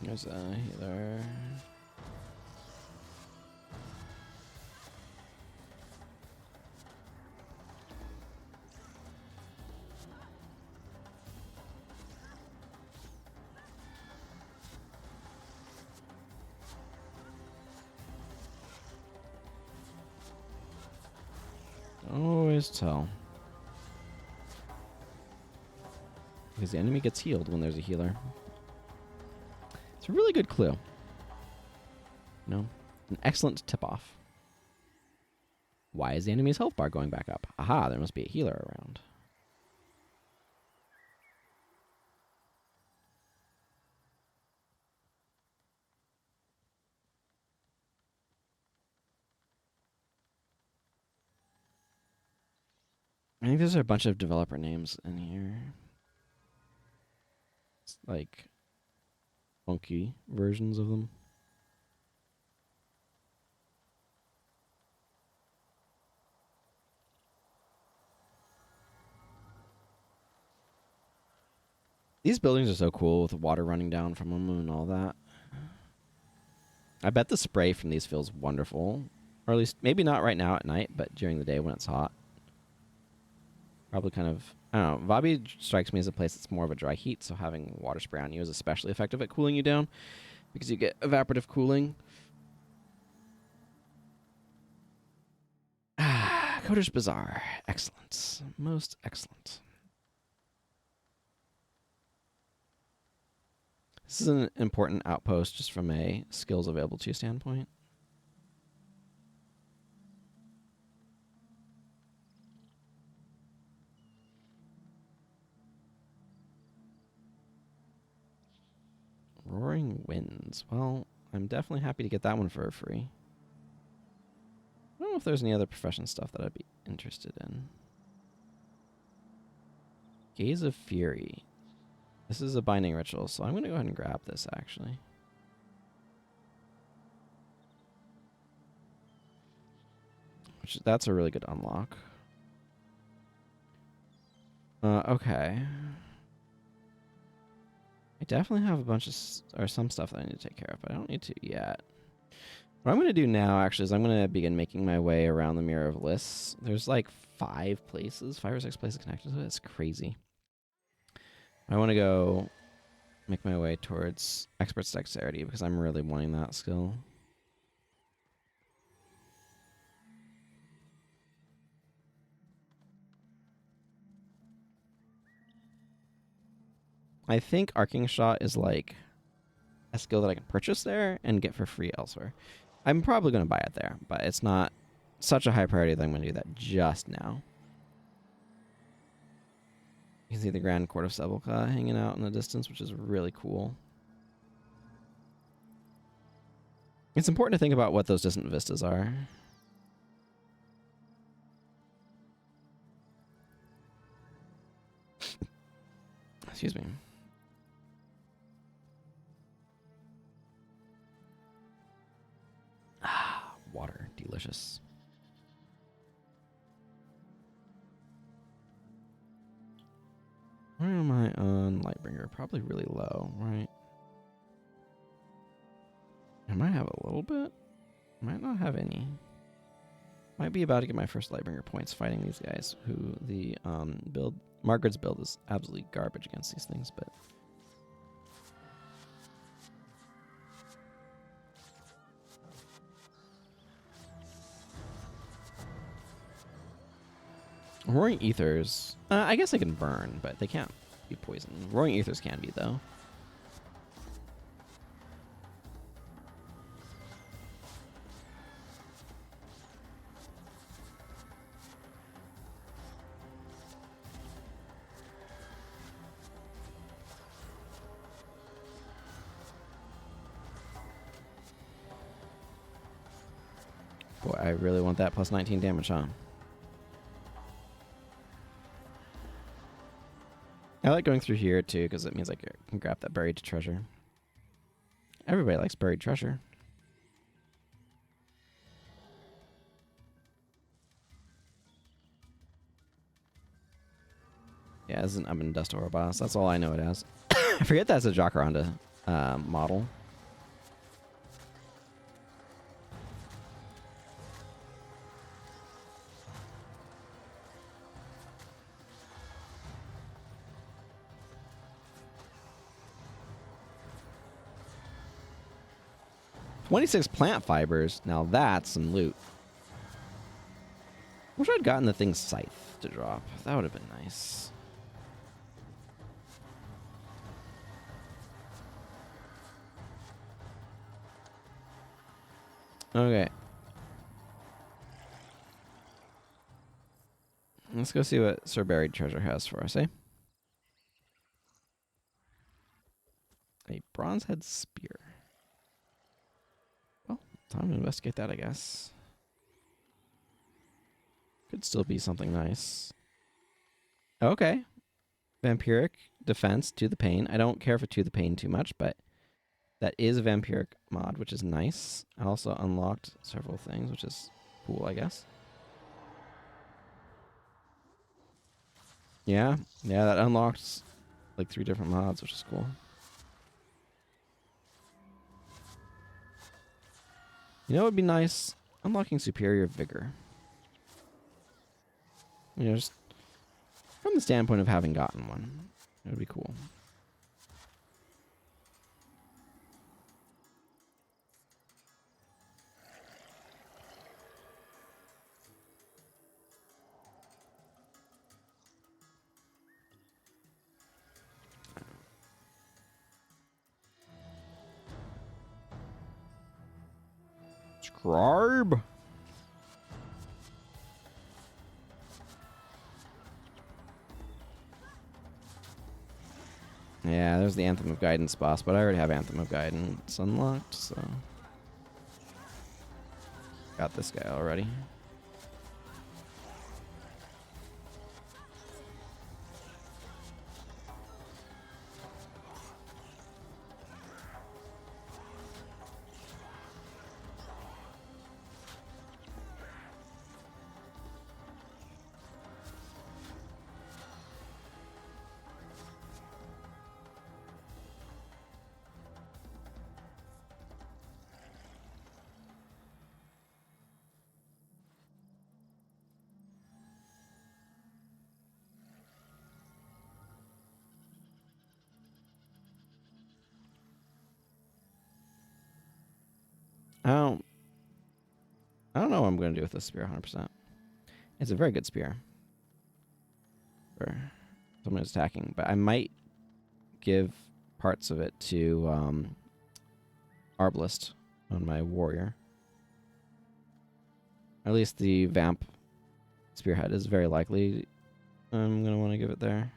There's a healer. Always tell. Because the enemy gets healed when there's a healer. It's a really good clue. No, an excellent tip-off. Why is the enemy's health bar going back up? Aha, there must be a healer around. I think there's a bunch of developer names in here. It's like funky versions of them. These buildings are so cool with the water running down from them and all that. I bet the spray from these feels wonderful. Or at least, maybe not right now at night, but during the day when it's hot. Probably kind of, I don't know. Vabbi strikes me as a place that's more of a dry heat, so having water spray on you is especially effective at cooling you down because you get evaporative cooling. Ah, Coder's Bazaar. Excellent. Most excellent. This is an important outpost just from a skills available to you standpoint. Roaring Winds. Well, I'm definitely happy to get that one for free. I don't know if there's any other profession stuff that I'd be interested in. Gaze of Fury. This is a binding ritual, so I'm going to go ahead and grab this, actually. That's a really good unlock. Okay. I definitely have a bunch of, or some stuff that I need to take care of, but I don't need to yet. What I'm going to do now, actually, is I'm going to begin making my way around the Mirror of Lists. There's like 5 or 6 places connected to it. It's crazy. I want to go make my way towards Expert's Dexterity because I'm really wanting that skill. I think Arcing Shot is like a skill that I can purchase there and get for free elsewhere. I'm probably going to buy it there, but it's not such a high priority that I'm going to do that just now. You can see the Grand Court of Sebulka hanging out in the distance, which is really cool. It's important to think about what those distant vistas are. Excuse me. Ah, water. Delicious. Where am I on Lightbringer? Probably really low, right? I might have a little bit. Might not have any. Might be about to get my first Lightbringer points fighting these guys, who the build... Margaret's build is absolutely garbage against these things, but... Roaring ethers. I guess they can burn, but they can't be poisoned. Roaring ethers can be, though. Boy, I really want that plus 19 damage, huh? I like going through here, too, because it means I can grab that buried treasure. Everybody likes buried treasure. Yeah, this is an Oven Dust Ore boss. That's all I know it as. I forget that's a Jacaranda model. $26 plant fibers. Now that's some loot. Wish I'd gotten the thing's scythe to drop. That would have been nice. Okay. Let's go see what Sir Buried Treasure has for us, eh? A bronze head spear. Well, time to investigate that, I guess. Could still be something nice. Okay. Vampiric defense to the pain. I don't care for to the pain too much, but that is a vampiric mod, which is nice. I also unlocked several things, which is cool, I guess. Yeah, that unlocked like 3 different mods, which is cool. You know what would be nice? Unlocking superior vigor. You know, just from the standpoint of having gotten one. It would be cool. Scribe. Yeah, there's the Anthem of Guidance boss, but I already have Anthem of Guidance unlocked, so... Got this guy already. I don't know what I'm going to do with this spear 100%. It's a very good spear for someone who's attacking, but I might give parts of it to Arbalist on my warrior. At least the Vamp Spearhead is very likely I'm going to want to give it there.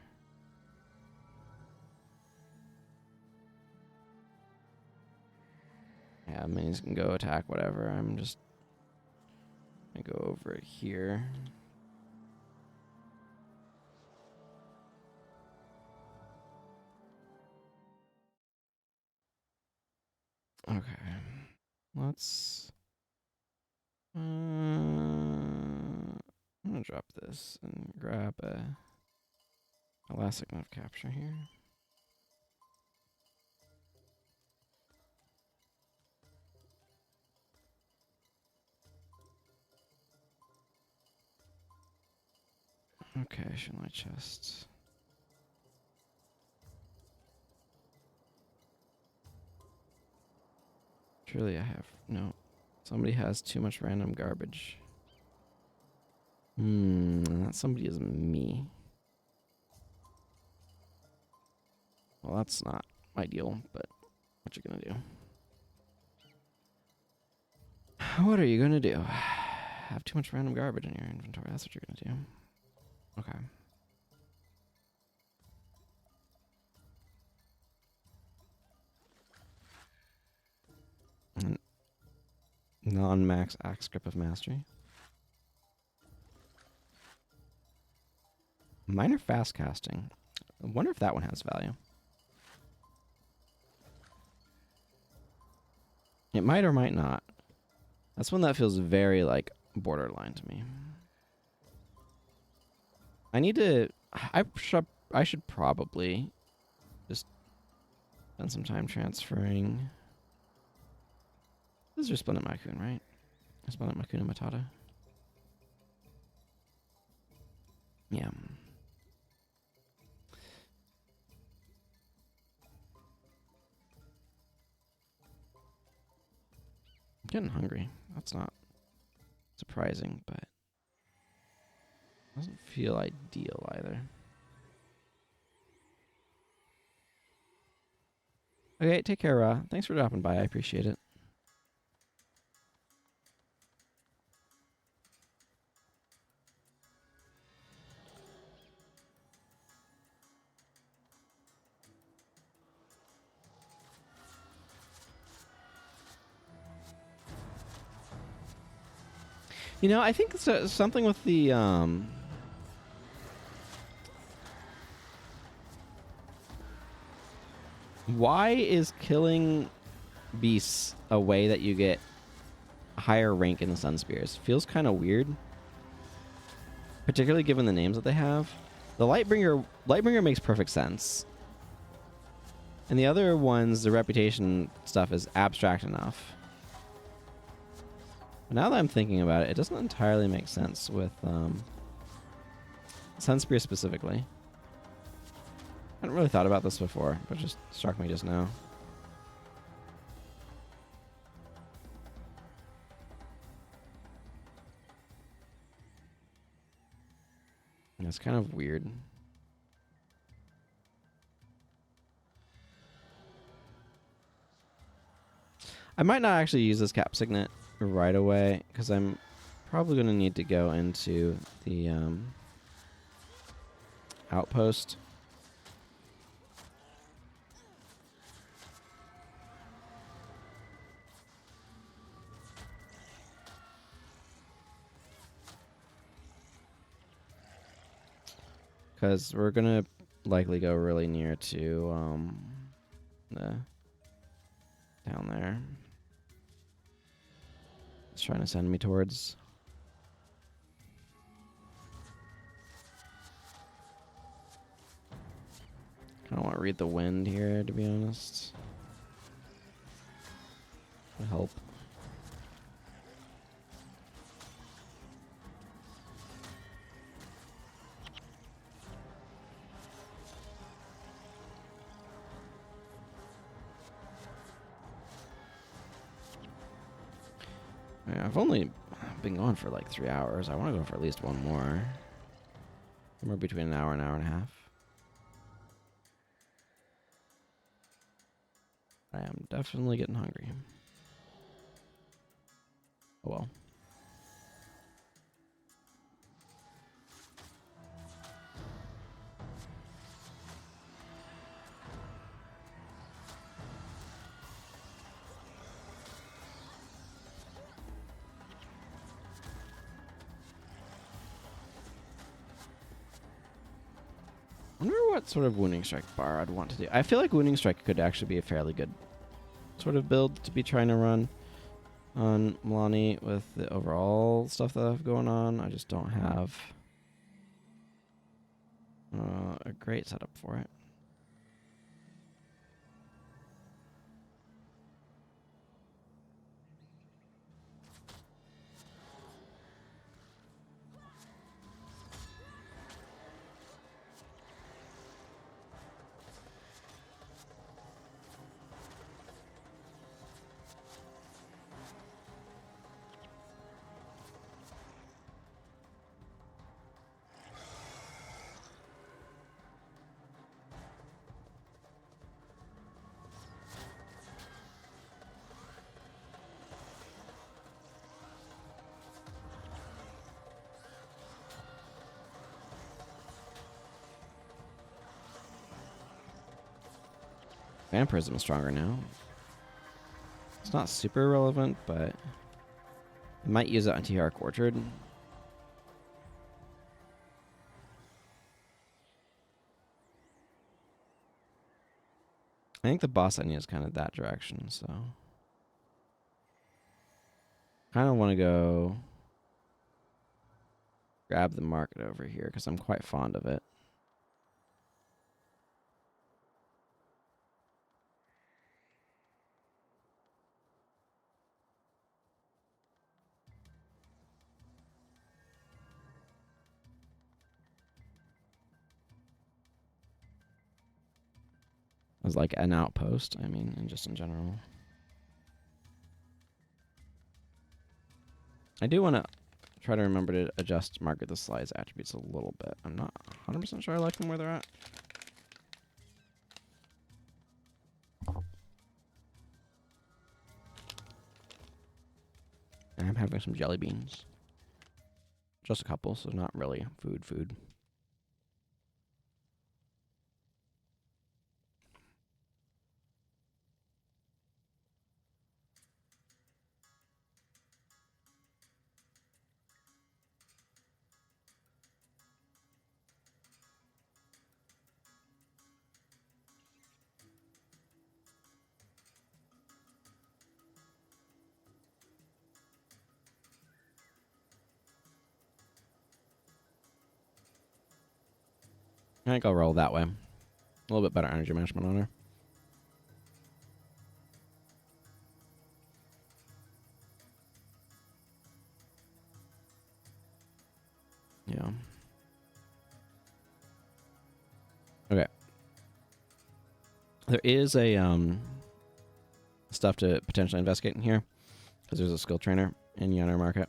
Yeah, minis can go attack whatever. I'm just going to go over here. Okay. Let's... I'm going to drop this and grab a Elastic Knife Capture here. Okay, show my chest. Surely I have... No. Somebody has too much random garbage. That somebody is me. Well, that's not ideal, but what you gonna do? What are you gonna do? Have too much random garbage in your inventory. That's what you're gonna do. Okay. Non-max axe grip of mastery. Minor fast casting. I wonder if that one has value. It might or might not. That's one that feels very, like, borderline to me. I need to... I should probably just spend some time transferring... This is your Splendid Macoon, right? Splendid Macoon and Matata. Yeah. I'm getting hungry. That's not surprising, but doesn't feel ideal either. Okay, take care, Ra. Thanks for dropping by. I appreciate it. You know, I think it's something with the why is killing beasts a way that you get higher rank in the Sun Spears? Feels kind of weird, particularly given the names that they have. The Lightbringer makes perfect sense, and the other ones, the reputation stuff is abstract enough. But now that I'm thinking about it, it doesn't entirely make sense with Sunspear specifically. I hadn't really thought about this before, but it just struck me just now. And it's kind of weird. I might not actually use this cap signet right away, because I'm probably going to need to go into the outpost. Because we're going to likely go really near to the down there. It's trying to send me towards. Kind of want to read the wind here, to be honest. Would help. Yeah, I've only been going for like 3 hours. I want to go for at least one more. Somewhere between an hour and a half. I am definitely getting hungry. Oh well. I wonder what sort of Wounding Strike bar I'd want to do. I feel like Wounding Strike could actually be a fairly good sort of build to be trying to run on Milani with the overall stuff that I have going on. I just don't have a great setup for it. Vampirism is stronger now. It's not super relevant, but I might use it on T-Arc Orchard. I think the boss I need is kind of that direction, so kind of want to go grab the market over here because I'm quite fond of it. As like an outpost, I mean, and just in general. I do want to try to remember to adjust market the slides attributes a little bit. I'm not 100% sure I like them where they're at. I'm having some jelly beans. Just a couple, so not really food. I think I'll roll that way. A little bit better energy management on her. Yeah. Okay. There is a stuff to potentially investigate in here because there's a skill trainer in Yonder Market.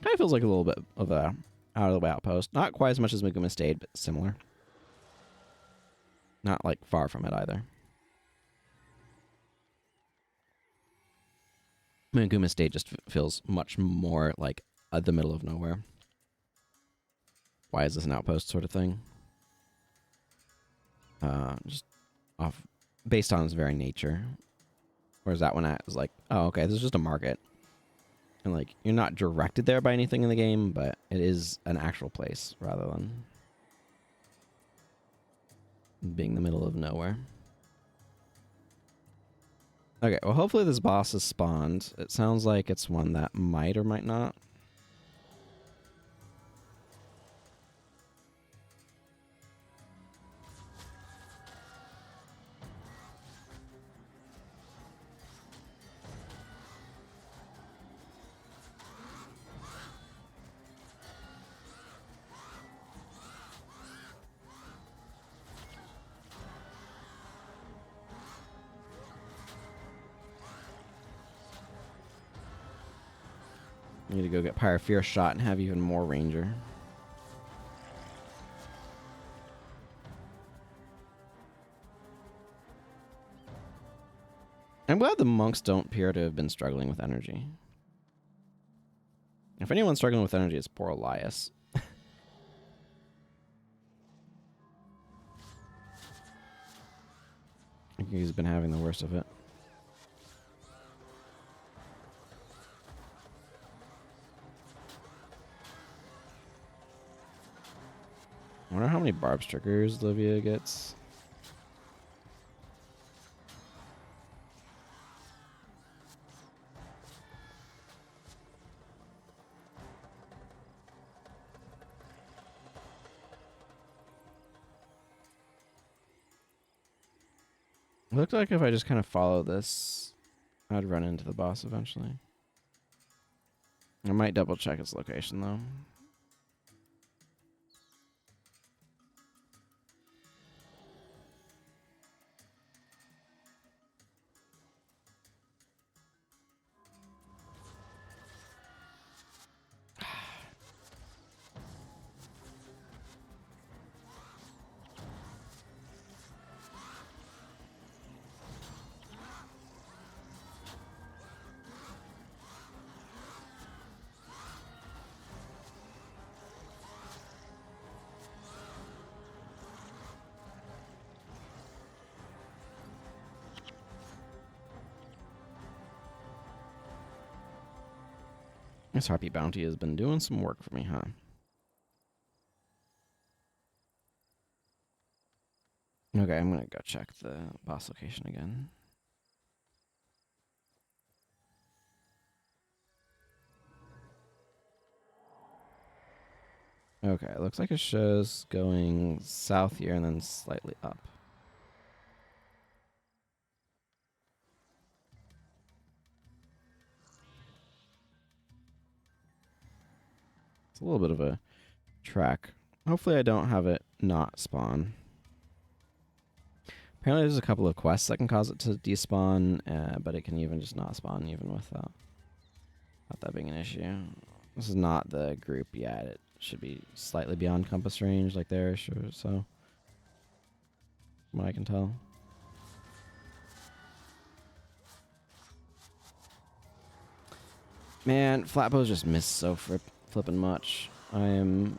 Kind of feels like a little bit of a out of the way outpost. Not quite as much as Meguma Stayed, but similar. Not like far from it either. Meguma Stayed just feels much more like the middle of nowhere. Why is this an outpost sort of thing? Just off based on its very nature. Whereas that one was like, oh, okay, this is just a market. And like, you're not directed there by anything in the game, but it is an actual place rather than being the middle of nowhere. Okay, well, hopefully this boss is spawned. It sounds like it's one that might or might not. I need to go get Pyrophore shot and have even more Ranger. I'm glad the monks don't appear to have been struggling with energy. If anyone's struggling with energy, it's poor Elias. I think he's been having the worst of it. I wonder how many Barbs triggers Livia gets. It looked like if I just kind of follow this, I'd run into the boss eventually. I might double check its location though. This Harpy Bounty has been doing some work for me, huh? Okay, I'm gonna go check the boss location again. Okay, it looks like it shows going south here and then slightly up. It's a little bit of a track. Hopefully I don't have it not spawn. Apparently there's a couple of quests that can cause it to despawn, but it can even just not spawn even without that being an issue. This is not the group yet. It should be slightly beyond compass range like there, sure, so from what I can tell. Man, flatbows just miss so flippin' much. I am...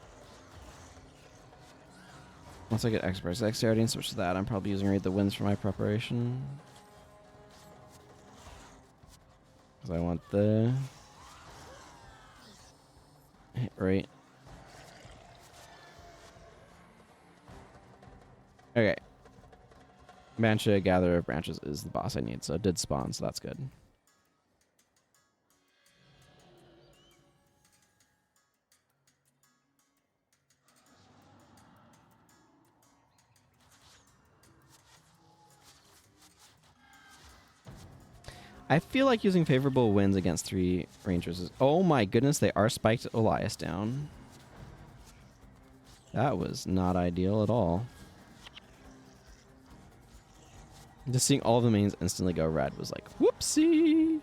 Once I get expert dexterity and switch to that, I'm probably using Read the Winds for my preparation. Because I want the hit rate. Okay. Mancha, Gatherer of Branches is the boss I need, so it did spawn, so that's good. I feel like using favorable winds against 3 rangers is... Oh my goodness, they are spiked Elias down. That was not ideal at all. Just seeing all of the mains instantly go red was like, whoopsie!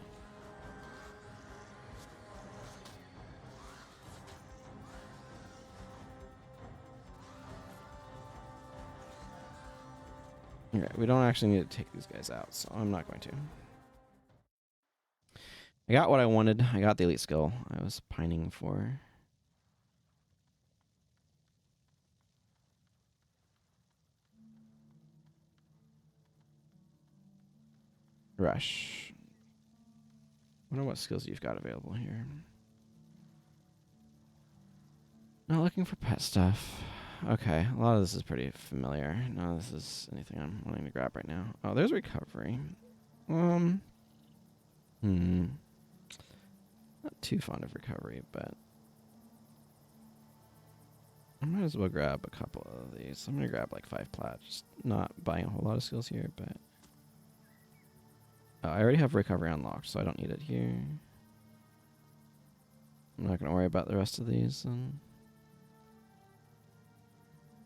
Okay, we don't actually need to take these guys out, so I'm not going to. I got what I wanted. I got the elite skill I was pining for. Rush. I wonder what skills you've got available here. Not looking for pet stuff. Okay, a lot of this is pretty familiar. None of this is anything I'm wanting to grab right now. Oh, there's recovery. Not too fond of recovery, but I might as well grab a couple of these. I'm gonna grab like 5 plat. Just not buying a whole lot of skills here, but I already have recovery unlocked, so I don't need it here. I'm not gonna worry about the rest of these. I'm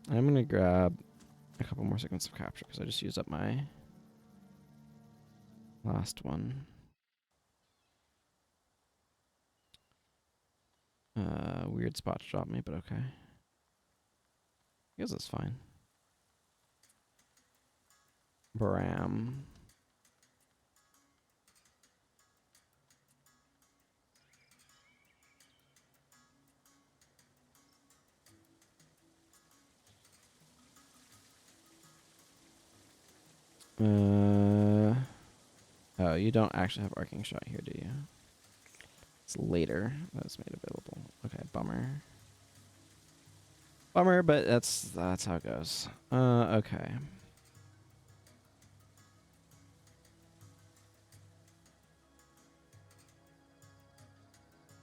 gonna grab a couple more seconds of capture because I just used up my last one. Weird spot to drop me, but okay. I guess that's fine. Bram. Oh, you don't actually have arcing shot here, do you? It's later that's made available. Okay, bummer. Bummer, but that's how it goes. Okay.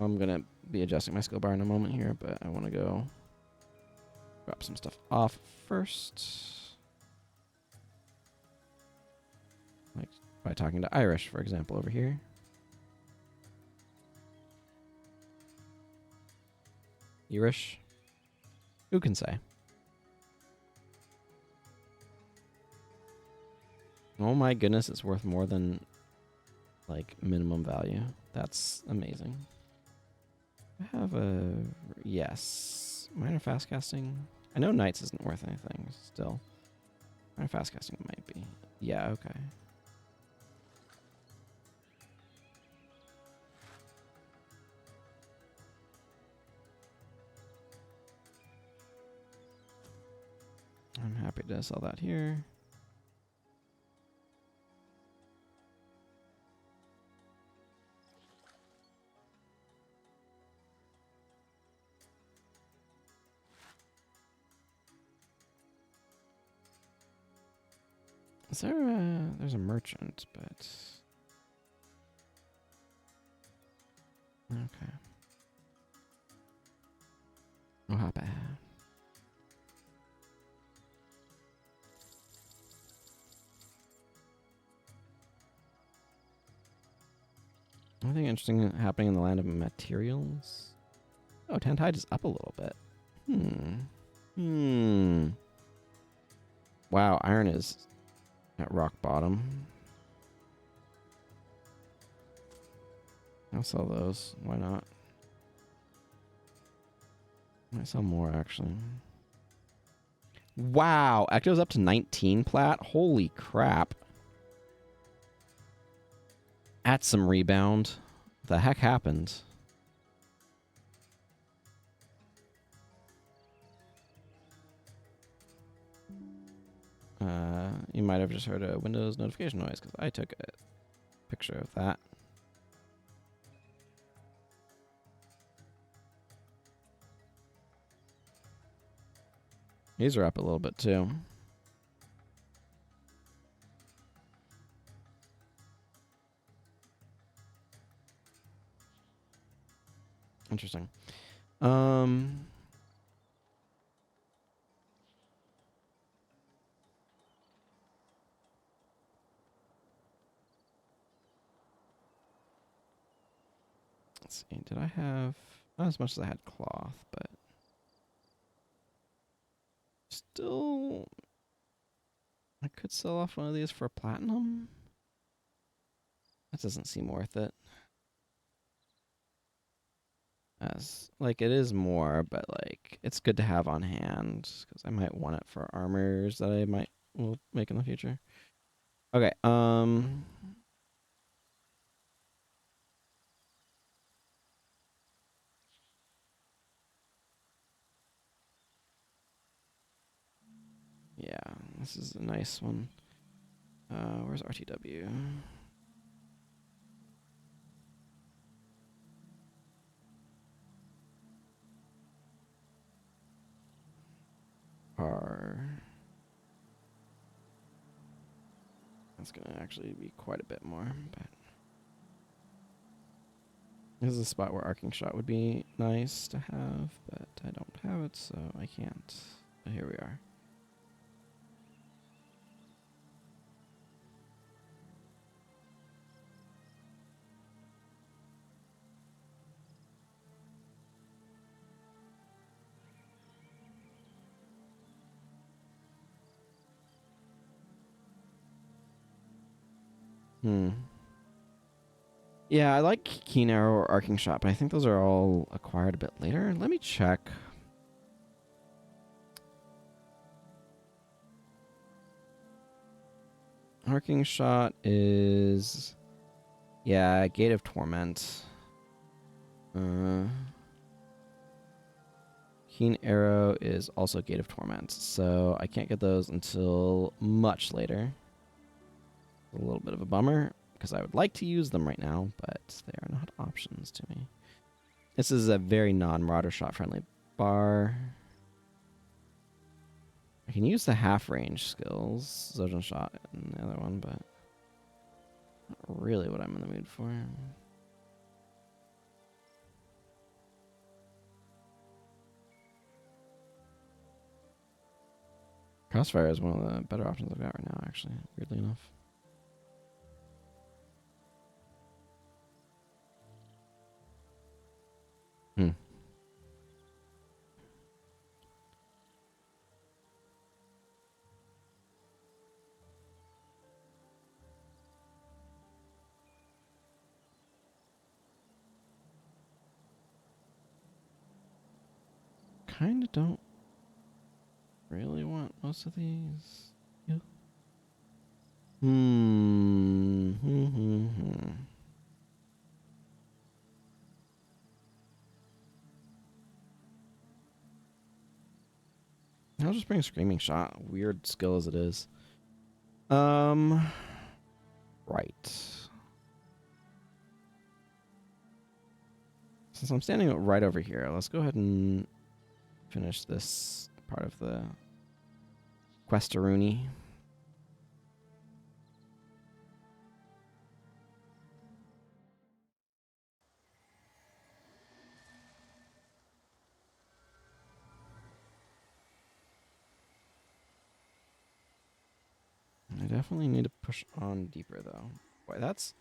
I'm gonna be adjusting my skill bar in a moment here, but I want to go drop some stuff off first. Like by talking to Irish, for example, over here. Irish? Who can say? Oh my goodness, it's worth more than like minimum value. That's amazing. I have a... Yes. Minor fast casting. I know Knights isn't worth anything still. Minor fast casting might be. Yeah, okay. I'm happy to sell that here. Is there a... There's a merchant, but... Okay. Oh, how bad. Anything interesting happening in the land of materials? Oh, Tantide is up a little bit. Wow, iron is at rock bottom. I'll sell those. Why not? Might sell more, actually. Wow, Ecto's up to 19 plat. Holy crap. At some rebound. The heck happened? You might have just heard a Windows notification noise because I took a picture of that. These are up a little bit too. Interesting. Let's see. Did I have not as much as I had cloth, but still I could sell off one of these for platinum. That doesn't seem worth it. As like it is more, but like it's good to have on hand because I might want it for armors that I will make in the future. Okay, yeah, this is a nice one. Where's RTW? That's gonna actually be quite a bit more, but this is a spot where arcing shot would be nice to have, but I don't have it, so I can't. But here we are. Yeah, I like Keen Arrow or Arcing Shot, but I think those are all acquired a bit later. Let me check. Arcing Shot is... Yeah, Gate of Torment. Keen Arrow is also Gate of Torment, so I can't get those until much later. A little bit of a bummer, because I would like to use them right now, but they are not options to me. This is a very non-Marauder shot friendly bar. I can use the half-range skills, Zojin shot and the other one, but not really what I'm in the mood for. Crossfire is one of the better options I've got right now, actually, weirdly enough. Kinda don't really want most of these. Yeah. I'll just bring a Screaming Shot, weird skill as it is. Right. Since I'm standing right over here, let's go ahead and finish this part of the Questaruni. definitely need to push on deeper, though. Boy, that's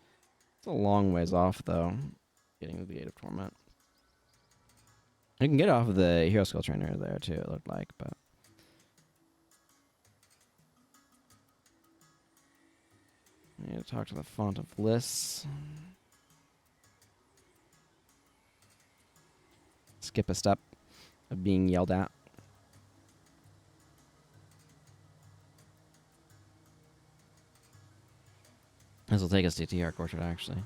a long ways off, though, getting to the Gate of Torment. You can get off of the Hero Skill Trainer there, too, it looked like, but... I need to talk to the Font of Lists. Skip a step of being yelled at. This will take us to TR Orchard, actually.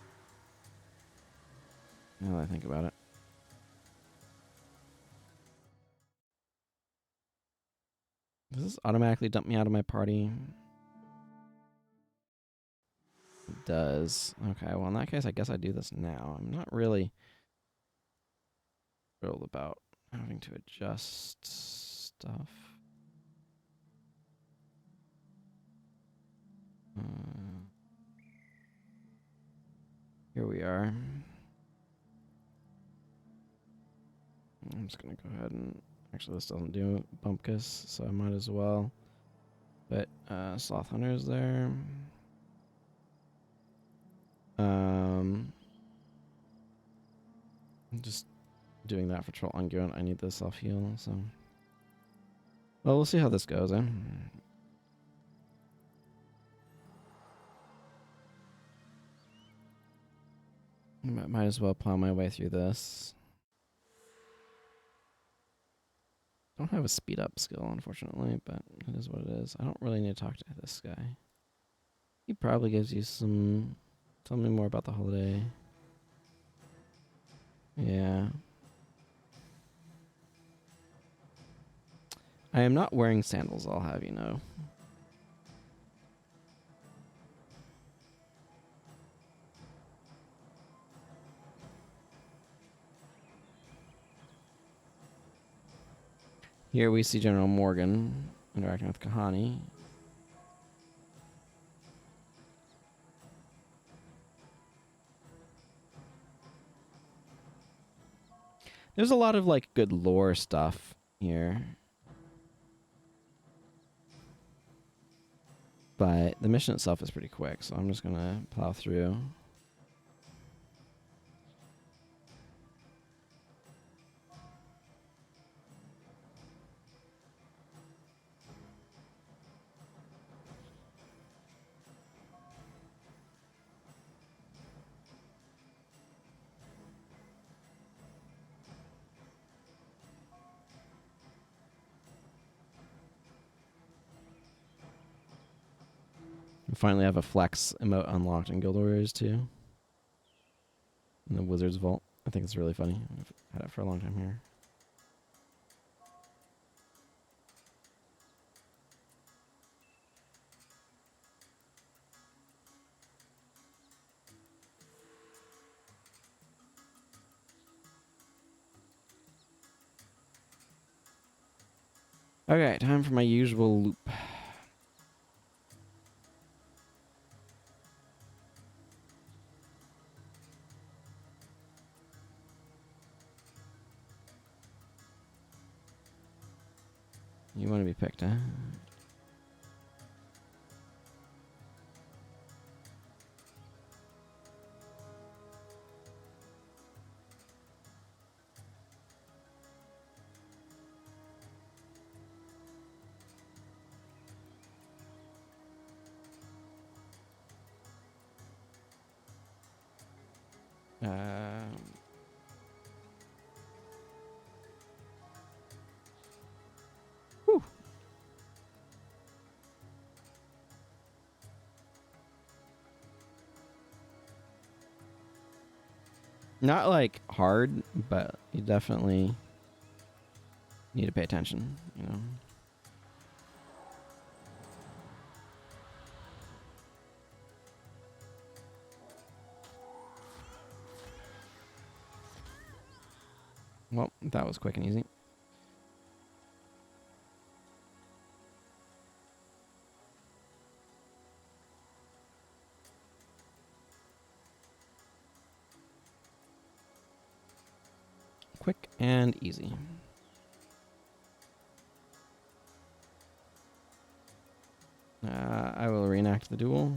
Now that I think about it. Does this automatically dump me out of my party? It does. Okay, well in that case, I guess I do this now. I'm not really thrilled about having to adjust stuff. Here we are. I'm just gonna go ahead and... Actually, this doesn't do Bumpkus, so I might as well. But, Sloth Hunter is there. I'm just doing that for Troll Unguent. I need the self-heal, so... Well, we'll see how this goes, eh? Might as well plow my way through this. Don't have a speed up skill, unfortunately, but it is what it is. I don't really need to talk to this guy. He probably gives you some... Tell me more about the holiday. Yeah. I am not wearing sandals, I'll have you know. Here we see General Morgan interacting with Kahani. There's a lot of like good lore stuff here. But the mission itself is pretty quick, so I'm just gonna plow through. We finally have a flex emote unlocked in Guild Warriors 2. In the Wizard's Vault. I think it's really funny. I've had it for a long time here. Okay, time for my usual loop. You want to be picked, huh? Whew. Not like hard, but you definitely need to pay attention, you know. Well, that was quick and easy. Quick and easy. I will reenact the duel.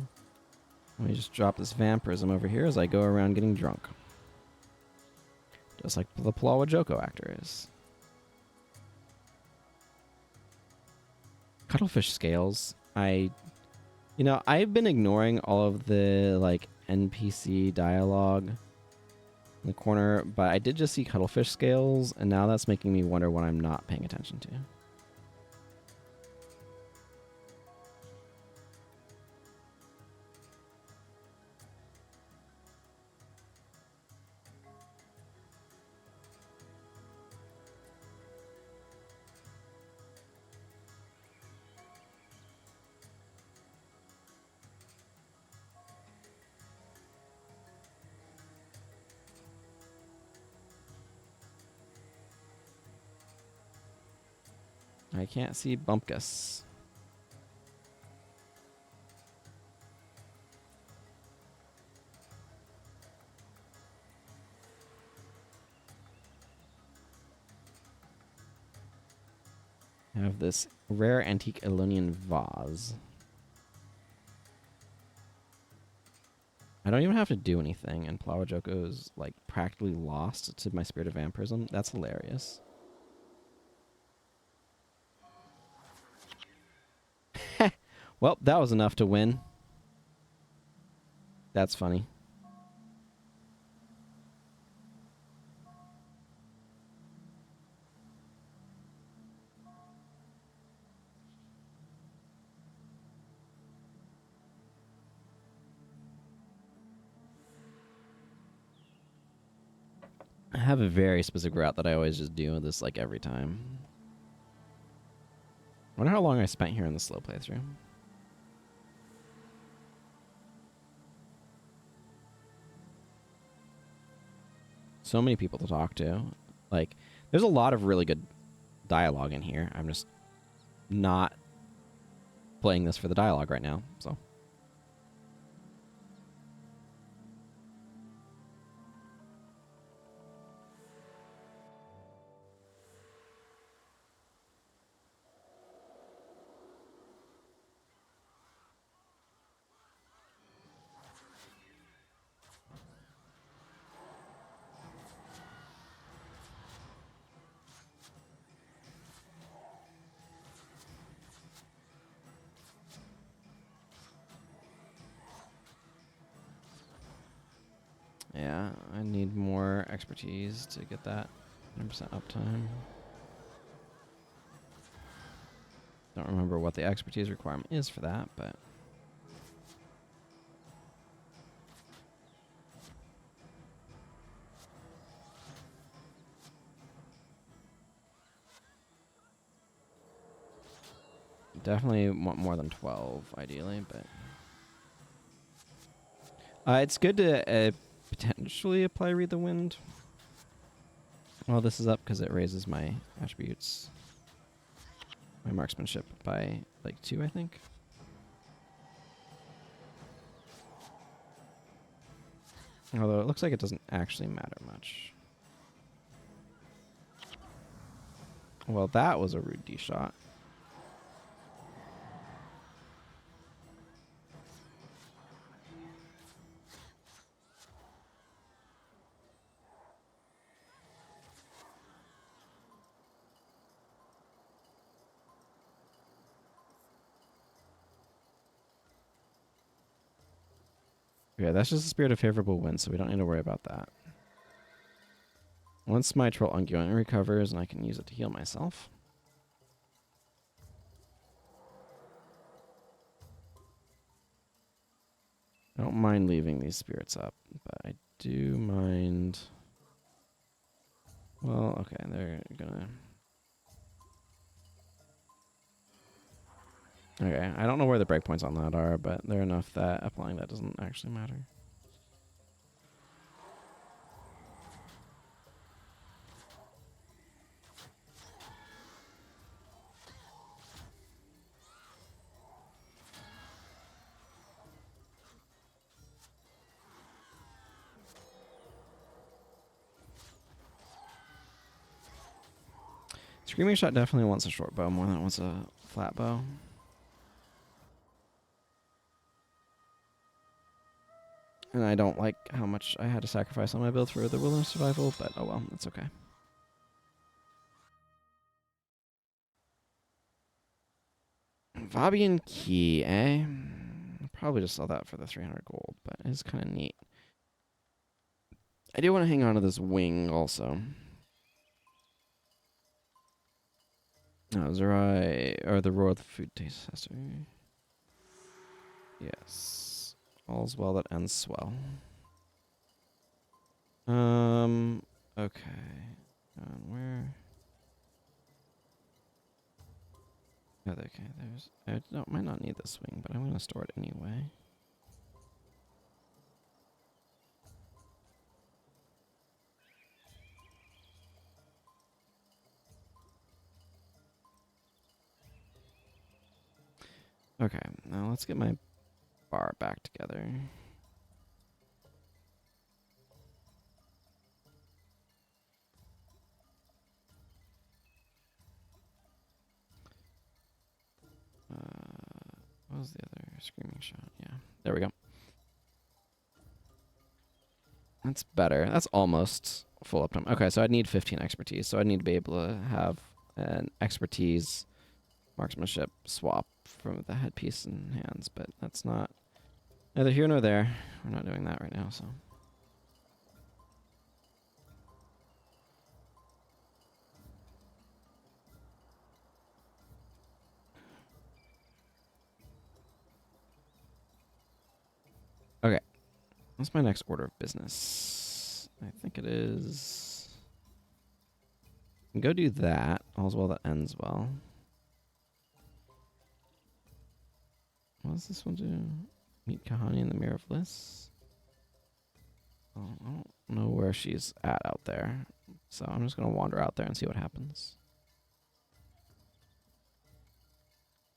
Let me just drop this vampirism over here as I go around getting drunk. Just like the Plawa Joko actor is. Cuttlefish scales. I've been ignoring all of the like NPC dialogue in the corner, but I did just see cuttlefish scales, and now that's making me wonder what I'm not paying attention to. I can't see Bumpkus. I have this rare antique Elonian vase. I don't even have to do anything, and Plawajoko is like practically lost to my spirit of vampirism. That's hilarious. Well, that was enough to win. That's funny. I have a very specific route that I always just do this like every time. I wonder how long I spent here in the slow playthrough. So many people to talk to. Like, there's a lot of really good dialogue in here. I'm just not playing this for the dialogue right now, so. Yeah, I need more expertise to get that 100% uptime. Don't remember what the expertise requirement is for that, but... definitely want more than 12, ideally, but... it's good to potentially apply Read the Wind while this is up, because it raises my attributes, my marksmanship by like 2, I think. Although it looks like it doesn't actually matter much. Well, that was a rude D shot. Yeah, that's just a spirit of favorable wind, so we don't need to worry about that. Once my troll unguent recovers, and I can use it to heal myself. I don't mind leaving these spirits up, but I do mind... Well, okay, they're gonna... Okay, I don't know where the breakpoints on that are, but they're enough that applying that doesn't actually matter. Screaming Shot definitely wants a short bow more than it wants a flat bow. And I don't like how much I had to sacrifice on my build for the wilderness survival, but oh well, that's okay. Vabbi and Key, eh? I'll probably just sell that for the 300 gold, but it's kind of neat. I do want to hang on to this wing also. Oh, Zerai, or the Royal Food Taste Tester. Yes. All's well that ends well. Okay. Where? Oh, okay, there's... I might not need this wing, but I'm going to store it anyway. Okay, now let's get my bar back together. What was the other screaming shot? Yeah, there we go. That's better. That's almost full uptime. Okay, so I'd need 15 expertise. So I'd need to be able to have an expertise marksmanship swap from the headpiece and hands, but that's not neither here nor there. We're not doing that right now, so. Okay. What's my next order of business? I think it is... Go do that. All's well that ends well. What does this one do? Meet Kahani in the Mirror of Bliss? Oh, I don't know where she's at out there. So I'm just going to wander out there and see what happens.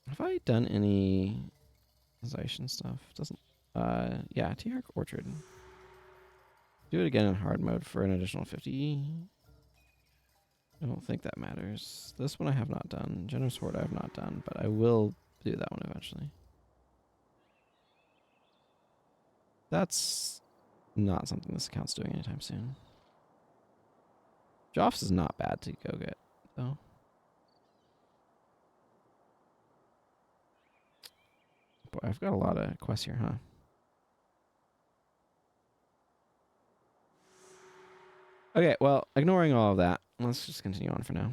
Have I done any Zyshin stuff? Doesn't... yeah, T-Hark Orchard. Do it again in hard mode for an additional 50. I don't think that matters. This one I have not done. Generous Horde I have not done, but I will do that one eventually. That's not something this account's doing anytime soon. Joffs is not bad to go get, though. Boy, I've got a lot of quests here, huh? Okay, well, ignoring all of that, let's just continue on for now.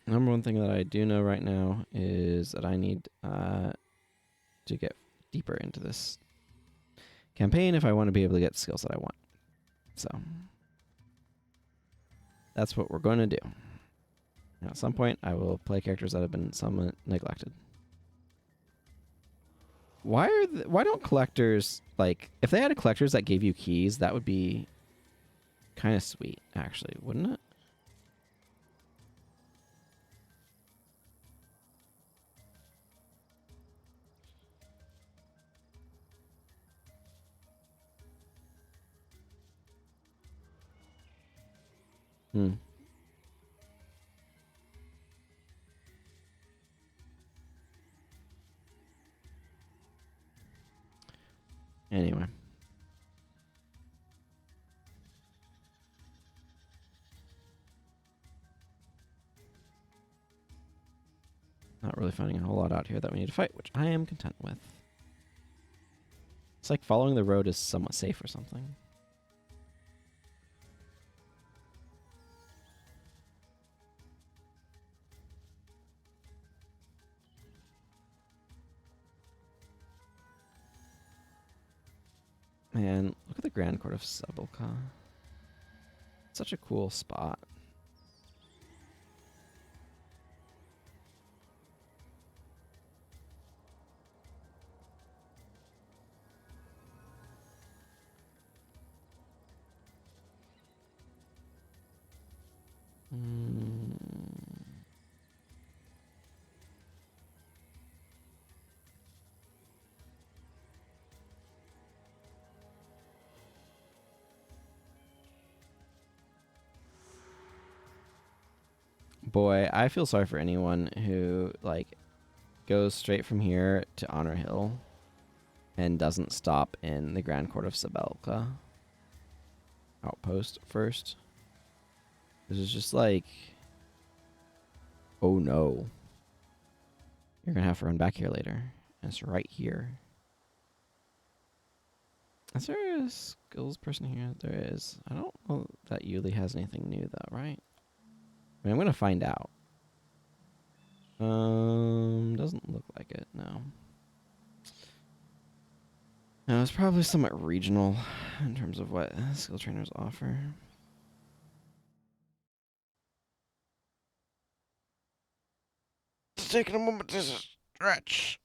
Number one thing that I do know right now is that I need to get deeper into this campaign if I want to be able to get the skills that I want. So that's what we're going to do. Now, at some point, I will play characters that have been somewhat neglected. Why don't collectors, like, if they had a collectors that gave you keys, that would be kind of sweet, actually, wouldn't it? Hmm. Anyway. Not really finding a whole lot out here that we need to fight, which I am content with. It's like following the road is somewhat safe or something. Man, look at the Grand Court of Sebulka. Such a cool spot. Boy, I feel sorry for anyone who, like, goes straight from here to Honor Hill and doesn't stop in the Grand Court of Sibelka outpost first. This is just like, oh no. You're going to have to run back here later. And it's right here. Is there a skills person here? There is. I don't know that Yuli has anything new though, right? I mean, I'm going to find out. Doesn't look like it, no. No, it's probably somewhat regional in terms of what skill trainers offer. It's taking a moment to stretch.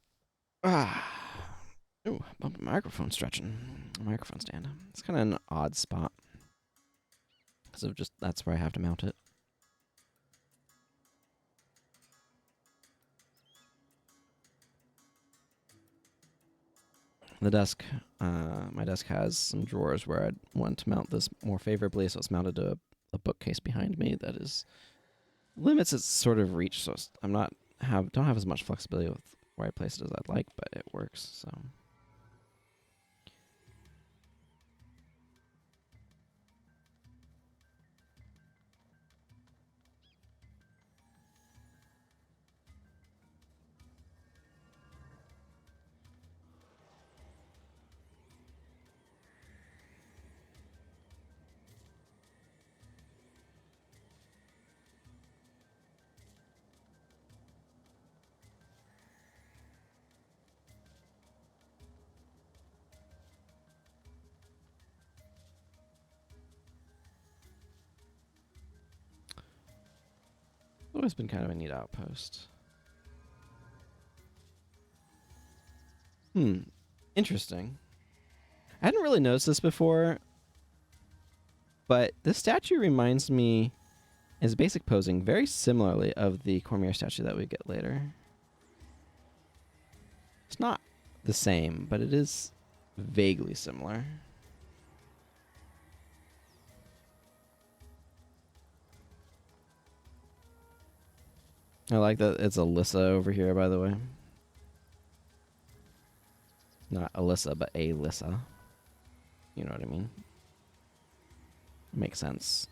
Ooh, bump microphone stretching. Microphone stand. It's kind of an odd spot. So just that's where I have to mount it. The desk, my desk has some drawers where I'd want to mount this more favorably, so it's mounted to a bookcase behind me that is limits its sort of reach. So I'm not don't have as much flexibility with where I place it as I'd like, but it works. So. Always been kind of a neat outpost. Interesting. I hadn't really noticed this before, but this statue reminds me, as basic posing, very similarly of the Cormier statue that we get later. It's not the same, but it is vaguely similar. I like that it's Alyssa over here, by the way. Not Alyssa, but Alyssa. You know what I mean? Makes sense.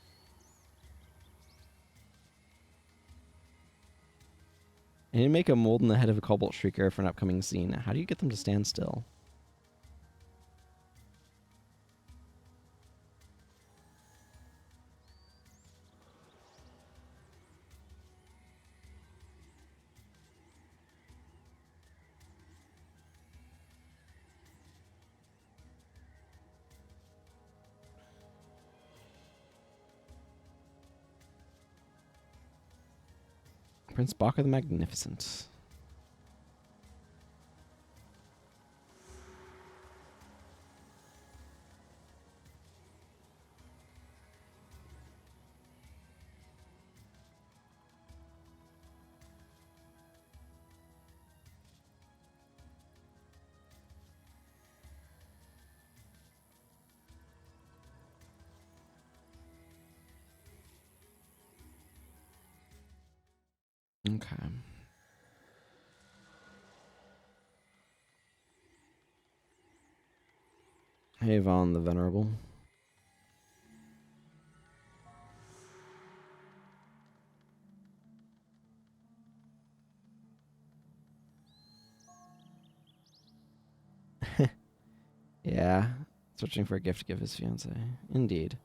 And you make a mold in the head of a Cobalt Shrieker for an upcoming scene. How do you get them to stand still? Prince Baka the Magnificent. Okay. Hey, Vaughn the Venerable. Yeah. Searching for a gift to give his fiance. Indeed.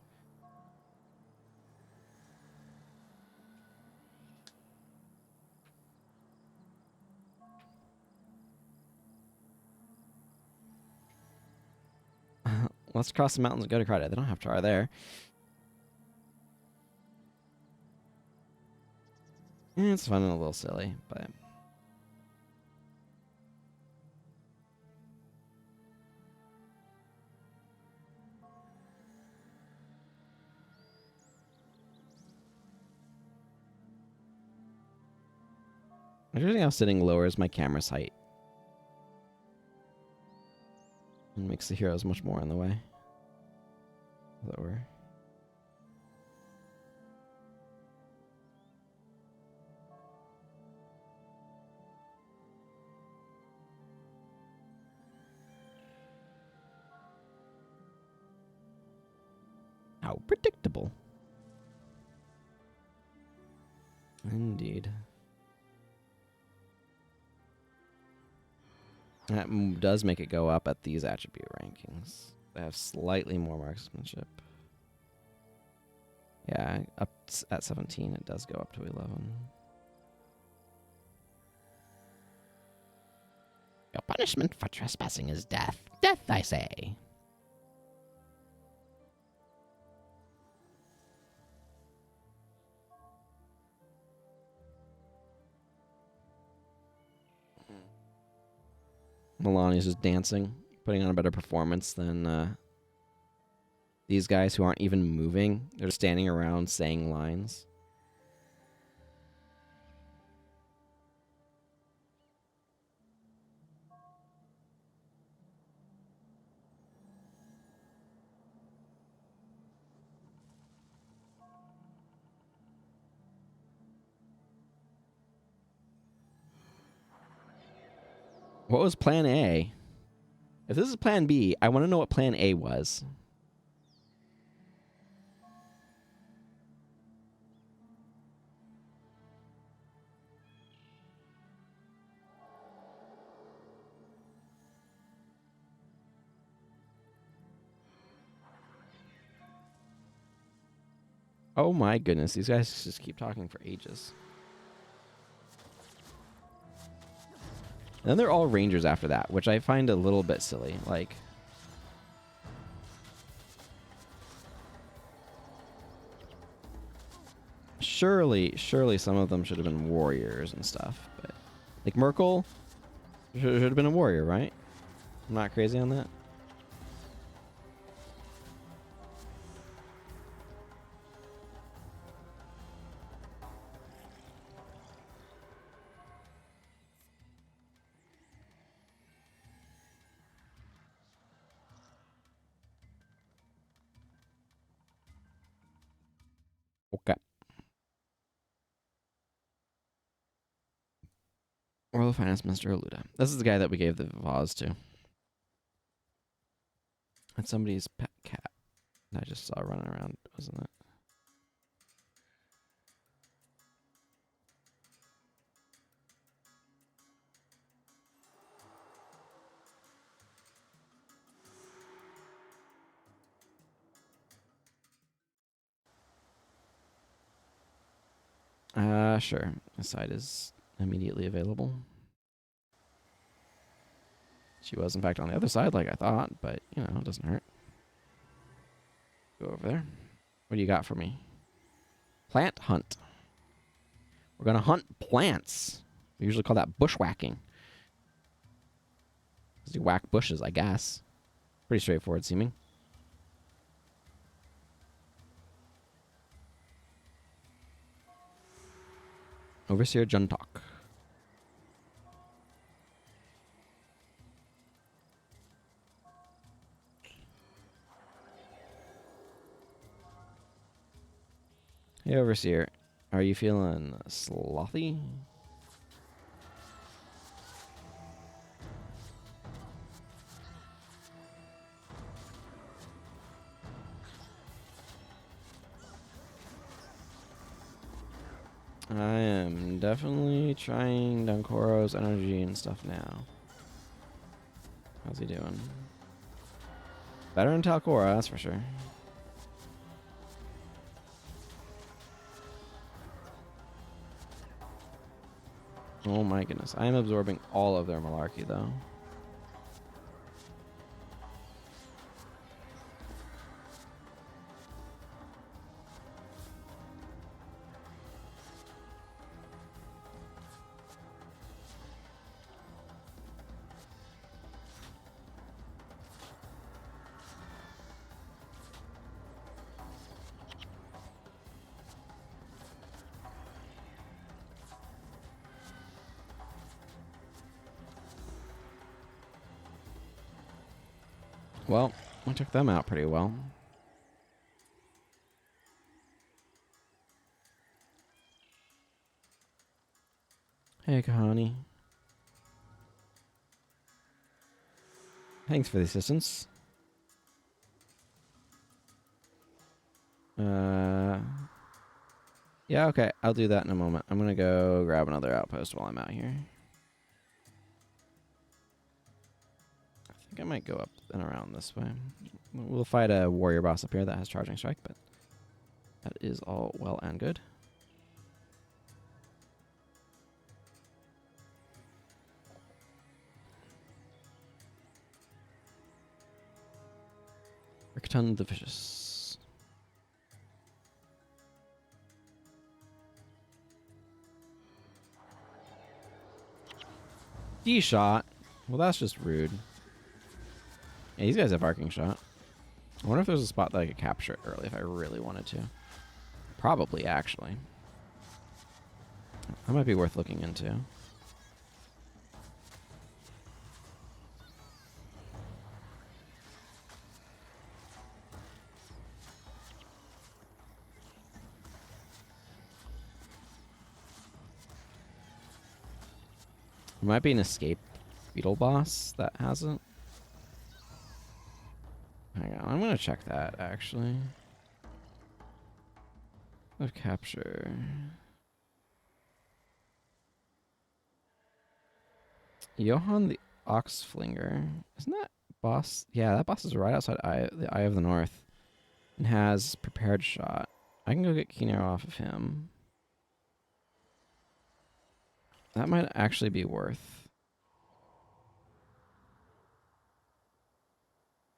Let's cross the mountains and go to Krita. They don't have Char there. It's fun and a little silly, but... Everything else sitting lowers my camera's height. And makes the heroes much more in the way. Lower. How predictable. Indeed. That does make it go up at these attribute rankings. They have slightly more marksmanship. Yeah, up at 17, it does go up to 11. Your punishment for trespassing is death. Death, I say. Melania's just dancing, putting on a better performance than these guys who aren't even moving. They're just standing around saying lines. What was plan A? If this is plan B, I want to know what plan A was. Oh my goodness, these guys just keep talking for ages. And then they're all rangers after that, which I find a little bit silly. Like, surely some of them should have been warriors and stuff. But like Merkel should have been a warrior, right? I'm not crazy on that. Okay. World Finance Minister Aluda. This is the guy that we gave the vase to. That's somebody's pet cat that I just saw running around, wasn't it? Sure. The site is immediately available. She was, in fact, on the other side, like I thought, but, you know, it doesn't hurt. Go over there. What do you got for me? Plant hunt. We're going to hunt plants. We usually call that bushwhacking. Because you whack bushes, I guess. Pretty straightforward seeming. Overseer Juntok. Hey, Overseer. Are you feeling slothy? I am definitely trying Dunkoro's energy and stuff now. How's he doing? Better than Talcora, that's for sure. Oh my goodness. I am absorbing all of their malarkey, though. Well, we took them out pretty well. Hey, Kahani. Thanks for the assistance. Yeah, okay. I'll do that in a moment. I'm gonna go grab another outpost while I'm out here. I think I might go up and around this way. We'll fight a warrior boss up here that has charging strike, but that is all well and good. Rickaton the Vicious. D-shot. Well, that's just rude. Yeah, these guys have arcing shot. I wonder if there's a spot that I could capture it early if I really wanted to. Probably, actually. That might be worth looking into. There might be an escape beetle boss that has it. Hang on, I'm gonna check that actually. Of capture. Johann the Oxflinger. Isn't that boss? Yeah, that boss is right outside the Eye of the North. And has prepared shot. I can go get keen arrow off of him. That might actually be worth.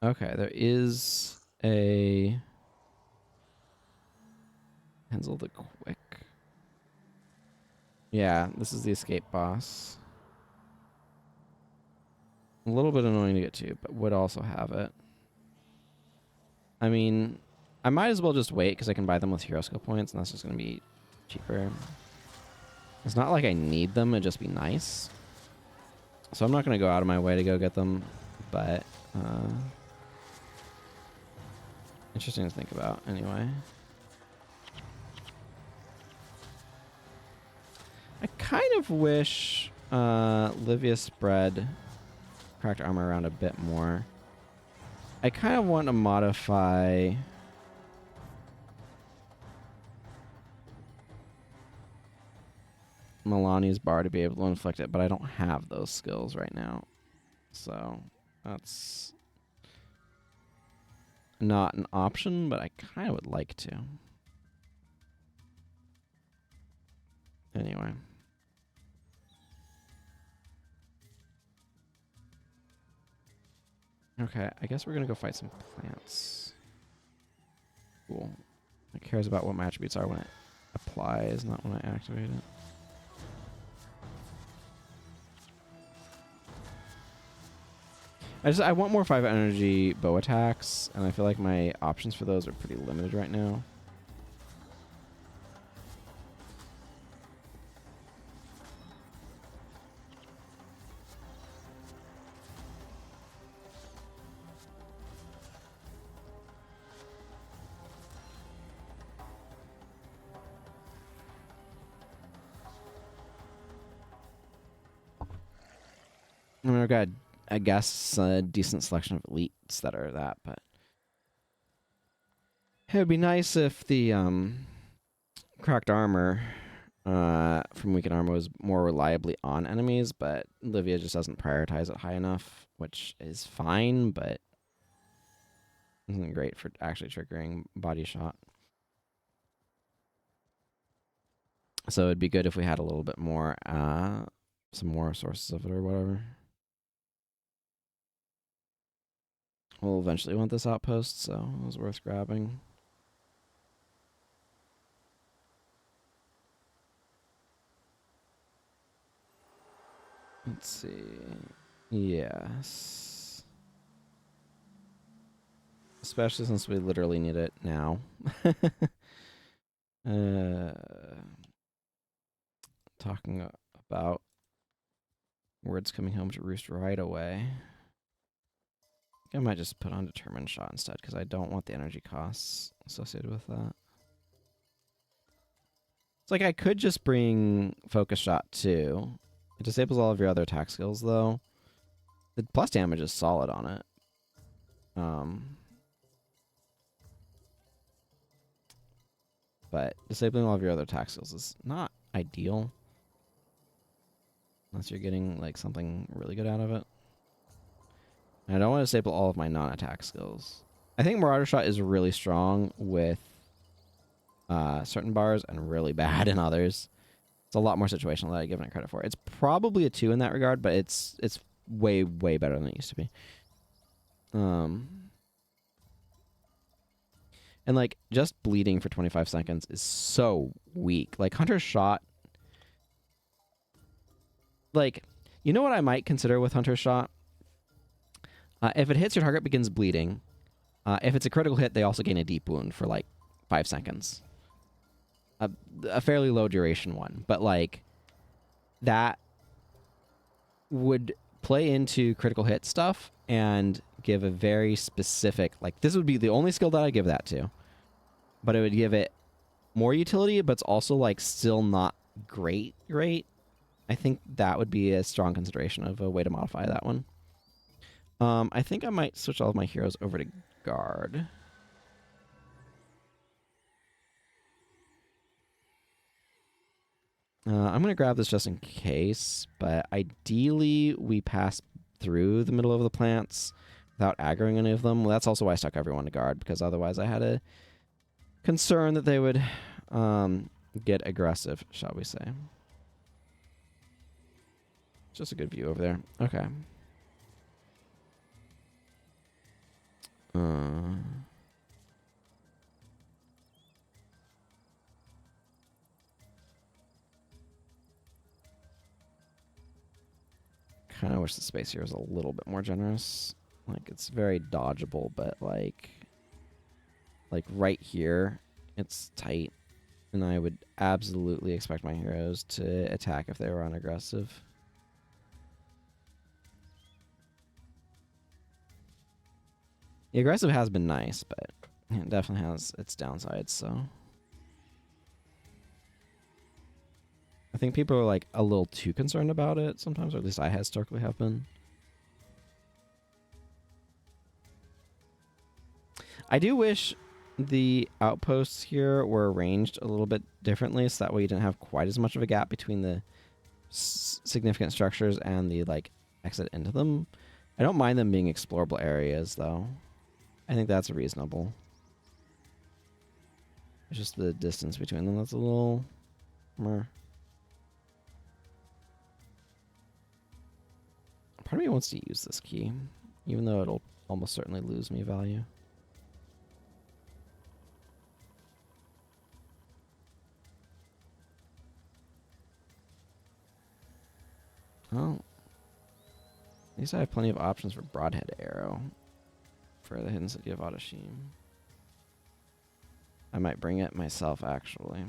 Okay, there is a Hensel the Quick. Yeah, this is the escape boss. A little bit annoying to get to, but would also have it. I mean, I might as well just wait because I can buy them with hero skill points, and that's just going to be cheaper. It's not like I need them, it'd just be nice. So I'm not going to go out of my way to go get them, but interesting to think about anyway. I kind of wish Livia spread cracked armor around a bit more. I kind of want to modify Milani's bar to be able to inflict it, but I don't have those skills right now. So that's not an option, but I kind of would like to. Anyway. Okay, I guess we're going to go fight some plants. Cool. It cares about what my attributes are when it applies, not when I activate it. I want more 5 energy bow attacks, and I feel like my options for those are pretty limited right now. I mean, I've got, I guess, a decent selection of elites that are that, but it would be nice if the cracked armor from weakened armor was more reliably on enemies, but Livia just doesn't prioritize it high enough, which is fine, but isn't great for actually triggering body shot. So it'd be good if we had a little bit more, some more sources of it or whatever. We'll eventually want this outpost, so it was worth grabbing. Let's see. Yes. Especially since we literally need it now. Talking about words coming home to roost right away. I might just put on determined shot instead because I don't want the energy costs associated with that. It's like I could just bring focus shot too. It disables all of your other attack skills though. The plus damage is solid on it. but disabling all of your other attack skills is not ideal. Unless you're getting like something really good out of it. And I don't want to disable all of my non-attack skills. I think Marauder Shot is really strong with certain bars and really bad in others. It's a lot more situational than I give it credit for. It's probably a 2 in that regard, but it's way, way better than it used to be. And like just bleeding for 25 seconds is so weak. Like Hunter's Shot, like, you know what I might consider with Hunter's Shot? If it hits, your target begins bleeding. If it's a critical hit, they also gain a deep wound for like 5 seconds. A fairly low duration one, but like that would play into critical hit stuff and give a very specific, like this would be the only skill that I give that to, but it would give it more utility, but it's also like still not great. I think that would be a strong consideration of a way to modify that one. I think I might switch all of my heroes over to guard. I'm going to grab this just in case, but ideally we pass through the middle of the plants without aggroing any of them. Well, that's also why I stuck everyone to guard, because otherwise I had a concern that they would get aggressive, shall we say. Just a good view over there. Okay. Kind of wish the space here was a little bit more generous. Like, it's very dodgeable, but like right here, it's tight. And I would absolutely expect my heroes to attack if they were unaggressive. The aggressive has been nice, but it definitely has its downsides, so. I think people are like a little too concerned about it sometimes, or at least I historically have been. I do wish the outposts here were arranged a little bit differently, so that way you didn't have quite as much of a gap between the significant structures and the like exit into them. I don't mind them being explorable areas, though. I think that's reasonable. It's just the distance between them that's a little more. Part of me wants to use this key, even though it'll almost certainly lose me value. Well, at least I have plenty of options for Broadhead Arrow for the Hidden City of Adashim. I might bring it myself, actually.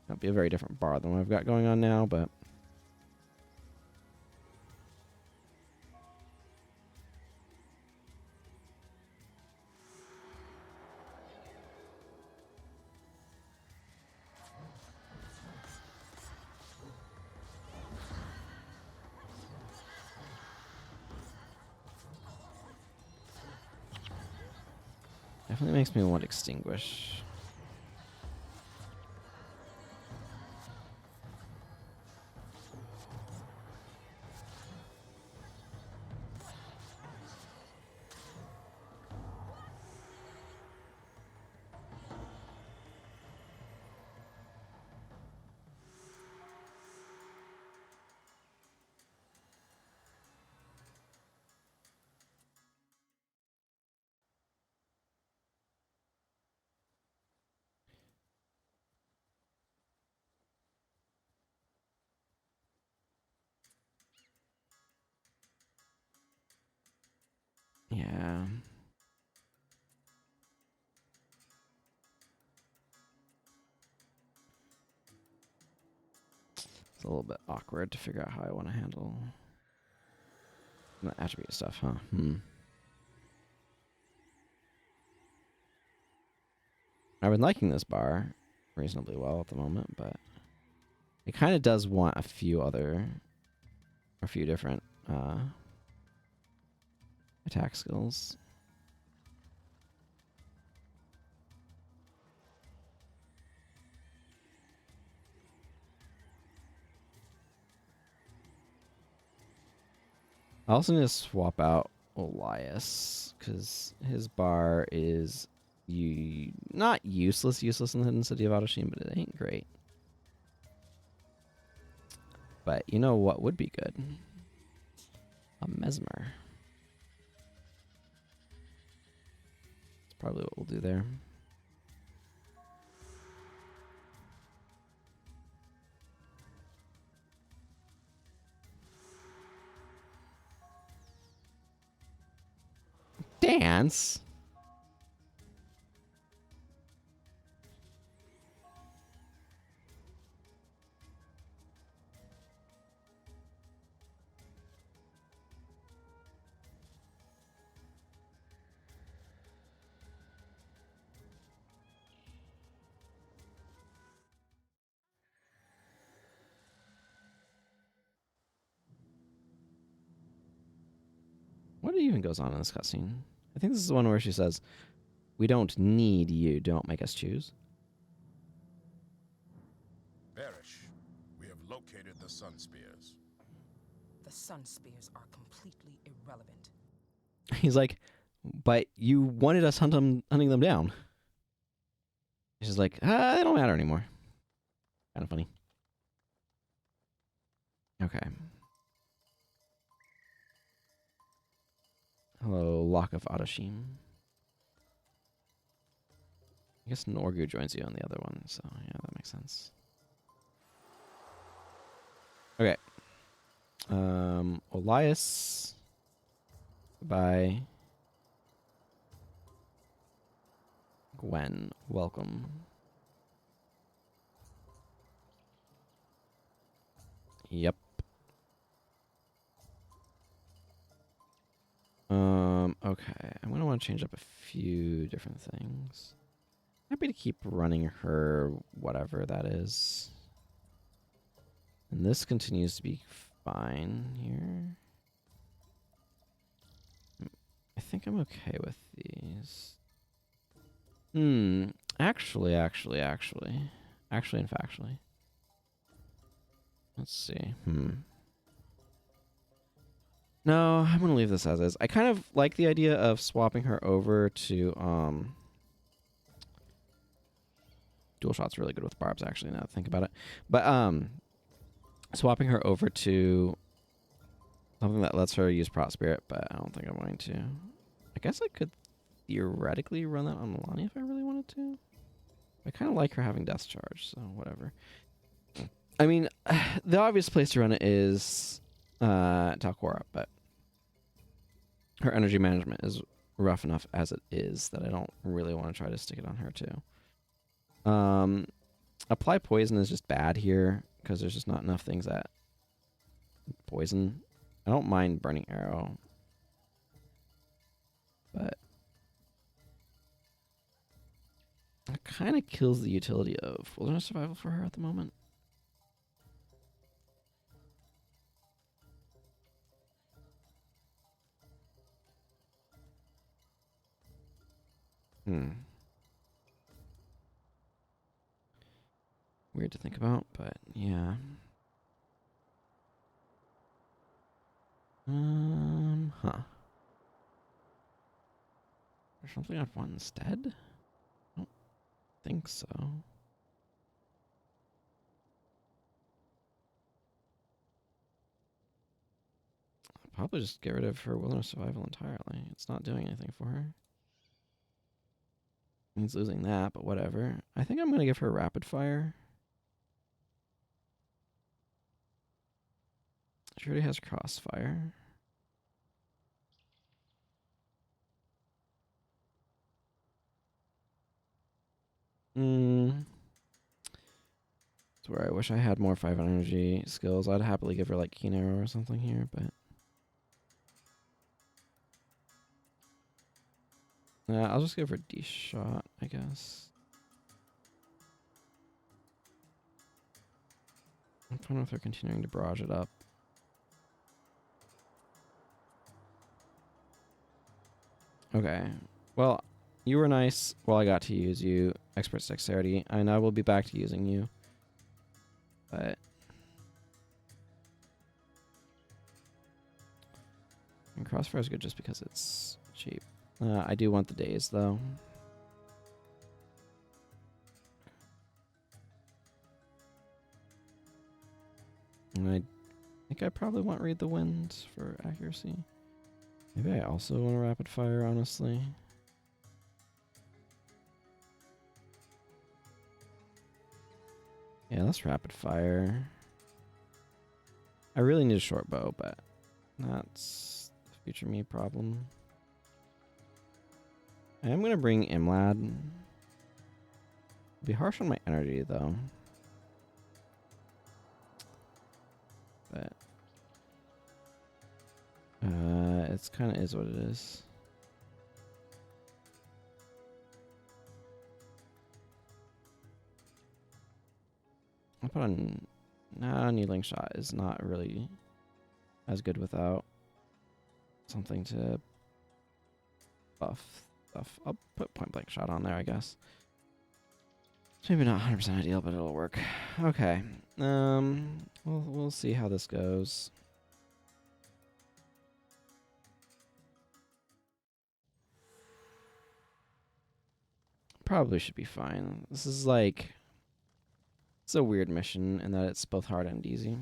That'll be a very different bar than what I've got going on now, but... definitely makes me want Extinguish. Yeah. It's a little bit awkward to figure out how I want to handle the attribute stuff, huh? I've been liking this bar reasonably well at the moment, but it kind of does want a few different attack skills. I also need to swap out Elias, because his bar is not useless in the hidden city of Adashim, but it ain't great. But you know what would be good? A Mesmer. That's probably what we'll do there. Dance? What even goes on in this cutscene? I think this is the one where she says, "We don't need you. Don't make us choose." Barish, we have located the Sun Spears. The Sun Spears are completely irrelevant. He's like, "But you wanted us hunting them down." She's like, "They don't matter anymore." Kind of funny. Okay. Hello, Lock of Adashim. I guess Norgu joins you on the other one, so yeah, that makes sense. Okay. Elias. Goodbye. Gwen, welcome. Yep. Okay. I'm gonna want to change up a few different things. Happy to keep running her, whatever that is. And this continues to be fine here. I think I'm okay with these. Actually, and factually. Let's see. No, I'm gonna leave this as is. I kind of like the idea of swapping her over to dual shot's really good with barbs, actually, now that I think about it. But swapping her over to something that lets her use Prot Spirit, but I don't think I'm going to. I guess I could theoretically run that on Melania if I really wanted to. I kind of like her having Death Charge, so whatever. I mean, the obvious place to run it is Talcora, but her energy management is rough enough as it is that I don't really want to try to stick it on her too. Apply Poison is just bad here because there's just not enough things that poison. I don't mind Burning Arrow, but it kind of kills the utility of Wilderness Survival for her at the moment. Weird to think about, but yeah. There's something I'd want instead? I don't think so. I'll probably just get rid of her Wilderness Survival entirely. It's not doing anything for her. Means losing that, but whatever. I think I'm going to give her Rapid Fire. She already has Crossfire. It's where I wish I had more 5 energy skills. I'd happily give her like Keen Arrow or something here, but I'll just give her D-Shot, I guess. I'm fine with her continuing to barrage it up. Okay. Well, you were nice while I got to use you. Expert Dexterity. And I will be back to using you. But And Crossfire is good just because it's cheap. I do want the days, though. And I think I probably want Read the Wind for accuracy. Maybe I also want a Rapid Fire, honestly. Yeah, let's Rapid Fire. I really need a short bow, but that's the future me problem. I am going to bring Imlad. Be harsh on my energy, though. But it's kind of is what it is. I'll put on... Nah, Needling Shot is not really as good without something to buff stuff. I'll put Point Blank Shot on there, I guess. It's maybe not 100% ideal, but it'll work. Okay. We'll see how this goes. Probably should be fine. This is like... It's a weird mission in that it's both hard and easy.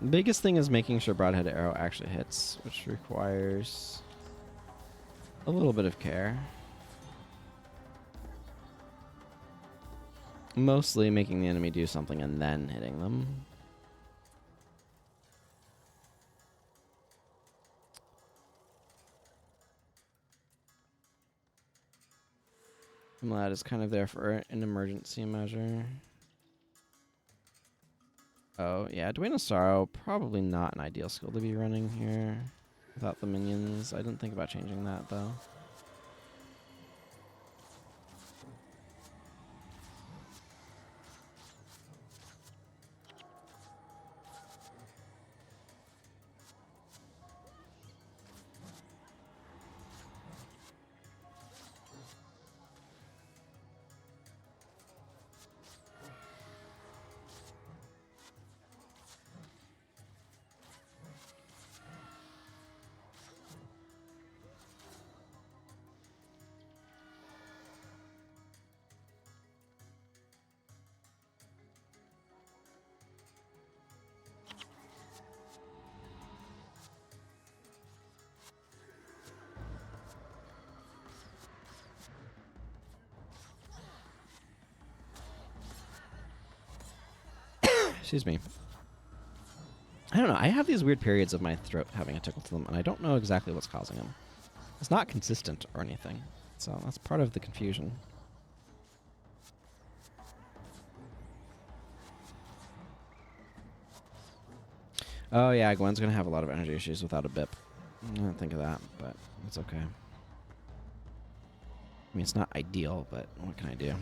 The biggest thing is making sure Broadhead Arrow actually hits, which requires a little bit of care. Mostly making the enemy do something and then hitting them. Imlad is kind of there for an emergency measure. Oh, yeah, Dwayne of Sorrow, probably not an ideal skill to be running here without the minions. I didn't think about changing that, though. Excuse me. I don't know. I have these weird periods of my throat having a tickle to them, and I don't know exactly what's causing them. It's not consistent or anything, so that's part of the confusion. Oh yeah, Gwen's gonna have a lot of energy issues without a BIP. I didn't think of that, but it's okay. I mean, it's not ideal, but what can I do?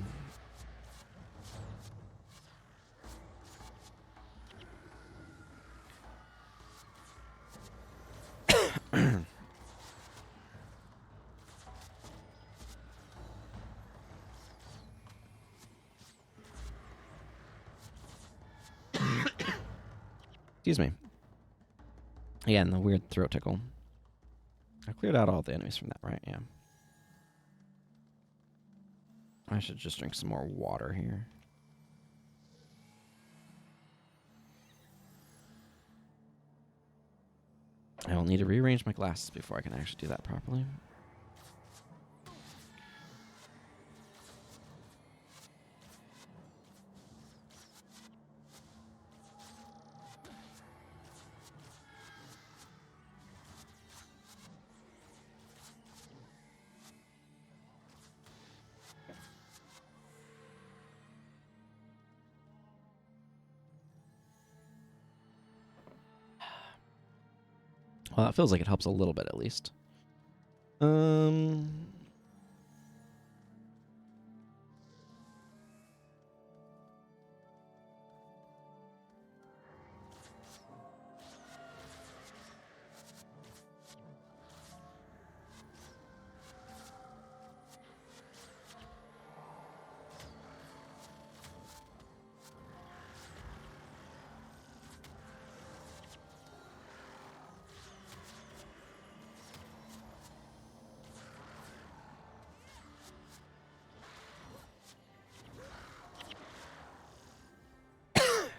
Excuse me. Again, the weird throat tickle. I cleared out all the enemies from that, right? Yeah. I should just drink some more water here. I will need to rearrange my glasses before I can actually do that properly. Well, it feels like it helps a little bit at least.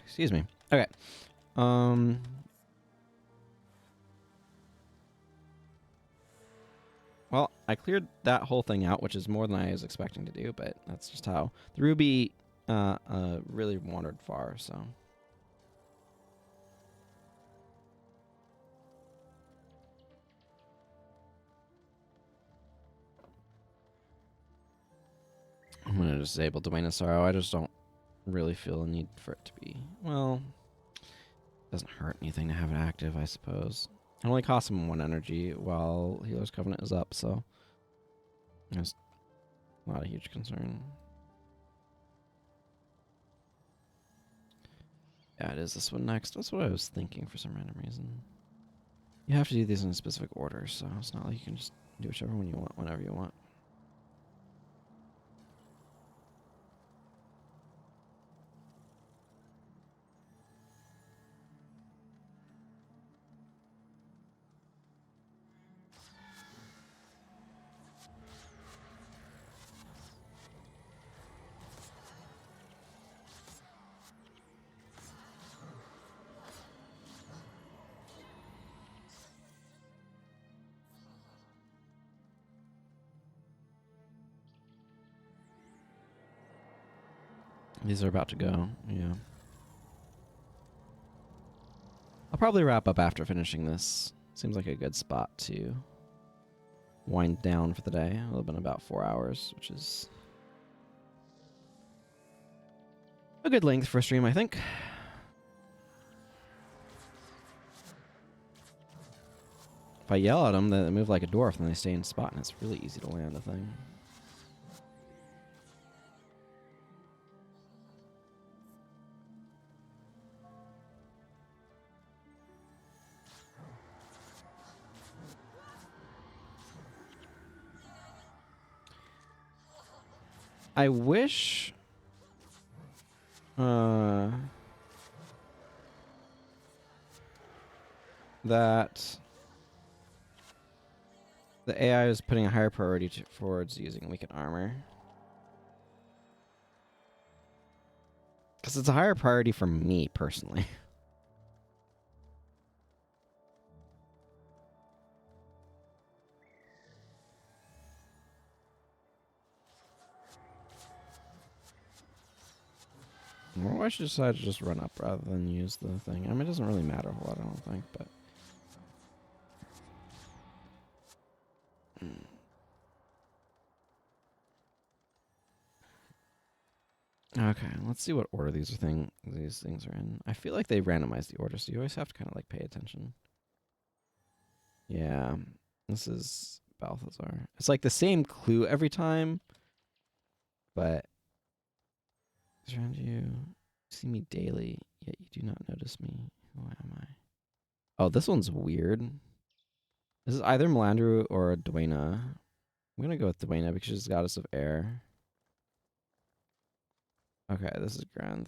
Excuse me. Okay. Well, I cleared that whole thing out, which is more than I was expecting to do, but that's just how. The ruby really wandered far, so. I'm going to disable Domain of Sorrow. I just don't really feel a need for it to be. Well, it doesn't hurt anything to have it active, I suppose. It only costs him 1 energy while Healer's Covenant is up, so. It's not a huge concern. Yeah, it is this one next. That's what I was thinking for some random reason. You have to do these in a specific order, so it's not like you can just do whichever one you want whenever you want. These are about to go, yeah. I'll probably wrap up after finishing this. Seems like a good spot to wind down for the day. It'll have been about 4 hours, which is a good length for a stream, I think. If I yell at them, they move like a dwarf and they stay in spot, and it's really easy to land the thing. I wish that the AI is putting a higher priority towards using weakened armor. Because it's a higher priority for me, personally. Or I should decide to just run up rather than use the thing. I mean, it doesn't really matter a whole lot, I don't think, but... Okay, let's see what order these things are in. I feel like they randomize the order, so you always have to kind of like pay attention. Yeah, this is Balthazar. It's like the same clue every time, but around you see me daily, yet you do not notice me. Who am I? Oh, this one's weird. This is either Melandru or Dwayna. I'm gonna go with Dwayna because she's goddess of air. Okay, this is Granth.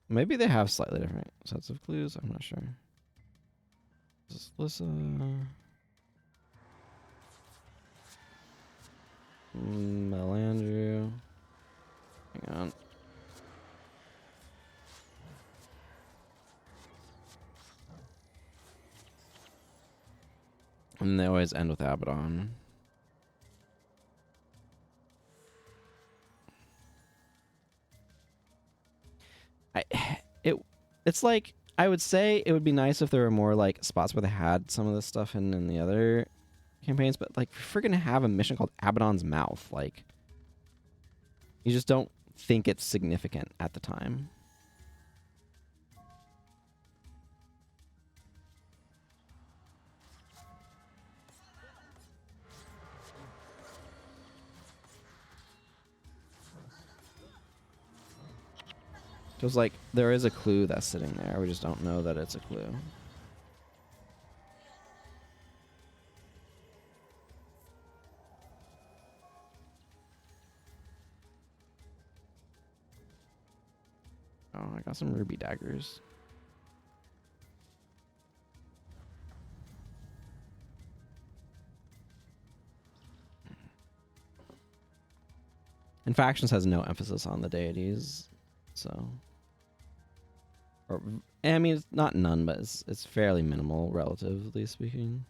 Maybe they have slightly different sets of clues. I'm not sure. This is Lissa. Melandru. Hang on. And they always end with Abaddon. It's like, I would say it would be nice if there were more like spots where they had some of this stuff in the other campaigns, but like, if we're gonna have a mission called Abaddon's Mouth, like, you just don't think it's significant at the time. Feels like there is a clue that's sitting there. We just don't know that it's a clue. Oh, I got some ruby daggers. And Factions has no emphasis on the deities, so... Or, I mean, it's not none, but it's fairly minimal, relatively speaking.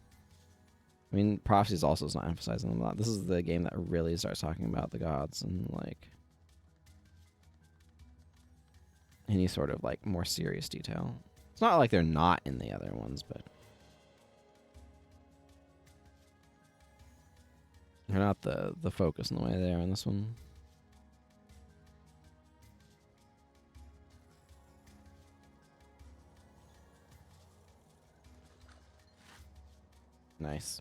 I mean, Prophecies also is not emphasizing them a lot. This is the game that really starts talking about the gods and, like, any sort of, like, more serious detail. It's not like they're not in the other ones, but... They're not the focus in the way they are in this one. Nice.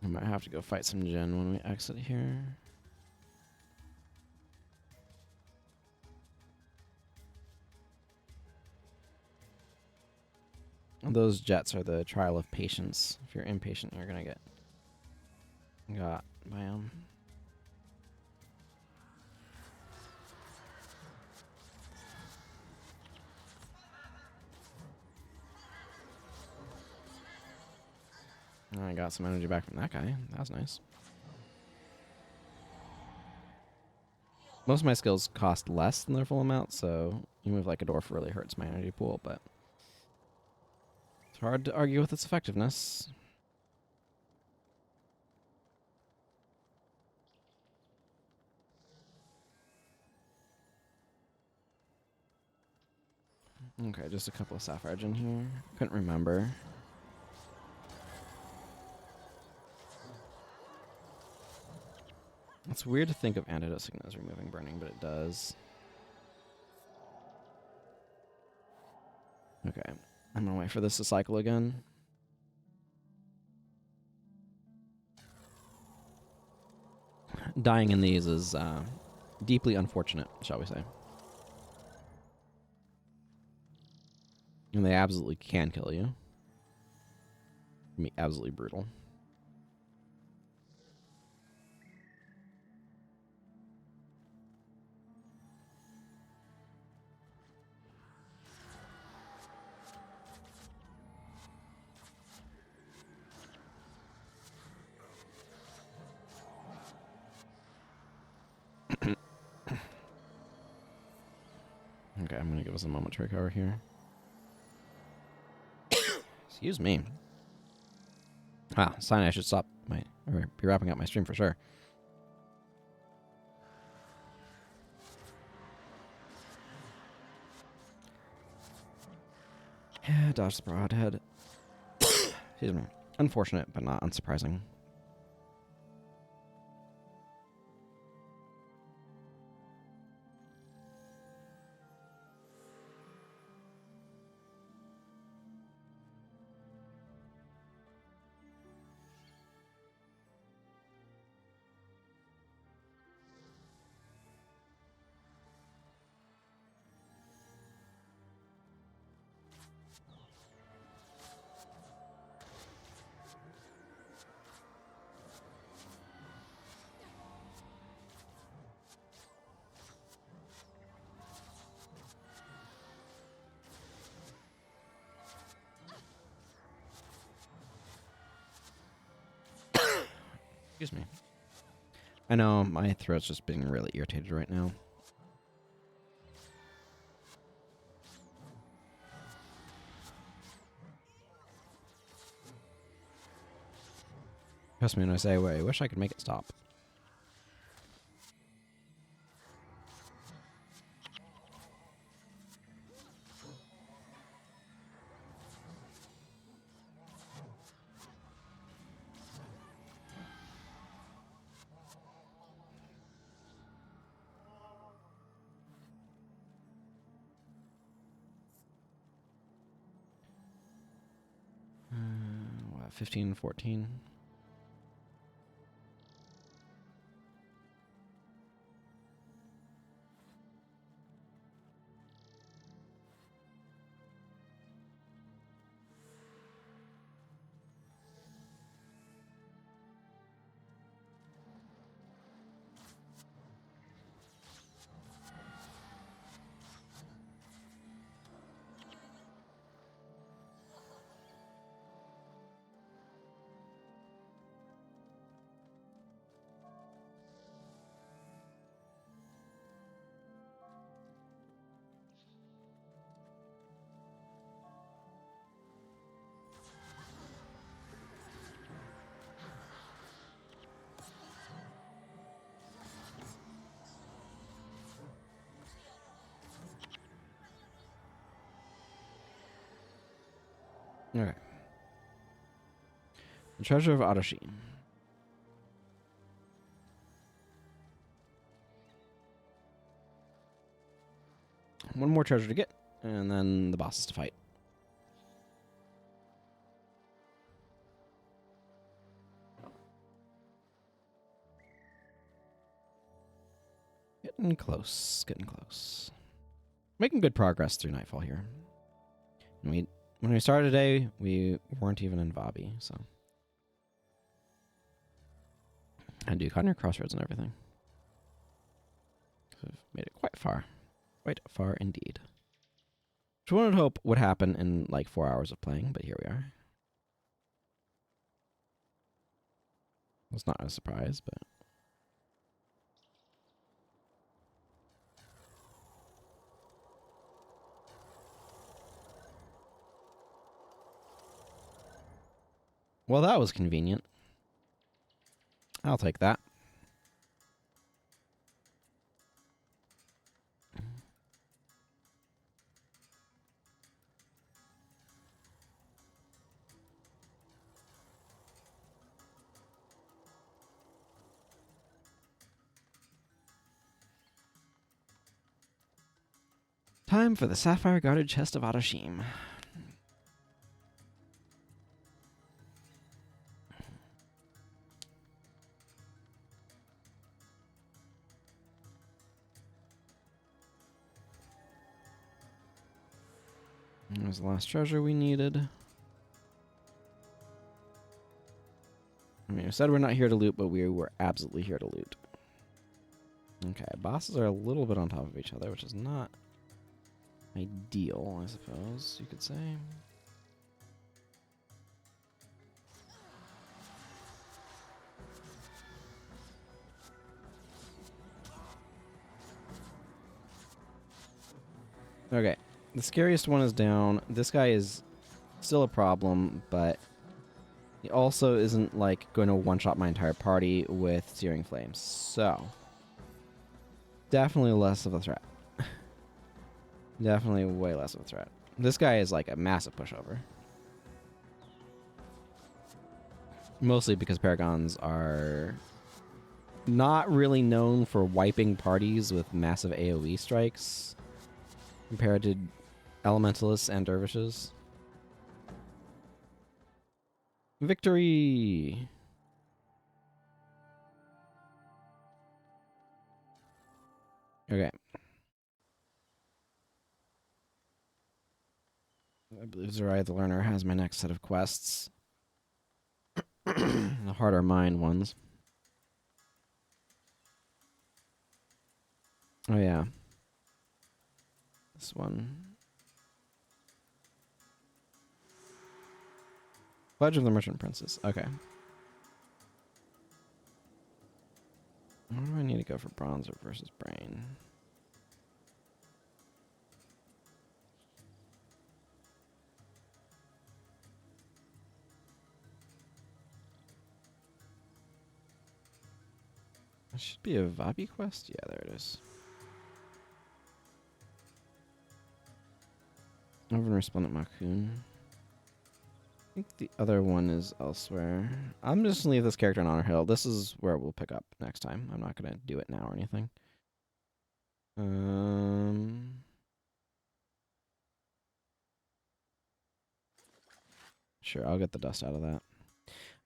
I might have to go fight some Jinn when we exit here. Those jets are the trial of patience. If you're impatient, you're gonna get got by them. I got some energy back from that guy. That was nice. Most of my skills cost less than their full amount, so you move like a dwarf really hurts my energy pool, but it's hard to argue with its effectiveness. Okay, just a couple of Sapphire in here. Couldn't remember. It's weird to think of Antidote Signet as removing Burning, but it does. Okay, I'm gonna wait for this to cycle again. Dying in these is deeply unfortunate, shall we say. And they absolutely can kill you. I mean, absolutely brutal. Okay, I'm gonna give us a moment to recover here. Excuse me. Sign I should stop or be wrapping up my stream for sure. Yeah, dodge the broadhead. Excuse me. Unfortunate, but not unsurprising. Excuse me. I know, my throat's just being really irritated right now. Trust me when I say, I wish I could make it stop. 15 and 14. Okay. The Treasure of Adashim. One more treasure to get, and then the bosses to fight. Getting close, getting close. Making good progress through Nightfall here. And when we started today, we weren't even in Vabbi, so. And do Connor Crossroads and everything. So we've made it quite far. Quite far indeed. Which one would hope would happen in like 4 hours of playing, but here we are. It's not a surprise, but. Well, that was convenient. I'll take that. Time for the Sapphire Guarded Chest of Adashim. There's the last treasure we needed. I mean, we said we're not here to loot, but we were absolutely here to loot. Okay, bosses are a little bit on top of each other, which is not ideal, I suppose you could say. Okay, the scariest one is down. This guy is still a problem, but he also isn't like going to one-shot my entire party with Searing Flames. So, definitely less of a threat. Definitely way less of a threat. This guy is like a massive pushover. Mostly because Paragons are not really known for wiping parties with massive AoE strikes compared to Elementalists and Dervishes. Victory! Okay. I believe Zerai the Learner has my next set of quests. The harder mine ones. Oh yeah. This one. Pledge of the Merchant Princess. Okay. Where do I need to go for bronze versus brain? There should be a Vabbi quest? Yeah, there it is. Over in Resplendent Makun. I think the other one is elsewhere. I'm just going to leave this character on Honor Hill. This is where we'll pick up next time. I'm not going to do it now or anything. Sure, I'll get the dust out of that.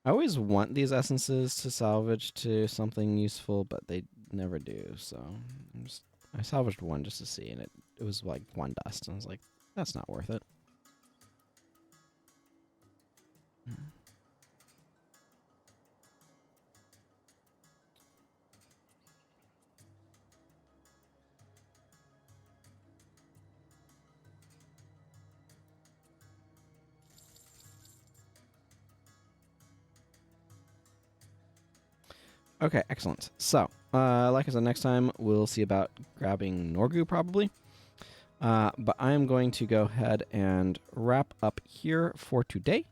I always want these essences to salvage to something useful, but they never do. So I salvaged one just to see, and it was like 1 dust. And I was like, that's not worth it. Okay, excellent. So, like I said, next time we'll see about grabbing Norgu probably. But I am going to go ahead and wrap up here for today.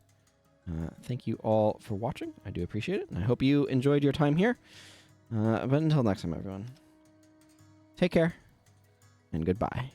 Thank you all for watching. I do appreciate it, and I hope you enjoyed your time here. But until next time, everyone, take care, and goodbye.